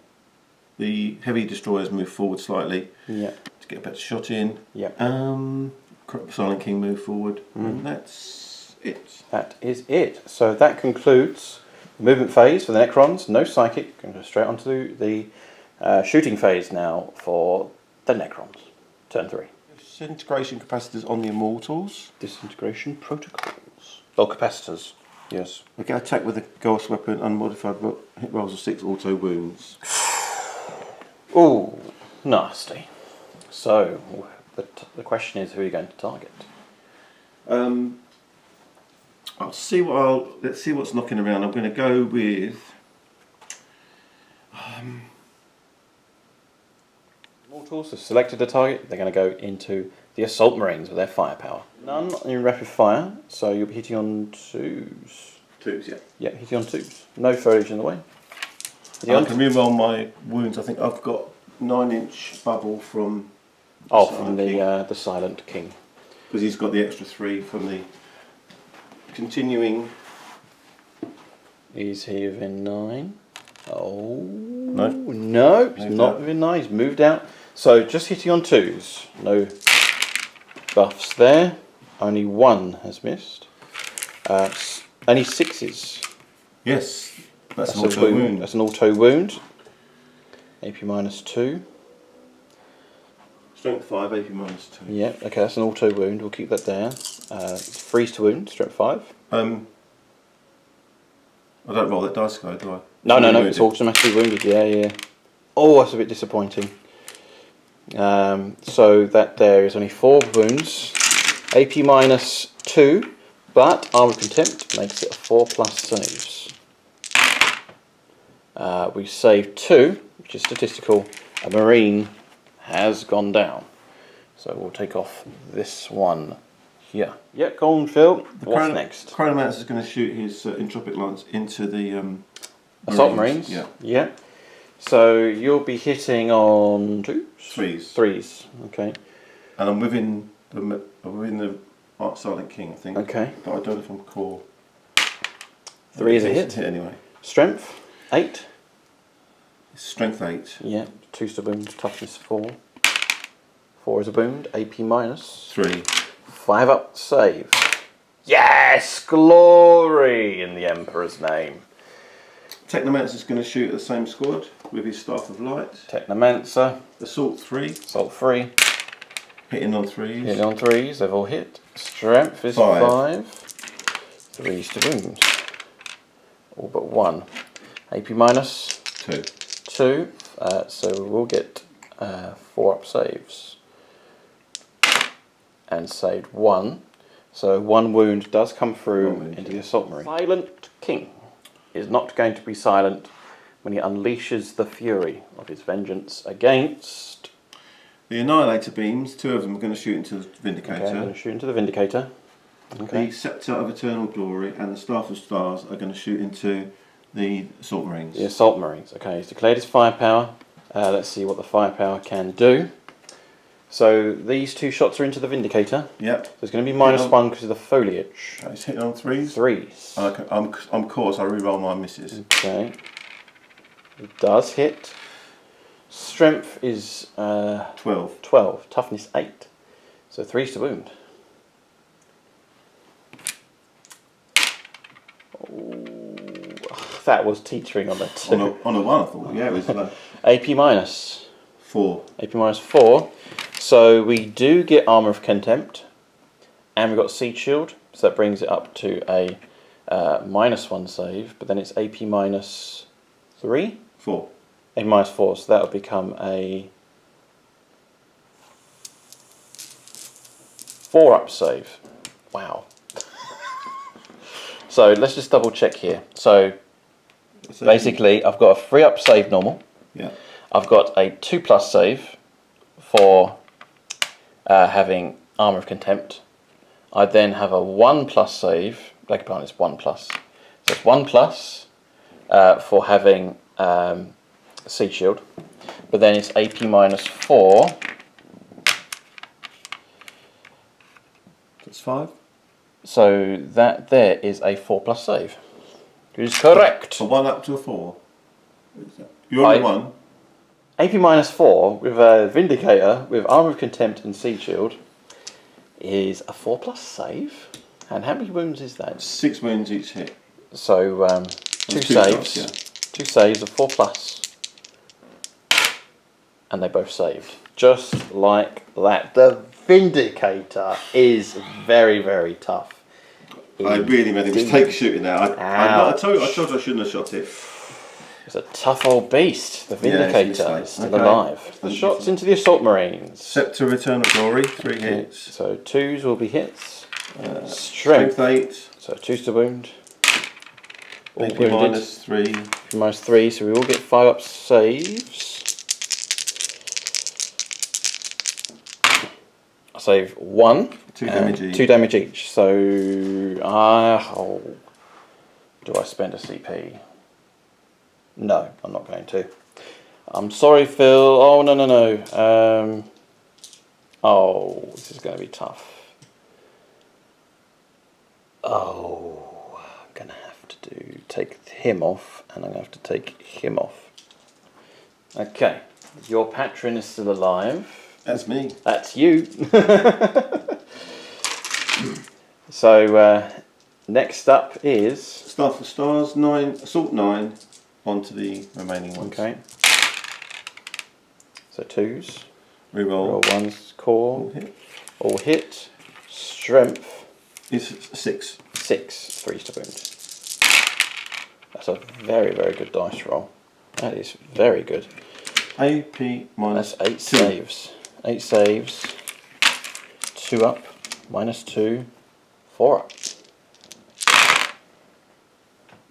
The heavy destroyers moved forward slightly. Yep. To get a better shot in. Yep. Silent King moved forward. And that's it. That is it. So that concludes the movement phase for the Necrons. No psychic. Going to go straight onto the shooting phase now for the Necrons. Turn 3. Disintegration capacitors on the Immortals. Disintegration protocols. Oh, capacitors. Yes. They get attacked with a ghost weapon, unmodified hit rolls of 6 auto wounds. Ooh, nasty. So, but the question is, who are you going to target? Let's see what's knocking around. I'm going to go with Mortals have selected a target. They're going to go into the Assault Marines with their firepower. None in rapid fire, so you'll be hitting on 2s. 2s, yeah. Yeah, hitting on 2s. No foliage in the way. I can reroll my wounds. I think I've got 9-inch bubble from the Silent King. Because he's got the extra 3 from the continuing. Is he within 9? Oh no, he's not within 9. He's moved out. So just hitting on 2s. No buffs there. Only 1 has missed. Only 6s. Yes, that's an auto wound. That's an auto wound. AP -2. Strength 5, AP -2. Yeah, okay, that's an auto wound. We'll keep that there. Freeze to wound, strength 5. I don't roll that dice card, do I? No, it's automatically wounded. Yeah. Oh, that's a bit disappointing. So that there is only 4 wounds. AP -2, but Armor Contempt makes it a 4+ saves. We saved 2, which is statistical. A Marine has gone down. So we'll take off this one here. Yeah, go on, Phil. What's next? Chronomancer is going to shoot his entropic lance into the Assault Marines. Yeah. So you'll be hitting on 2s? 3s. 3s. Okay. And I'm within the Silent King, I think. Okay. But I don't know if I'm core. 3 is a hit. Anyway. Strength 8. Strength 8. Yeah. 2's to wound. Toughness 4. 4 is a wound. AP -3. 5 up. Save. Yes! Glory in the Emperor's name. Technomancer is going to shoot at the same squad with his Staff of Light. Technomancer. Assault 3. Assault 3. Hitting on 3s. Hitting on 3s. They've all hit. Strength is 5. 3's to wound. All but 1. AP -2. So we'll get 4 up saves. And saved 1. So 1 wound does come through into the Assault Marine. Silent King is not going to be silent when he unleashes the fury of his vengeance against... The Annihilator beams, 2 of them are going to shoot into the Vindicator. Okay, I'm going to shoot into the Vindicator. Okay. The Scepter of Eternal Glory and the Staff of Stars are going to shoot into the Assault Marines. The Assault Marines. Okay, he's declared his firepower. Let's see what the firepower can do. So these 2 shots are into the Vindicator. Yep. So it's going to be -1 because of the foliage. Okay, he's hitting on 3s. 3s. Okay, I'm core, so I reroll my misses. Okay. It does hit. Strength is 12. 12. Toughness 8. So 3's to wound. Oh, that was teetering on that 2. On a 1, I thought. Yeah, it was AP -4. AP -4. So we do get Armour of Contempt, and we've got Seed Shield, so that brings it up to a -1 save, but then it's AP -3? 4. AP -4, so that'll become a 4 up save. Wow. So let's just double check here. So basically I've got a 3 up save normal. Yeah. I've got a 2+ save for having Armour of Contempt. I then have a 1+ save. Beg your pardon, it's 1+. So it's 1+ for having Sea Shield. But then it's AP -4. That's 5. So that there is a 4+ save. Is correct. A 1 up to a 4. You're on 1. AP -4 with a Vindicator with Armour of Contempt and Sea Shield is a 4+ save. And how many wounds is that? 6 wounds each hit. So 2 saves. Shots, yeah. 2 saves of 4+. And they both saved. Just like that. The Vindicator is very, very tough. I really made a mistake shooting that. I told you I shouldn't have shot it. It's a tough old beast. The Vindicator is still alive. The shots into the Assault Marines. Scepter Return of Glory, 3 hits. So 2s will be hits. Strength 8. So 2s to wound. All AP wounded. -3. -3, so we all get 5 up saves. I save 1. 2 damage each. 2 damage each. So, do I spend a CP? No, I'm not going to. I'm sorry, Phil. Oh, no. Oh, this is going to be tough. Oh, I'm going to have to take him off, and I'm going to have to take him off. Okay, your patron is still alive. That's me. That's you. So, next up is... Star for Stars, 9, Assault 9, onto the remaining ones. Okay. So 2s. Reroll. Roll 1's core. Hit. All hit. Strength. Is 6. 6. 3s to wound. That's a very, very good dice roll. That is very good. AP That's 8 -2. saves. 8 saves. 2 up. -2. 4 up.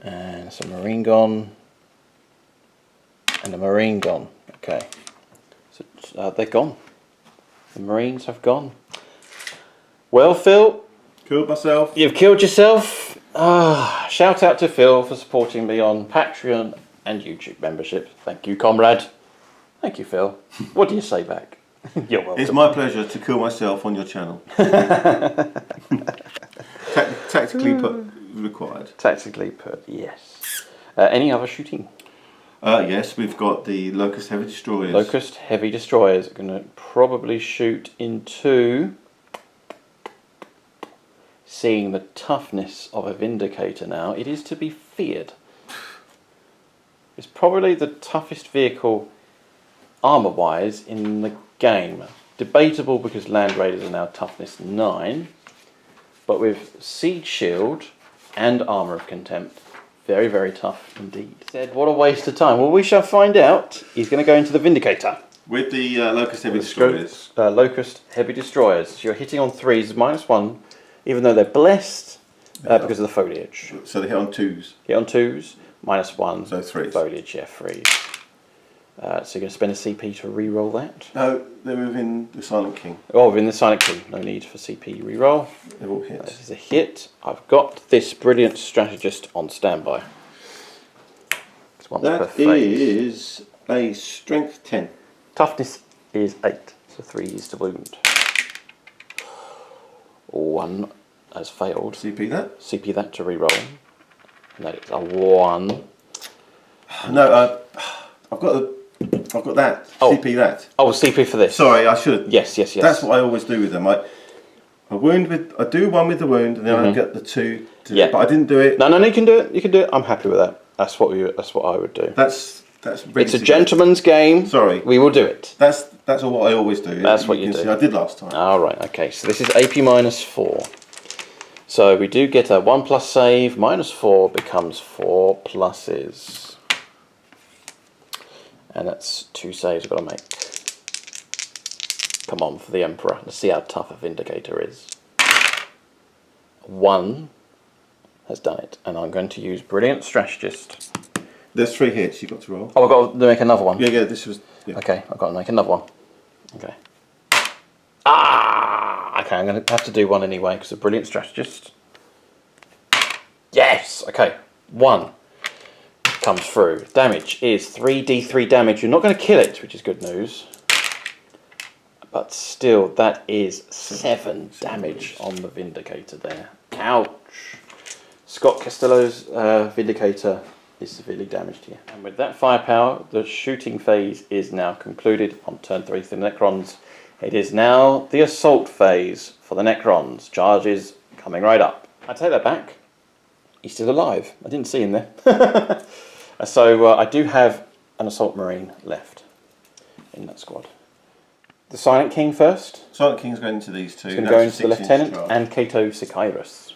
And some Marine gone. And a Marine gone. Okay. So they're gone. The Marines have gone. Well, Phil. Killed myself. You've killed yourself. Shout out to Phil for supporting me on Patreon and YouTube membership. Thank you, comrade. Thank you, Phil. What do you say back? You're welcome. It's my pleasure to kill myself on your channel. Tactically put, required. Tactically put, yes. Any other shooting? Yes, we've got the Locust Heavy Destroyers. Locust Heavy Destroyers are going to probably shoot into... Seeing the toughness of a Vindicator now, it is to be feared. It's probably the toughest vehicle armour-wise in the game. Debatable because Land Raiders are now toughness 9, but with Siege Shield and Armour of Contempt, very, very tough indeed. Said, what a waste of time. Well, we shall find out. He's going to go into the Vindicator. With the Locust Heavy Destroyers. Locust Heavy Destroyers. So you're hitting on 3s, -1, even though they're blessed because of the foliage. So they hit on 2s. Hit on 2s, -1. So 3s. Foliage, yeah, 3s. So you're going to spend a CP to re-roll that? No, they're within the Silent King. Oh, within the Silent King. No need for CP re-roll. They're all hits. This is a hit. I've got this brilliant strategist on standby. It's once per That phase. is a Strength 10. Toughness is 8, so 3s to wound. 1 has failed. CP that? CP that to re-roll. And that is a 1. No, I've got that. Oh. CP that. Oh, CP for this. Sorry, I should. Yes. That's what I always do with them. I do one with the wound, and then I get the 2. Yeah. But I didn't do it. No, you can do it. You can do it. I'm happy with that. That's what I would do. That's really It's a gentleman's game. Sorry. We will do it. That's what I always do. That's what you do. See, I did last time. All right. Okay. So this is AP -4. So we do get a 1+ save. -4 becomes 4 pluses. And that's 2 saves I've got to make. Come on, for the Emperor. Let's see how tough a Vindicator is. 1 has done it. And I'm going to use Brilliant Strategist. There's 3 hits you've got to roll. Oh, I've got to make another one. Yeah, this was... Yeah. Okay, I've got to make another one. Okay. Ah! Okay, I'm going to have to do one anyway because a brilliant strategist. Yes! Okay, 1 comes through. Damage is 3d3 damage. You're not going to kill it, which is good news. But still, that is 7 damage on the Vindicator there. Ouch! Scott Castello's Vindicator is severely damaged here. And with that firepower, the shooting phase is now concluded on turn 3 for the Necrons. It is now the assault phase for the Necrons. Charges coming right up. I take that back. He's still alive. I didn't see him there. So I do have an assault marine left in that squad. The Silent King first. Silent King's going into these two. It's going to go into the Lieutenant and Cato Sicyrus.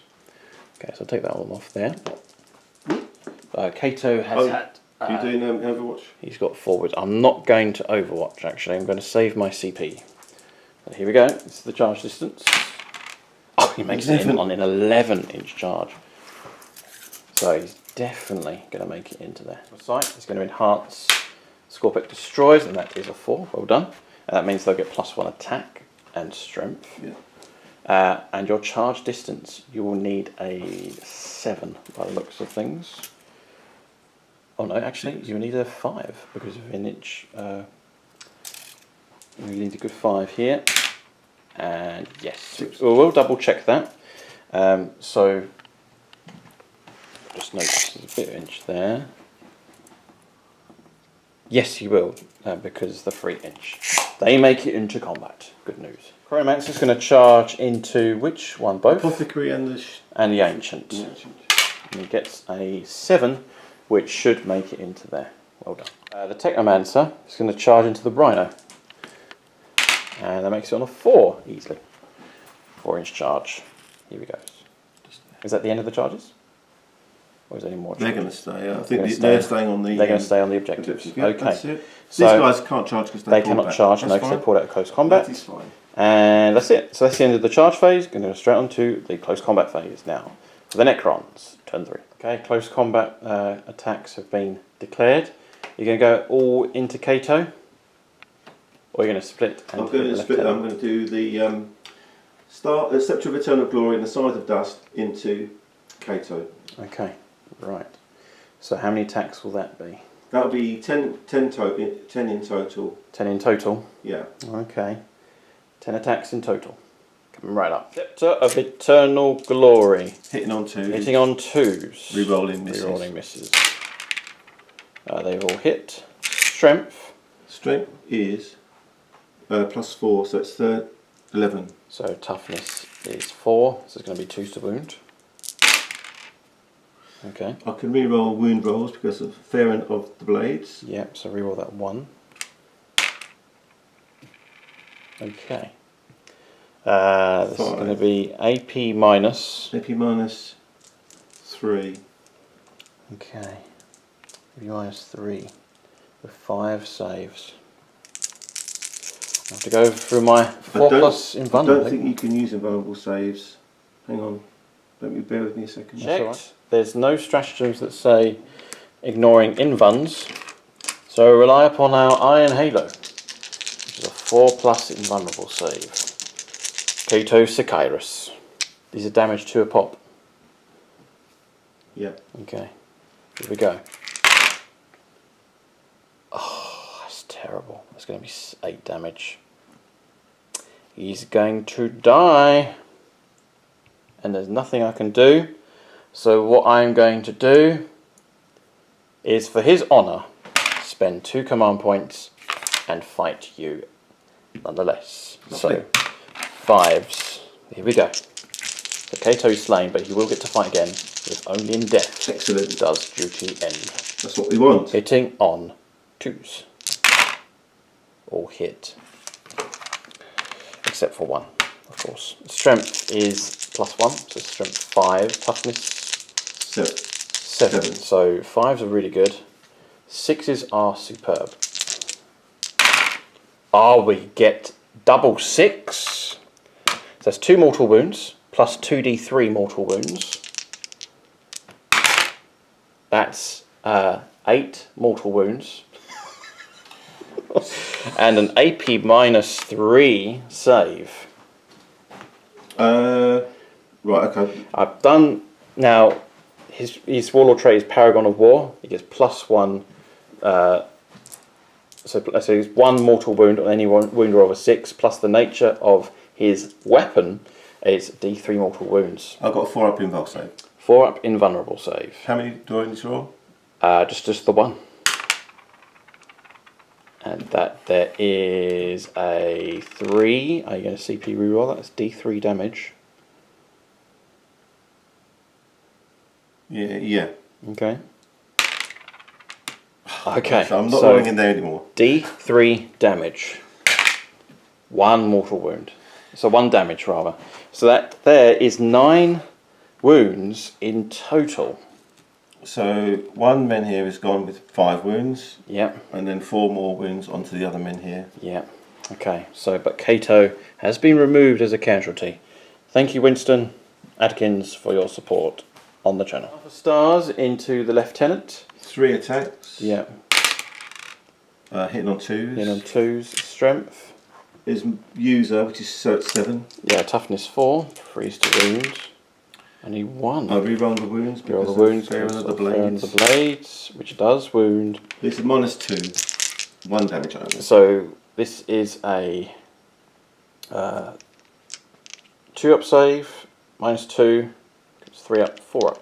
Okay, so I'll take that one off there. Cato has had... Are you doing Overwatch? He's got forward. I'm not going to Overwatch, actually. I'm going to save my CP. But here we go. This is the charge distance. Oh, he makes it in on an 11-inch charge. So he's definitely going to make it into there. Sight. He's going to enhance Scorpic Destroys, and that is a 4. Well done. And that means they'll get +1 attack and strength. Yeah. And your charge distance, you will need a 7 by the looks of things. Oh no, actually, you need a 5 because of an inch. You need a good 5 here. And yes, we'll double check that. So, just notice there's a bit of inch there. Yes, you will, because the 3-inch. They make it into combat. Good news. Chronomancer's going to charge into which one? Both? Apothecary and the Ancient. And he gets a 7, which should make it into there. Well done. The Technomancer is going to charge into the Rhino. And that makes it on a 4 easily. 4-inch charge. Here we go. Is that the end of the charges? Or is there any more? They're going to stay. I think they're staying on the. They're going to stay on the objectives. Yeah, okay. That's it. So these guys can't charge because they cannot charge because they pulled out of close combat. That is fine. And that's it. So that's the end of the charge phase. Going to go straight on to the close combat phase now. For the Necrons, turn 3. Okay, close combat attacks have been declared. You're going to go all into Cato, or you're going to split. I'm going to split. I'm going to do the Sceptre of Eternal Glory and the Scythe of Dust into Cato. Okay, right. So how many attacks will that be? That'll be 10 in total. 10 in total? Yeah. Okay. 10 attacks in total. Coming right up. Sceptre of Eternal Glory. Hitting on 2s. Hitting on 2s. Rerolling misses. Rerolling misses. They've all hit. Strength. Strength is +4, so it's 11. So toughness is 4, so it's going to be 2s to wound. Okay. I can re-roll wound rolls because of fairing of the blades. Yep, so re-roll that 1. Okay. This is going to be AP minus. AP minus 3. Okay. AP minus 3 with 5 saves. I have to go through my 4+ invulnerable. I don't think you can use invulnerable saves. Hang on. Let me bear with me a second. Checked. Right. There's no stratagems that say ignoring invuns. So rely upon our Iron Halo, which is a 4+ invulnerable save. Cato Sicyrus. These are damage to a pop. Yeah. Okay. Here we go. Oh, that's terrible. That's going to be 8 damage. He's going to die. And there's nothing I can do. So what I'm going to do is, for his honour, spend 2 command points and fight you nonetheless. So 5s. Here we go. So Cato is slain, but he will get to fight again with only in death. Excellent. Does duty end. That's what we want. Hitting on 2s. All hit. Except for 1, of course. Strength is +1, so strength 5. Toughness 7. So 5s are really good. 6s are superb. We get double 6. So that's 2 mortal wounds plus 2d3 mortal wounds. That's 8 mortal wounds. And an AP minus 3 save. Right, okay. I've done now. His warlord trait is Paragon of War. He gets +1. So let's say 1 mortal wound on any wound roll of a 6, plus the nature of his weapon is D3 mortal wounds. I've got a 4 up invulnerable save. 4 up invulnerable save. How many do I need to roll? Just the 1. And that there is a 3. Are you going to CP reroll? That's D3 damage. Yeah. Okay. Okay. So I'm not rolling in there anymore. D3 damage. 1 mortal wound. So 1 damage rather. So that there is 9 wounds in total. So 1 men here is gone with 5 wounds. Yep. And then 4 more wounds onto the other men here. Yep. Okay. So, but Cato has been removed as a casualty. Thank you, Winston Adkins, for your support on the channel. Stars into the lieutenant. 3 attacks. Yeah. Hitting on 2s. Hitting on 2s. Strength. His user, which is 7. Yeah. Toughness 4. Freeze to wound. Only 1. I re-roll the wounds. Reroll the wounds. Fair under the Blades. blades. The blades, which does wound. This is -2. 1 damage only. So this is a 2 up save. -2. It's 3 up. 4 up.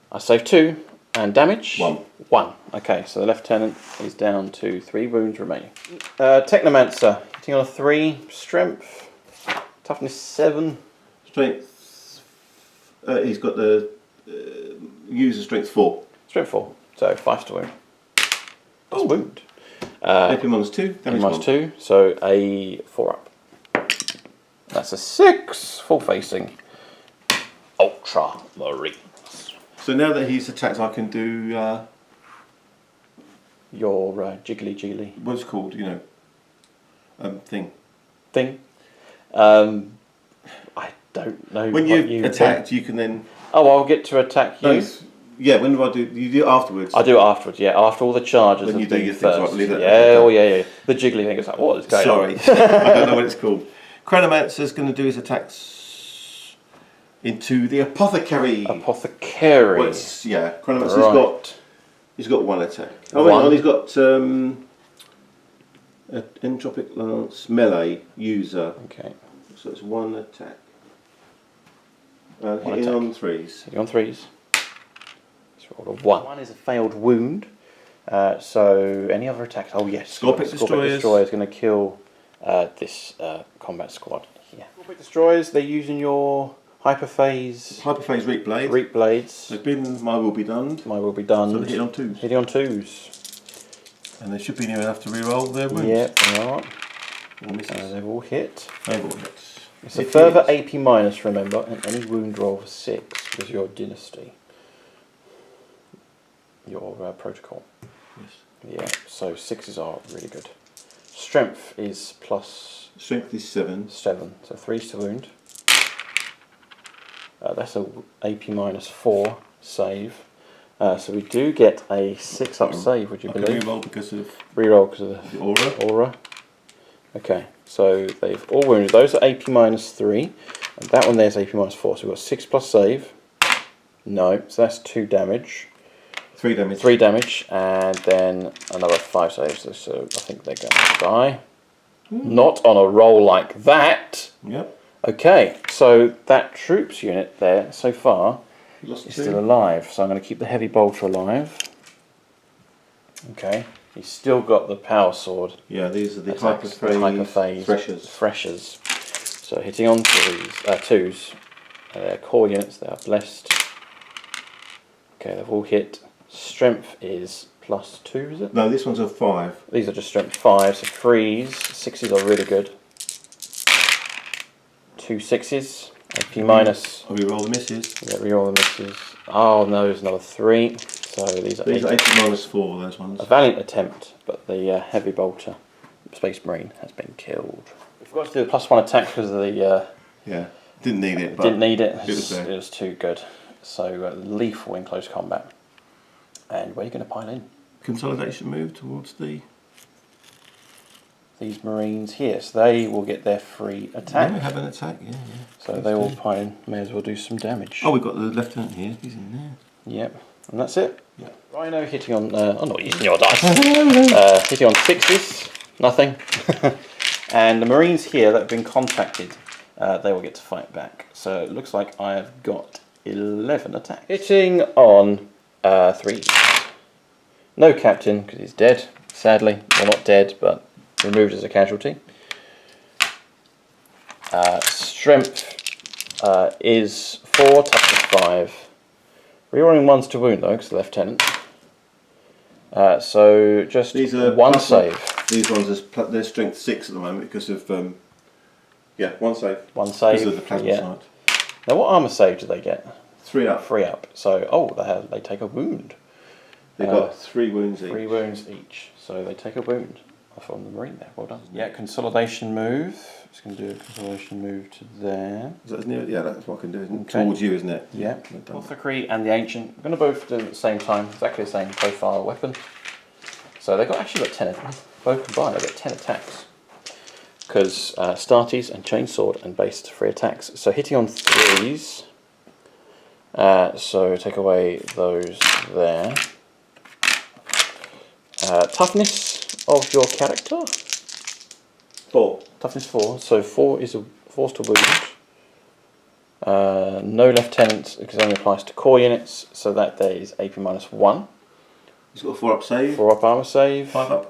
I save 2 and damage 1. 1. Okay, so the lieutenant is down to 3 wounds remaining. Technomancer hitting on a 3. Strength. Toughness 7. Strength. He's got the user strength 4. Strength 4. So 5 to wound. That's wound. AP -2. Damage -2. So a 4 up. That's a 6. Full facing. Ultramarines. So now that he's attacked, I can do Your jiggly. what's it called? You know, Thing. I don't know. When you attacked, you can then. Oh, I'll get to attack you. No, yeah. When do I do? You do it afterwards. I do it afterwards. Yeah, after all the charges. When you do your first. things, right? Leave that. Yeah. Oh, yeah. The jiggly thing is like, what is going on? Sorry, I don't know what it's called. Chronomancer's going to do his attacks into the apothecary. Apothecary. Well, yeah, Chronomancer's he's got 1 attack. Oh, hang on, he's got entropic lance melee user. Okay. So it's 1 attack. Hitting on 3s. Hitting on 3s. Let's roll a 1. 1 is a failed wound. So any other attacks? Oh yes. Scorpic Destroyer is going to kill this combat squad. Yeah. Scorpic Destroyers. They're using your hyperphase. Hyperphase Reap Blade. Reap blades. There's been my will be done. My will be done. So they're hitting on 2s. Hitting on 2s. And they should be near enough to re-roll their wounds. Yep, they are. All misses. They've all hit. They've all hit. It's a further AP minus, remember, and any wound roll for 6 because your dynasty. Your protocol. Yes. Yeah, so 6s are really good. Strength is plus. Strength is 7. 7, so 3s to wound. That's a AP minus 4 save. So we do get a 6 up save, would you believe? Re-roll because of the aura. Okay, so they've all wounded. Those are AP minus 3, and that one there's AP minus 4. So we've got 6 plus save. No, so that's 2 damage. 3 damage. 3 damage, and then another 5 saves. So I think they're going to die. Not on a roll like that. Yep. Okay, so that troops unit there so far is still alive. So I'm going to keep the heavy bolter alive. Okay, he's still got the power sword. Yeah, these are the hyperphase freshers. So hitting on 2s. They're core units, they are blessed. Okay, they've all hit. Strength is plus 2, is it? No, this one's a 5. These are just strength 5, so 3s. 6s are really good. 2 6s. AP minus. I'll re-roll the misses. Yeah, re-roll the misses. Oh no, there's another 3. So these are AP minus 4, those ones. A valiant attempt, but the heavy bolter, Space Marine, has been killed. We forgot to do the +1 attack because of the. Yeah, didn't need it. But didn't need it. It was too good. So lethal in close combat. And where are you going to pile in? Consolidation move towards the these Marines here. So they will get their free attack. Yeah, we have an attack, yeah. So they will may as well do some damage. Oh, we've got the lieutenant here. He's in there. Yep, and that's it. Yeah. Rhino hitting on, I'm not using your dice, hitting on 6s, nothing. And the Marines here that have been contacted, they will get to fight back. So it looks like I have got 11 attacks. Hitting on 3s. No captain, because he's dead, sadly. Well, not dead, but removed as a casualty. Strength is 4, toughness 5. Rerolling 1s to wound though, because the lieutenant. So just these are one save. These ones they're strength 6 at the moment because of one save. One save. Because of the plasma side. Now what armor save do they get? 3 up. 3 up. So they take a wound. They've got 3 wounds each. 3 wounds each. So they take a wound from the Marine there. Well done. Yeah, consolidation move. Just going to do a consolidation move to there. Is that near? Yeah, that's what I can do. Towards you, isn't it? Yeah. Apothecary and the Ancient. We're going to both do it at the same time. Exactly the same profile weapon. So they've actually got 10 attacks. Both combined, they've got 10 attacks. Because Astartes and Chainsword and based 3 attacks. So hitting on 3s. So take away those there. Toughness of your character? 4. Toughness 4. So 4 is a force to wound. No lieutenant because it only applies to core units. So that there is AP -1. He's got a 4 up save. 4 up armor save. 5 up.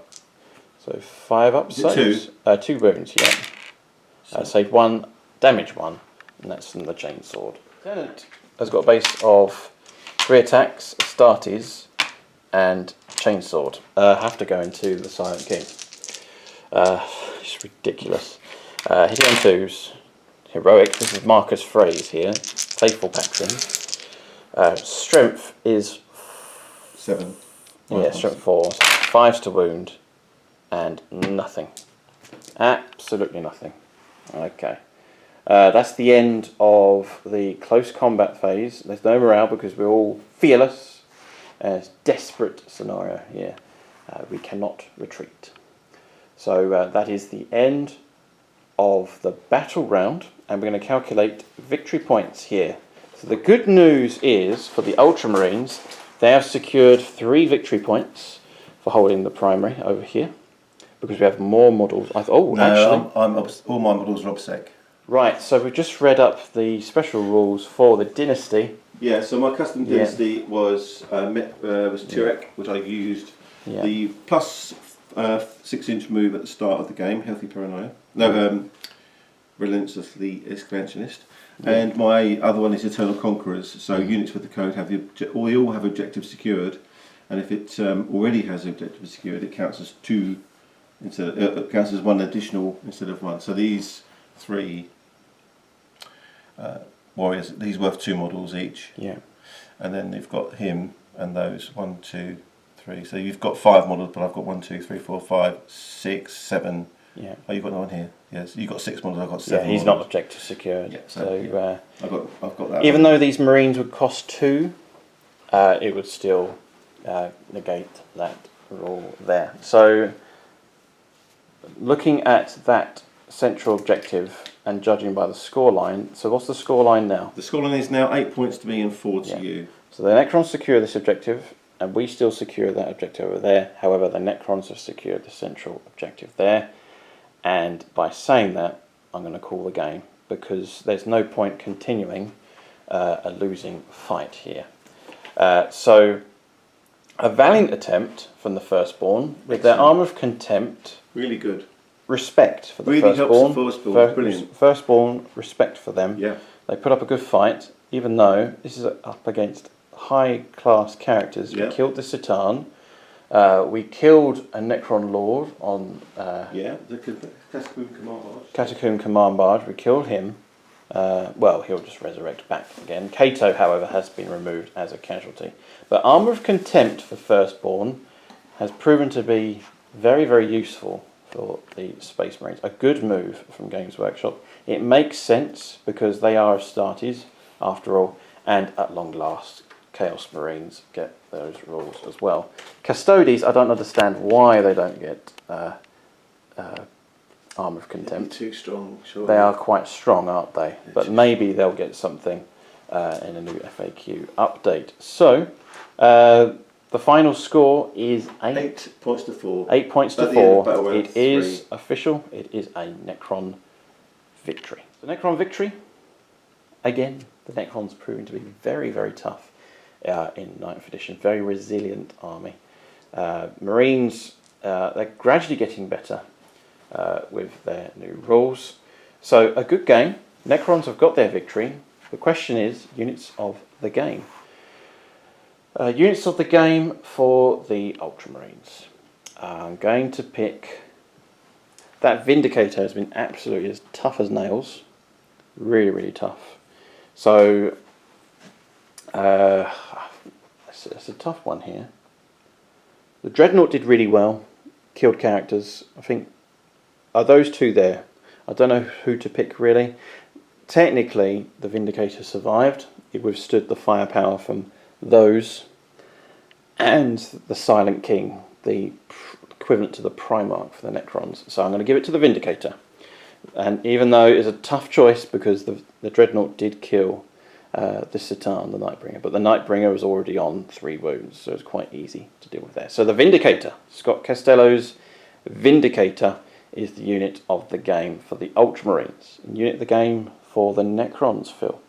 So 5 up saves. 2 wounds, yeah. Save 1, damage 1, and that's from the Chainsword. Lieutenant has got a base of 3 attacks, Astartes, and Chainsword. Have to go into the Silent King. It's ridiculous. Hitting on 2s. Heroic, this is Marcus phrase here. Faithful Patron. Strength is 7. Yeah, strength 4. 5s to wound. And nothing. Absolutely nothing. Okay. That's the end of the close combat phase. There's no morale because we're all fearless. It's a desperate scenario here. We cannot retreat. So that is the end of the battle round. And we're going to calculate victory points here. So the good news is, for the Ultramarines, they have secured 3 victory points for holding the primary over here. Because we have more models. Actually, all my models are OBSEC. Right, so we've just read up the special rules for the dynasty. Yeah, so my custom dynasty was Charecter, which I used. Yeah. The plus 6-inch move at the start of the game, Healthy Paranoia. No, Relentlessly Expansionist. Yeah. And my other one is Eternal Conquerors. So units with the code have we all have objectives secured, and if it already has objectives secured, it counts as 2. It counts as 1 additional instead of 1. So these 3 warriors, these worth 2 models each. Yeah. And then you've got him and those 1, 2, 3. So you've got 5 models, but I've got 1, 2, 3, 4, 5, 6, 7. Yeah. Oh, you've got no one here. Yes, you've got 6 models. I've got 7. Yeah, he's models. not objective secured. Yeah, so I've got that. Even though these Marines would cost 2, it would still negate that rule there. So looking at that central objective and judging by the scoreline, so what's the scoreline now? The scoreline is now 8 points to me and 4 to you. So the Necrons secure this objective, and we still secure that objective over there. However, the Necrons have secured the central objective there. And by saying that, I'm going to call the game, because there's no point continuing a losing fight here. So a valiant attempt from the Firstborn with their Armour of Contempt. Really good. Respect for the really Firstborn. Helps the Firstborn. Brilliant. Firstborn, respect for them. Yeah. They put up a good fight, even though this is up against high-class characters. Yeah. We killed the Citan. We killed a Necron Lord on... the Catacomb Command Barge. Catacomb Command Barge. We killed him. Well, he'll just resurrect back again. Kato, however, has been removed as a casualty. But Armour of Contempt for Firstborn has proven to be very, very useful for the Space Marines. A good move from Games Workshop. It makes sense because they are Astartes, after all, and at long last, Chaos Marines get those rules as well. Custodes, I don't understand why they don't get Arm of Contempt. Too strong, sure. They are quite strong, aren't they? They're But too maybe they'll get something in a new FAQ update. So, the final score is 8 points to 4. 8 points to At the end of 4. battle round It is 3. official. It is a Necron victory. The Necron victory. Again, the Necrons proving to be very, very tough in 9th edition. Very resilient army. Marines, they're gradually getting better with their new rules. So a good game. Necrons have got their victory. The question is units of the game. Units of the game for the Ultramarines. I'm going to pick... That Vindicator has been absolutely as tough as nails. Really, really tough. So, it's a tough one here. The Dreadnought did really well. Killed characters. I think, are those two there? I don't know who to pick really. Technically, the Vindicator survived. It withstood the firepower from those. And the Silent King, the equivalent to the Primarch for the Necrons. So I'm going to give it to the Vindicator. And even though it's a tough choice because the Dreadnought did kill the Citan, the Nightbringer, but the Nightbringer was already on 3 wounds, so it's quite easy to deal with there. So the Vindicator, Scott Costello's Vindicator, is the unit of the game for the Ultramarines. And unit of the game for the Necrons, Phil.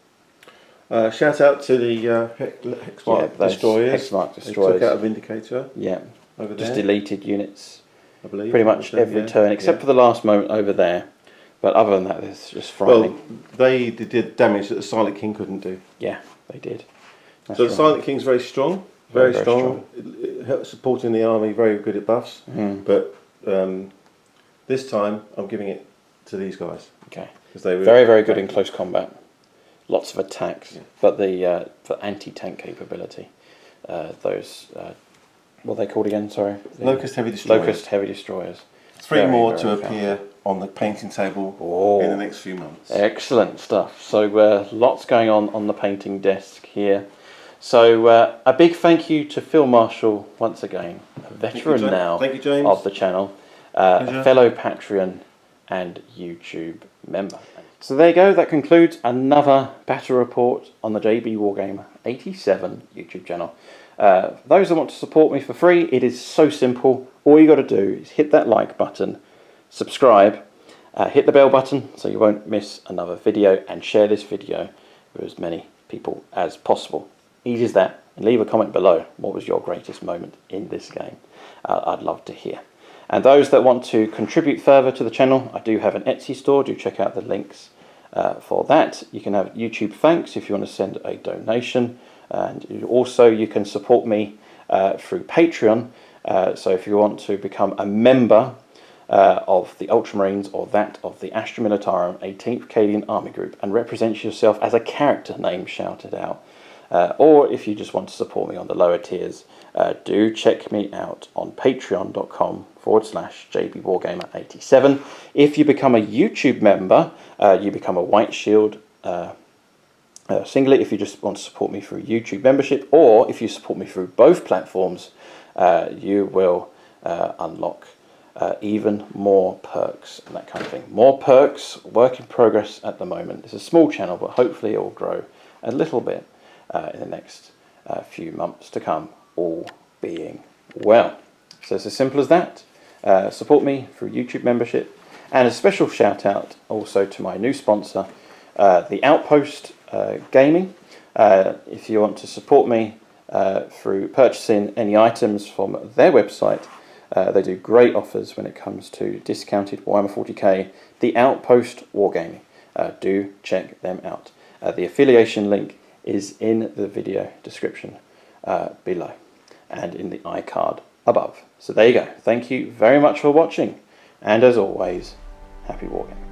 Shout out to the Hexmark Destroyers. Hexmark Destroyers. They took out a Vindicator. Yeah, over just there. deleted units. I believe. Pretty much every turn, except for the last moment over there. But other than that, it's just frightening. Well, they did damage that the Silent King couldn't do. Yeah, they did. That's So the right. Silent King's very strong. Very strong. It helps supporting the army, very good at buffs. But this time, I'm giving it to these guys. Okay. They were very, very good in close combat. Lots of attacks. Yeah. But the for anti-tank capability, those... what are they called again, sorry? Locust Heavy Destroyers. Locust Heavy Destroyers. 3 more to appear on the painting table in the next few months. Excellent stuff. So lots going on the painting desk here. So a big thank you to Phil Marshell once again, a veteran now of the channel, a fellow Patreon and YouTube member. So there you go, that concludes another battle report on the JB Wargamer 87 YouTube channel. Those that want to support me for free, it is so simple. All you got to do is hit that like button, subscribe, hit the bell button so you won't miss another video, and share this video with as many people as possible. Easy as that. And leave a comment below. What was your greatest moment in this game? I'd love to hear. And those that want to contribute further to the channel, I do have an Etsy store. Do check out the links for that. You can have YouTube thanks if you want to send a donation. And also you can support me through Patreon. So if you want to become a member of the Ultramarines or that of the Astra Militarum 18th Cadian Army Group and represent yourself as a character name shouted out, or if you just want to support me on the lower tiers, do check me out on patreon.com/JBWargamer87. If you become a YouTube member, you become a White Shield singlet if you just want to support me through YouTube membership, or if you support me through both platforms, you will unlock even more perks and that kind of thing. More perks, work in progress at the moment. It's a small channel, but hopefully it will grow a little bit in the next few months to come, all being well. So it's as simple as that. Support me through YouTube membership, and a special shout out also to my new sponsor, the Outpost Gaming. If you want to support me through purchasing any items from their website, they do great offers when it comes to discounted Warhammer 40K, the Outpost Wargaming. Do check them out. The affiliation link is in the video description below and in the iCard above. So there you go. Thank you very much for watching, and as always, happy wargaming.